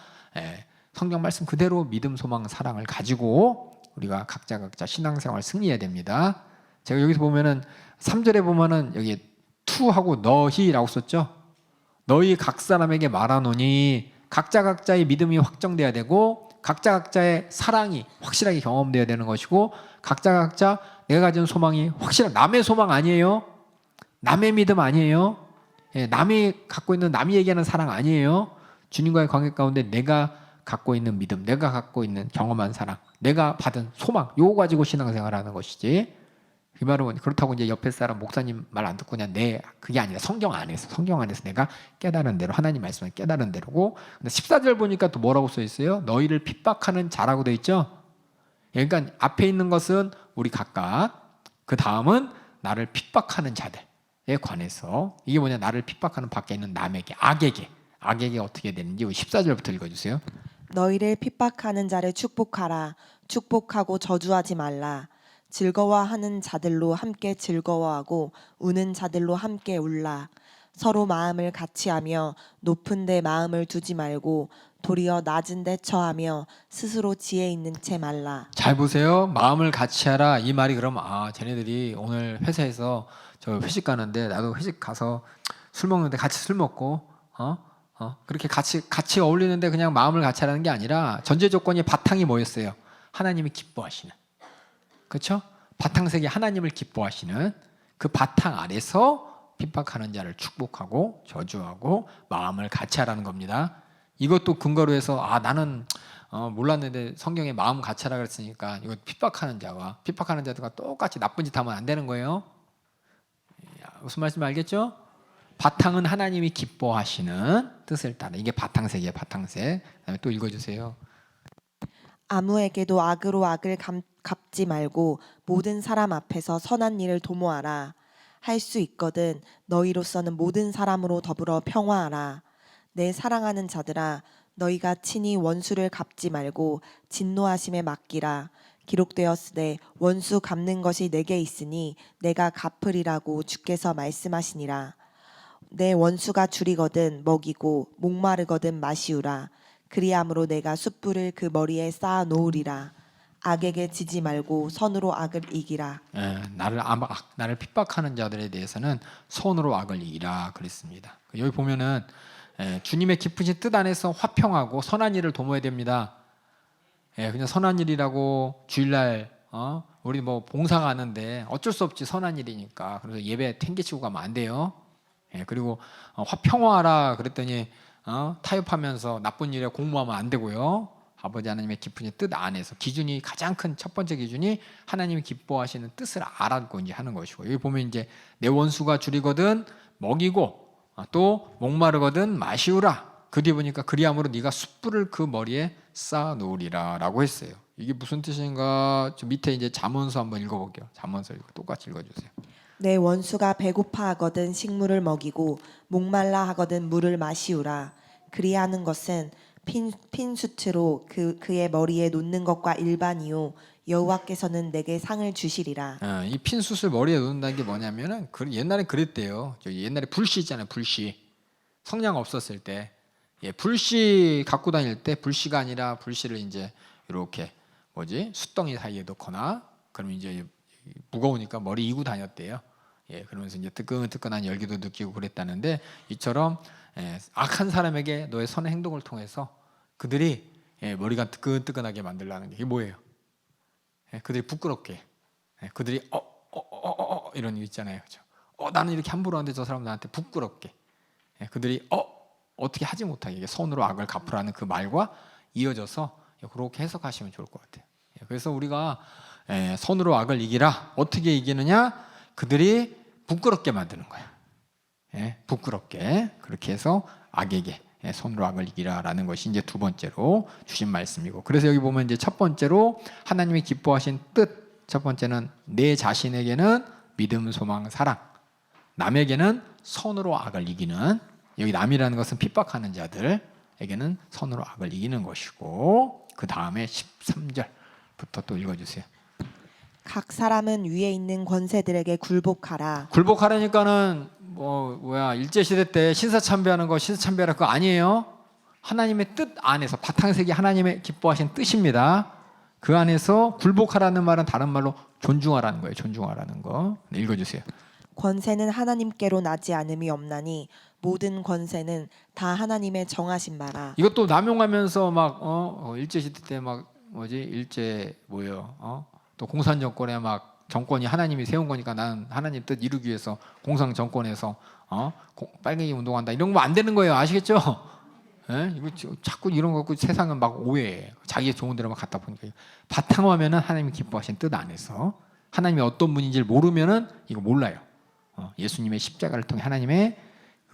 성경 말씀 그대로 믿음 소망 사랑을 가지고 우리가 각자 신앙생활 승리해야 됩니다. 제가 여기서 보면은 3절에 보면은 여기 투하고 너희라고 썼죠. 너희 각 사람에게 말하노니 각자의 믿음이 확정돼야 되고 각자의 사랑이 확실하게 경험돼야 되는 것이고 각자 내가 가진 소망이 확실한 남의 소망 아니에요. 남의 믿음 아니에요. 남이 갖고 있는 남이 얘기하는 사랑 아니에요. 주님과의 관계 가운데 내가 갖고 있는 믿음, 내가 갖고 있는 경험한 사랑, 내가 받은 소망 요거 가지고 신앙생활하는 것이지. 그 말은 그렇다고 이제 옆에 사람 목사님 말 안 듣고 그냥 그게 아니라 성경 안에서 내가 깨달은 대로 하나님 말씀을 깨달은 대로고. 근데 14절 보니까 또 뭐라고 써 있어요? 너희를 핍박하는 자라고 돼 있죠. 그러니까 앞에 있는 것은 우리 각각 그 다음은 나를 핍박하는 자들. 관해서 이게 뭐냐, 나를 핍박하는 밖에 있는 남에게, 악에게 어떻게 되는지 14절부터 읽어주세요. 너희를 핍박하는 자를 축복하라. 축복하고 저주하지 말라. 즐거워하는 자들로 함께 즐거워하고 우는 자들로 함께 울라. 서로 마음을 같이하며 높은 데 마음을 두지 말고 도리어 낮은 데 처하며 스스로 지혜 있는 채 말라. 잘 보세요. 마음을 같이 하라. 이 말이 그러면 쟤네들이 오늘 회사에서 저 회식 가는데 나도 회식 가서 술 먹는데 같이 술 먹고 그렇게 같이 어울리는데 그냥 마음을 같이 하라는 게 아니라 전제 조건이 바탕이 뭐였어요? 하나님이 기뻐하시는. 그렇죠? 바탕색이 하나님을 기뻐하시는 그 바탕 아래서 핍박하는 자를 축복하고 저주하고 마음을 같이 하라는 겁니다. 이것도 근거로 해서 나는 몰랐는데 성경에 마음 같이 하라 그랬으니까 이거 핍박하는 자들과 똑같이 나쁜 짓 하면 안 되는 거예요. 무슨 말씀 알겠죠? 바탕은 하나님이 기뻐하시는 뜻을 따라. 이게 바탕색이에요. 바탕색. 그다음에 또 읽어주세요. 아무에게도 악으로 악을 갚지 말고 모든 사람 앞에서 선한 일을 도모하라. 할 수 있거든 너희로서는 모든 사람으로 더불어 평화하라. 내 사랑하는 자들아, 너희가 친히 원수를 갚지 말고 진노하심에 맡기라. 기록되었으되 원수 갚는 것이 내게 있으니 내가 갚으리라고 주께서 말씀하시니라. 내 원수가 줄이거든 먹이고 목마르거든 마시우라. 그리함으로 내가 숯불을 그 머리에 쌓아 놓으리라. 악에게 지지 말고 선으로 악을 이기라. 나를 핍박하는 자들에 대해서는 손으로 악을 이기라 그랬습니다. 여기 보면은 주님의 깊으신 뜻 안에서 화평하고 선한 일을 도모해야 됩니다. 그냥 선한 일이라고 주일날 우리 뭐 봉사 가는데 어쩔 수 없지, 선한 일이니까. 그래서 예배 탱개치고 가면 안 돼요. 그리고 화평하라 그랬더니 타협하면서 나쁜 일에 공모하면 안 되고요. 아버지 하나님의 깊으신 뜻 안에서 기준이, 가장 큰 첫 번째 기준이 하나님이 기뻐하시는 뜻을 알고 이제 하는 것이고, 여기 보면 이제 내 원수가 줄이거든 먹이고 또 목마르거든 마시우라. 그 뒤에 보니까 그리함으로 네가 숯불을 그 머리에 쌓아 놓으리라라고 했어요. 이게 무슨 뜻인가? 저 밑에 이제 잠언서 한번 읽어볼게요. 잠언서 똑같이 읽어주세요. 내 원수가 배고파 하거든 식물을 먹이고 목말라 하거든 물을 마시우라. 그리하는 것은 핀수트로 그의 머리에 놓는 것과 일반이요 여호와께서는 내게 상을 주시리라. 이 핀숯을 머리에 놓는다는 게 뭐냐면은 옛날에 그랬대요. 옛날에 불씨 있잖아요. 불씨. 성냥 없었을 때 불씨 갖고 다닐 때, 불씨가 아니라 불씨를 이제 이렇게 숯덩이 사이에 넣거나, 그러면 이제 무거우니까 머리 이고 다녔대요. 그러면서 이제 뜨끈뜨끈한 열기도 느끼고 그랬다는데, 이처럼 악한 사람에게 너의 선의 행동을 통해서 그들이 머리가 뜨끈뜨끈하게 만들라는 게 이게 뭐예요? 그들이 부끄럽게, 그들이 이런 거 있잖아요, 그렇죠? 나는 이렇게 함부로 하는데 저 사람 나한테 부끄럽게, 그들이 어떻게 하지 못하게, 이게 손으로 악을 갚으라는 그 말과 이어져서 그렇게 해석하시면 좋을 것 같아요. 그래서 우리가 손으로 악을 이기라. 어떻게 이기느냐? 그들이 부끄럽게 만드는 거야. 부끄럽게. 그렇게 해서 악에게 손으로 악을 이기라라는 것이 이제 두 번째로 주신 말씀이고, 그래서 여기 보면 이제 첫 번째로 하나님이 기뻐하신 뜻, 첫 번째는 내 자신에게는 믿음, 소망, 사랑, 남에게는 손으로 악을 이기는, 여기 남이라는 것은 핍박하는 자들에게는 손으로 악을 이기는 것이고, 그 다음에 13절부터 또 읽어주세요. 각 사람은 위에 있는 권세들에게 굴복하라. 굴복하라니까는 일제시대 때 신사참배하는 거, 신사참배라 그거 아니에요. 하나님의 뜻 안에서, 바탕색이 하나님의 기뻐하신 뜻입니다. 그 안에서 굴복하라는 말은 다른 말로 존중하라는 거예요. 존중하라는 거. 읽어주세요. 권세는 하나님께로 나지 않음이 없나니 모든 권세는 다 하나님의 정하신 바라. 이것도 남용하면서 막 일제시대 때 막 일제 또 공산 정권에 막 정권이 하나님이 세운 거니까 나는 하나님 뜻 이루기 위해서 공산 정권에서 빨갱이 운동한다, 이런 거 안 되는 거예요. 아시겠죠? 이거 자꾸 이런 거 갖고 세상은 막 오해해. 자기의 좋은 대로만 갖다 보니까. 바탕화면은 하나님이 기뻐하신 뜻 안에서, 하나님이 어떤 분인지를 모르면은 이거 몰라요. 예수님의 십자가를 통해 하나님의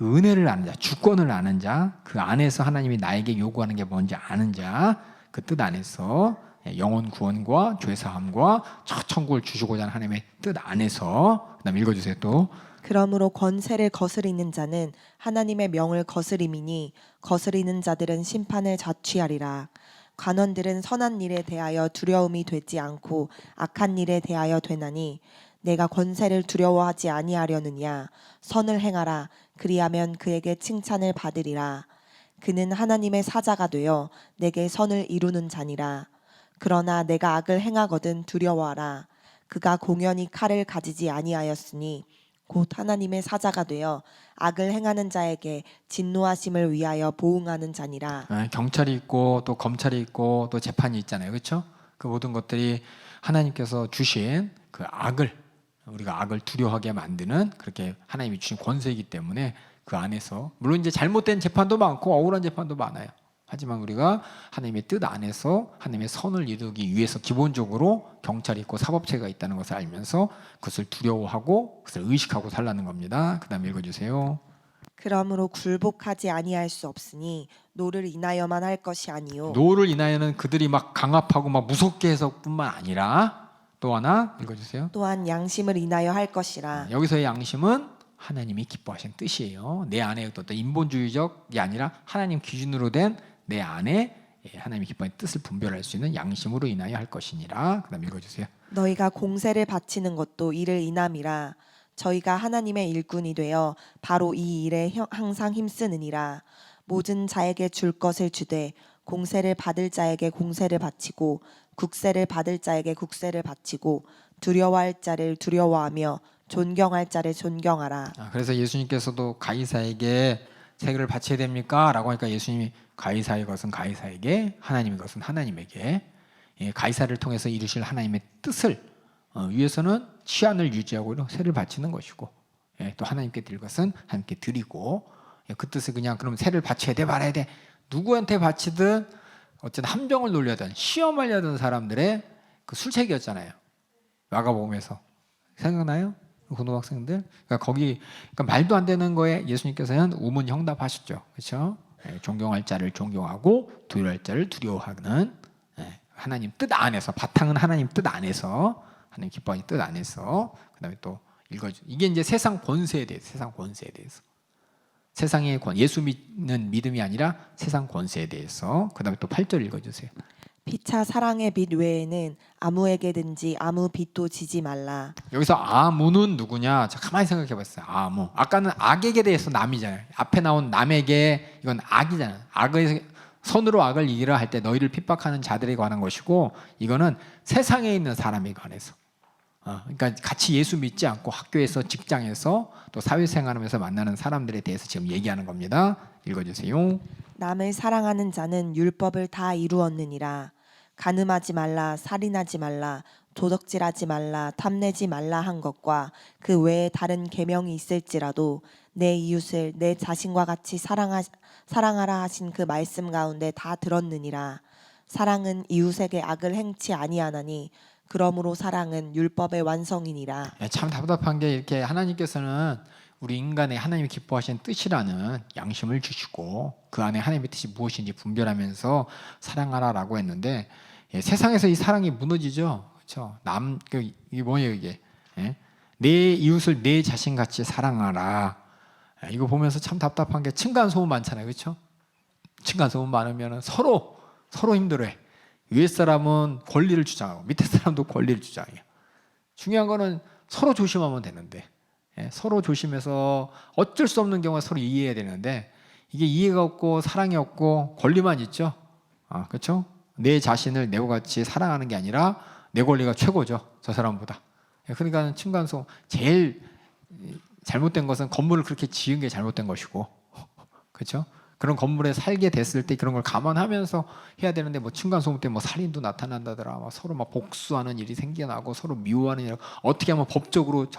은혜를 아는 자, 주권을 아는 자, 그 안에서 하나님이 나에게 요구하는 게 뭔지 아는 자, 그 뜻 안에서 영혼 구원과 죄 사함과 첫 천국을 주시고자 하는 하나님의 뜻 안에서. 그다음 읽어주세요 또. 그러므로 권세를 거스리는 자는 하나님의 명을 거스림이니 거스리는 자들은 심판을 자취하리라. 관원들은 선한 일에 대하여 두려움이 되지 않고 악한 일에 대하여 되나니 내가 권세를 두려워하지 아니하려느냐. 선을 행하라. 그리하면 그에게 칭찬을 받으리라. 그는 하나님의 사자가 되어 내게 선을 이루는 자니라. 그러나 내가 악을 행하거든 두려워하라. 그가 공연히 칼을 가지지 아니하였으니 곧 하나님의 사자가 되어 악을 행하는 자에게 진노하심을 위하여 보응하는 자니라. 경찰이 있고 또 검찰이 있고 또 재판이 있잖아요, 그렇죠? 그 모든 것들이 하나님께서 주신 그 악을, 우리가 악을 두려워하게 만드는 그렇게 하나님이 주신 권세이기 때문에 그 안에서 물론 이제 잘못된 재판도 많고 억울한 재판도 많아요. 하지만 우리가 하나님의 뜻 안에서 하나님의 선을 이루기 위해서 기본적으로 경찰이 있고 사법체가 있다는 것을 알면서 그것을 두려워하고 그것을 의식하고 살라는 겁니다. 그 다음 읽어주세요. 그러므로 굴복하지 아니할 수 없으니 노를 인하여만 할 것이 아니요 노를 인하여는 그들이 막 강압하고 막 무섭게 해서뿐만 아니라 또 하나 읽어주세요. 또한 양심을 인하여 할 것이라. 여기서의 양심은 하나님이 기뻐하신 뜻이에요. 내 안에 어떤 인본주의적이 아니라 하나님 기준으로 된 내 안에 하나님이 기뻐하는 뜻을 분별할 수 있는 양심으로 인하여 할 것이니라. 그 다음 읽어주세요. 너희가 공세를 바치는 것도 이를 인함이라. 저희가 하나님의 일꾼이 되어 바로 이 일에 항상 힘쓰느니라. 모든 자에게 줄 것을 주되 공세를 받을 자에게 공세를 바치고 국세를 받을 자에게 국세를 바치고 두려워할 자를 두려워하며 존경할 자를 존경하라. 그래서 예수님께서도 가이사에게 세금을 바쳐야 됩니까? 라고 하니까 예수님이 가이사의 것은 가이사에게, 하나님의 것은 하나님에게, 가이사를 통해서 이루실 하나님의 뜻을 위해서는 치안을 유지하고 세를 바치는 것이고, 또 하나님께 드릴 것은 하나님께 드리고, 그 뜻을 그냥 그럼 세를 바쳐야 돼 말아야 돼 누구한테 바치든 어쨌든 함정을 놀려던 시험하려던 사람들의 그 술책이었잖아요. 마가복음에서 생각나요? 고등학생들, 그러니까 그러니까 말도 안 되는 거에 예수님께서는 우문형답하셨죠, 그렇죠? 존경할 자를 존경하고 두려워할 자를 두려워하는 하나님 뜻 안에서, 바탕은 하나님 뜻 안에서, 하나님 기뻐하는 뜻 안에서. 그다음에 또 이게 이제 세상 권세에 대해서, 세상 권세에 대해서, 세상의 예수 믿는 믿음이 아니라 세상 권세에 대해서. 그다음에 또 8절 읽어주세요. 피차 사랑의 빛 외에는 아무에게든지 아무 빛도 지지 말라. 여기서 아무는 누구냐? 자, 가만히 생각해봤어요. 아무. 아까는 악에게 대해서 남이잖아요. 앞에 나온 남에게, 이건 악이잖아요. 악의 선으로 악을 이기라 할 때 너희를 핍박하는 자들에 관한 것이고, 이거는 세상에 있는 사람에 관해서. 그러니까 같이 예수 믿지 않고 학교에서, 직장에서, 또 사회생활하면서 만나는 사람들에 대해서 지금 얘기하는 겁니다. 읽어주세요. 남을 사랑하는 자는 율법을 다 이루었느니라. 간음하지 말라, 살인하지 말라, 도적질하지 말라, 탐내지 말라 한 것과 그 외에 다른 계명이 있을지라도 내 이웃을 내 자신과 같이 사랑하라 하신 그 말씀 가운데 다 들었느니라. 사랑은 이웃에게 악을 행치 아니하나니 그러므로 사랑은 율법의 완성이니라. 참 답답한 게, 이렇게 하나님께서는 우리 인간의 하나님이 기뻐하시는 뜻이라는 양심을 주시고 그 안에 하나님의 뜻이 무엇인지 분별하면서 사랑하라라고 했는데, 세상에서 이 사랑이 무너지죠, 그렇죠? 이게 뭐예요, 이게? 내 이웃을 내 자신같이 사랑하라. 이거 보면서 참 답답한 게, 층간 소음 많잖아요, 그렇죠? 층간 소음 많으면 서로 힘들어해. 위에 사람은 권리를 주장하고 밑에 사람도 권리를 주장해요. 중요한 거는 서로 조심하면 되는데, 서로 조심해서 어쩔 수 없는 경우에 서로 이해해야 되는데, 이게 이해가 없고 사랑이 없고 권리만 있죠. 그렇죠? 내 자신을 내와 같이 사랑하는 게 아니라 내 권리가 최고죠, 저 사람보다. 그러니까 층간소음, 제일 잘못된 것은 건물을 그렇게 지은 게 잘못된 것이고, 그렇죠? 그런 건물에 살게 됐을 때 그런 걸 감안하면서 해야 되는데, 뭐 층간소음 때문에 뭐 살인도 나타난다더라, 막 서로 막 복수하는 일이 생겨나고 서로 미워하는 일, 어떻게 하면 법적으로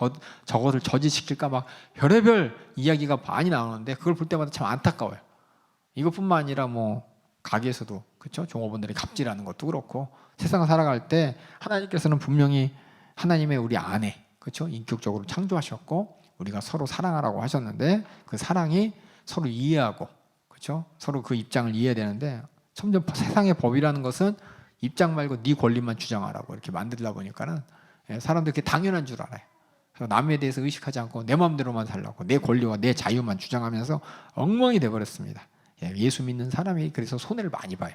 저것을 저지시킬까, 막 별의별 이야기가 많이 나오는데, 그걸 볼 때마다 참 안타까워요. 이것뿐만 아니라 뭐 가게에서도, 그렇죠? 종업원들이 갑질하는 것도 그렇고, 세상을 살아갈 때 하나님께서는 분명히 하나님의 우리 안에, 그렇죠? 인격적으로 창조하셨고 우리가 서로 사랑하라고 하셨는데, 그 사랑이 서로 이해하고, 그렇죠? 서로 그 입장을 이해해야 되는데, 점점 세상의 법이라는 것은 입장 말고 네 권리만 주장하라고 이렇게 만들다 보니까는 사람들이 그게 당연한 줄 알아요. 그래서 남에 대해서 의식하지 않고 내 마음대로만 살라고 내 권리와 내 자유만 주장하면서 엉망이 돼버렸습니다. 예수 믿는 사람이 그래서 손해를 많이 봐요.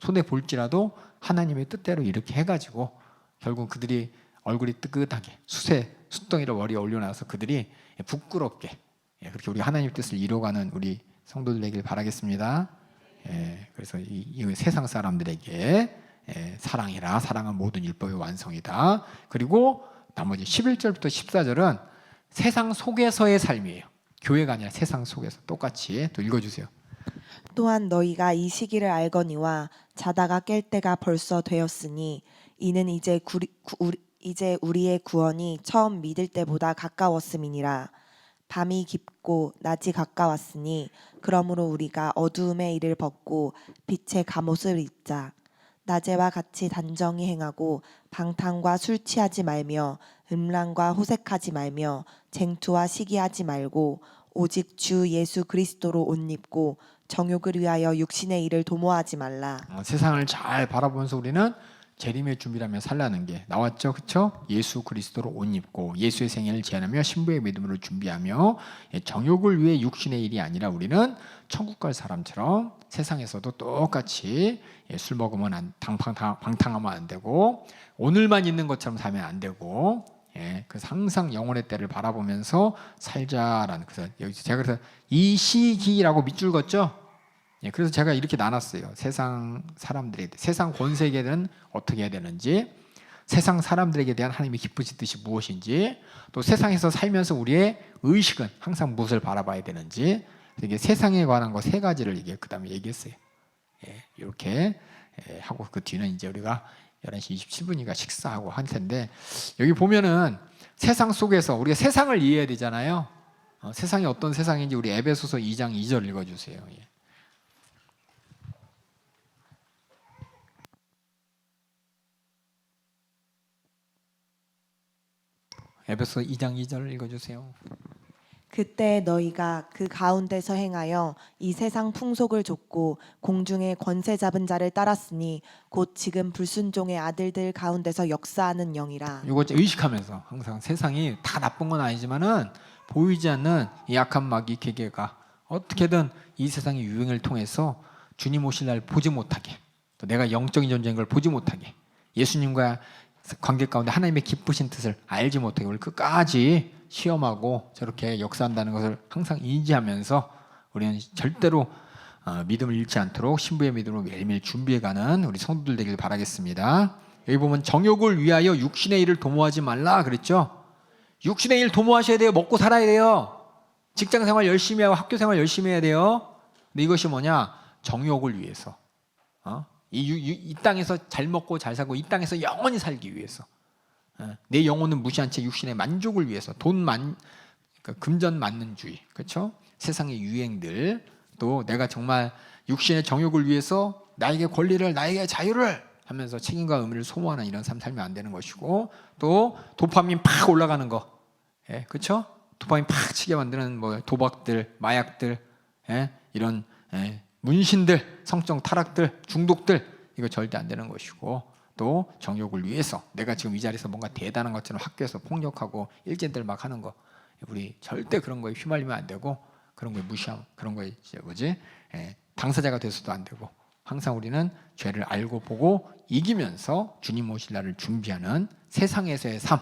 손해 볼지라도 하나님의 뜻대로 이렇게 해가지고 결국 그들이 얼굴이 뜨뜻하게 숫덩이를 머리에 올려놔서 그들이 부끄럽게 그렇게 우리 하나님의 뜻을 이루어가는 우리 성도들 되길 바라겠습니다. 그래서 이 세상 사람들에게 사랑이라 사랑은 모든 율법의 완성이다. 그리고 나머지 11절부터 14절은 세상 속에서의 삶이에요. 교회가 아니라 세상 속에서. 똑같이 또 읽어주세요. 또한 너희가 이 시기를 알거니와 자다가 깰 때가 벌써 되었으니 이는 이제 우리의 구원이 처음 믿을 때보다 가까웠음이니라. 밤이 깊고 낮이 가까웠으니 그러므로 우리가 어두움의 일을 벗고 빛의 갑옷을 입자. 낮에와 같이 단정히 행하고 방탕과 술 취하지 말며 음란과 호색하지 말며 쟁투와 시기하지 말고 오직 주 예수 그리스도로 옷 입고 정욕을 위하여 육신의 일을 도모하지 말라. 세상을 잘 바라보면서 우리는 재림의 준비라며 살라는 게 나왔죠, 그렇죠? 예수 그리스도로 옷 입고 예수의 생애를 제한하며 신부의 믿음으로 준비하며 정욕을 위해 육신의 일이 아니라 우리는 천국 갈 사람처럼 세상에서도 똑같이 술 먹으면 방탕하면 안 되고 오늘만 있는 것처럼 살면 안 되고 그래서 항상 영혼의 때를 바라보면서 살자라는. 그래서 여기서 제가 그래서 이 시기라고 밑줄 걷죠. 그래서 제가 이렇게 나눴어요. 세상 사람들에 대해, 세상 권세계는 어떻게 해야 되는지, 세상 사람들에게 대한 하나님의 기쁘신 뜻이 무엇인지, 또 세상에서 살면서 우리의 의식은 항상 무엇을 바라봐야 되는지, 이게 세상에 관한 거 세 가지를 그다음에 얘기했어요. 이렇게 하고 그 뒤는 이제 우리가 11시 27분이니까 식사하고 할 텐데, 여기 보면은 세상 속에서 우리가 세상을 이해해야 되잖아요. 세상이 어떤 세상인지 우리 에베소서 2장 2절 읽어주세요. 에베소 2장 2절 읽어주세요. 그때 너희가 그 가운데서 행하여 이 세상 풍속을 좇고 공중의 권세 잡은 자를 따랐으니 곧 지금 불순종의 아들들 가운데서 역사하는 영이라. 이거 의식하면서 항상 세상이 다 나쁜 건 아니지만은 보이지 않는 이 악한 마귀 계계가 어떻게든 이 세상의 유행을 통해서 주님 오실 날 보지 못하게, 또 내가 영적인 존재인 걸 보지 못하게, 예수님과 관계 가운데 하나님의 기쁘신 뜻을 알지 못하게 우리 끝까지 시험하고 저렇게 역사한다는 것을 항상 인지하면서 우리는 절대로 믿음을 잃지 않도록 신부의 믿음으로 매일매일 준비해가는 우리 성도들 되길 바라겠습니다. 여기 보면 정욕을 위하여 육신의 일을 도모하지 말라 그랬죠. 육신의 일 도모하셔야 돼요. 먹고 살아야 돼요. 직장생활 열심히 하고 학교생활 열심히 해야 돼요. 근데 이것이 뭐냐? 정욕을 위해서, 이 땅에서 잘 먹고 잘 살고 이 땅에서 영원히 살기 위해서, 내 영혼은 무시한 채 육신의 만족을 위해서, 그러니까 금전 만능주의, 그렇죠? 세상의 유행들, 또 내가 정말 육신의 정욕을 위해서 나에게 권리를, 나에게 자유를 하면서 책임과 의무를 소모하는 이런 삶 살면 안 되는 것이고, 또 도파민 팍 올라가는 거, 그렇죠? 도파민 팍 치게 만드는 뭐 도박들, 마약들, 이런 문신들, 성적 타락들, 중독들, 이거 절대 안 되는 것이고, 또 정욕을 위해서 내가 지금 이 자리에서 뭔가 대단한 것처럼 학교에서 폭력하고 일진들 막 하는 거, 우리 절대 그런 거에 휘말리면 안 되고, 그런 거에 무시하면, 그런 거에 당사자가 돼서도 안 되고, 항상 우리는 죄를 알고 보고 이기면서 주님 오실 날을 준비하는 세상에서의 삶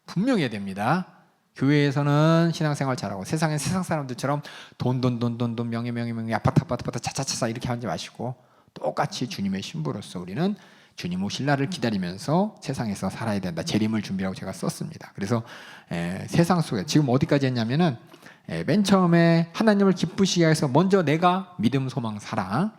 분명히 해야 됩니다. 교회에서는 신앙생활 잘하고 세상엔 세상 사람들처럼 돈 명예 아파트 차차차차 이렇게 하지 마시고, 똑같이 주님의 신부로서 우리는 주님 오실 날을 기다리면서 세상에서 살아야 된다. 재림을 준비라고 제가 썼습니다. 그래서 세상 속에 지금 어디까지 했냐면은 맨 처음에 하나님을 기쁘시게 해서 먼저 내가 믿음, 소망, 사랑,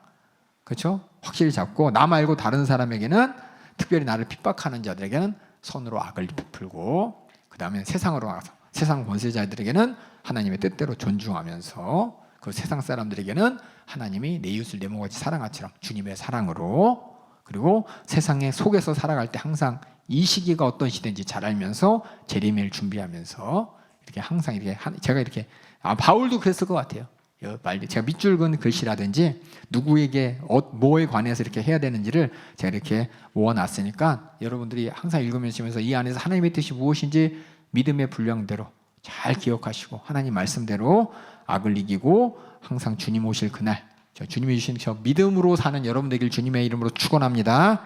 그렇죠? 확실히 잡고, 나 말고 다른 사람에게는, 특별히 나를 핍박하는 자들에게는 선으로 악을 베풀고, 그 다음에 세상으로 나가서 세상 권세자들에게는 하나님의 뜻대로 존중하면서, 그 세상 사람들에게는 하나님이 내 이웃을 내 몸같이 사랑하처럼 주님의 사랑으로, 그리고 세상의 속에서 살아갈 때 항상 이 시기가 어떤 시대인지 잘 알면서 재림을 준비하면서 이렇게 항상 이렇게 제가 이렇게 바울도 그랬을 것 같아요. 제가 밑줄 그은 글씨라든지 누구에게 뭐에 관해서 이렇게 해야 되는지를 제가 이렇게 모아놨으니까 여러분들이 항상 읽으시면서 이 안에서 하나님의 뜻이 무엇인지 믿음의 분량대로 잘 기억하시고 하나님 말씀대로 악을 이기고 항상 주님 오실 그날 주님이 주신 저 믿음으로 사는 여러분 되길 주님의 이름으로 축원합니다.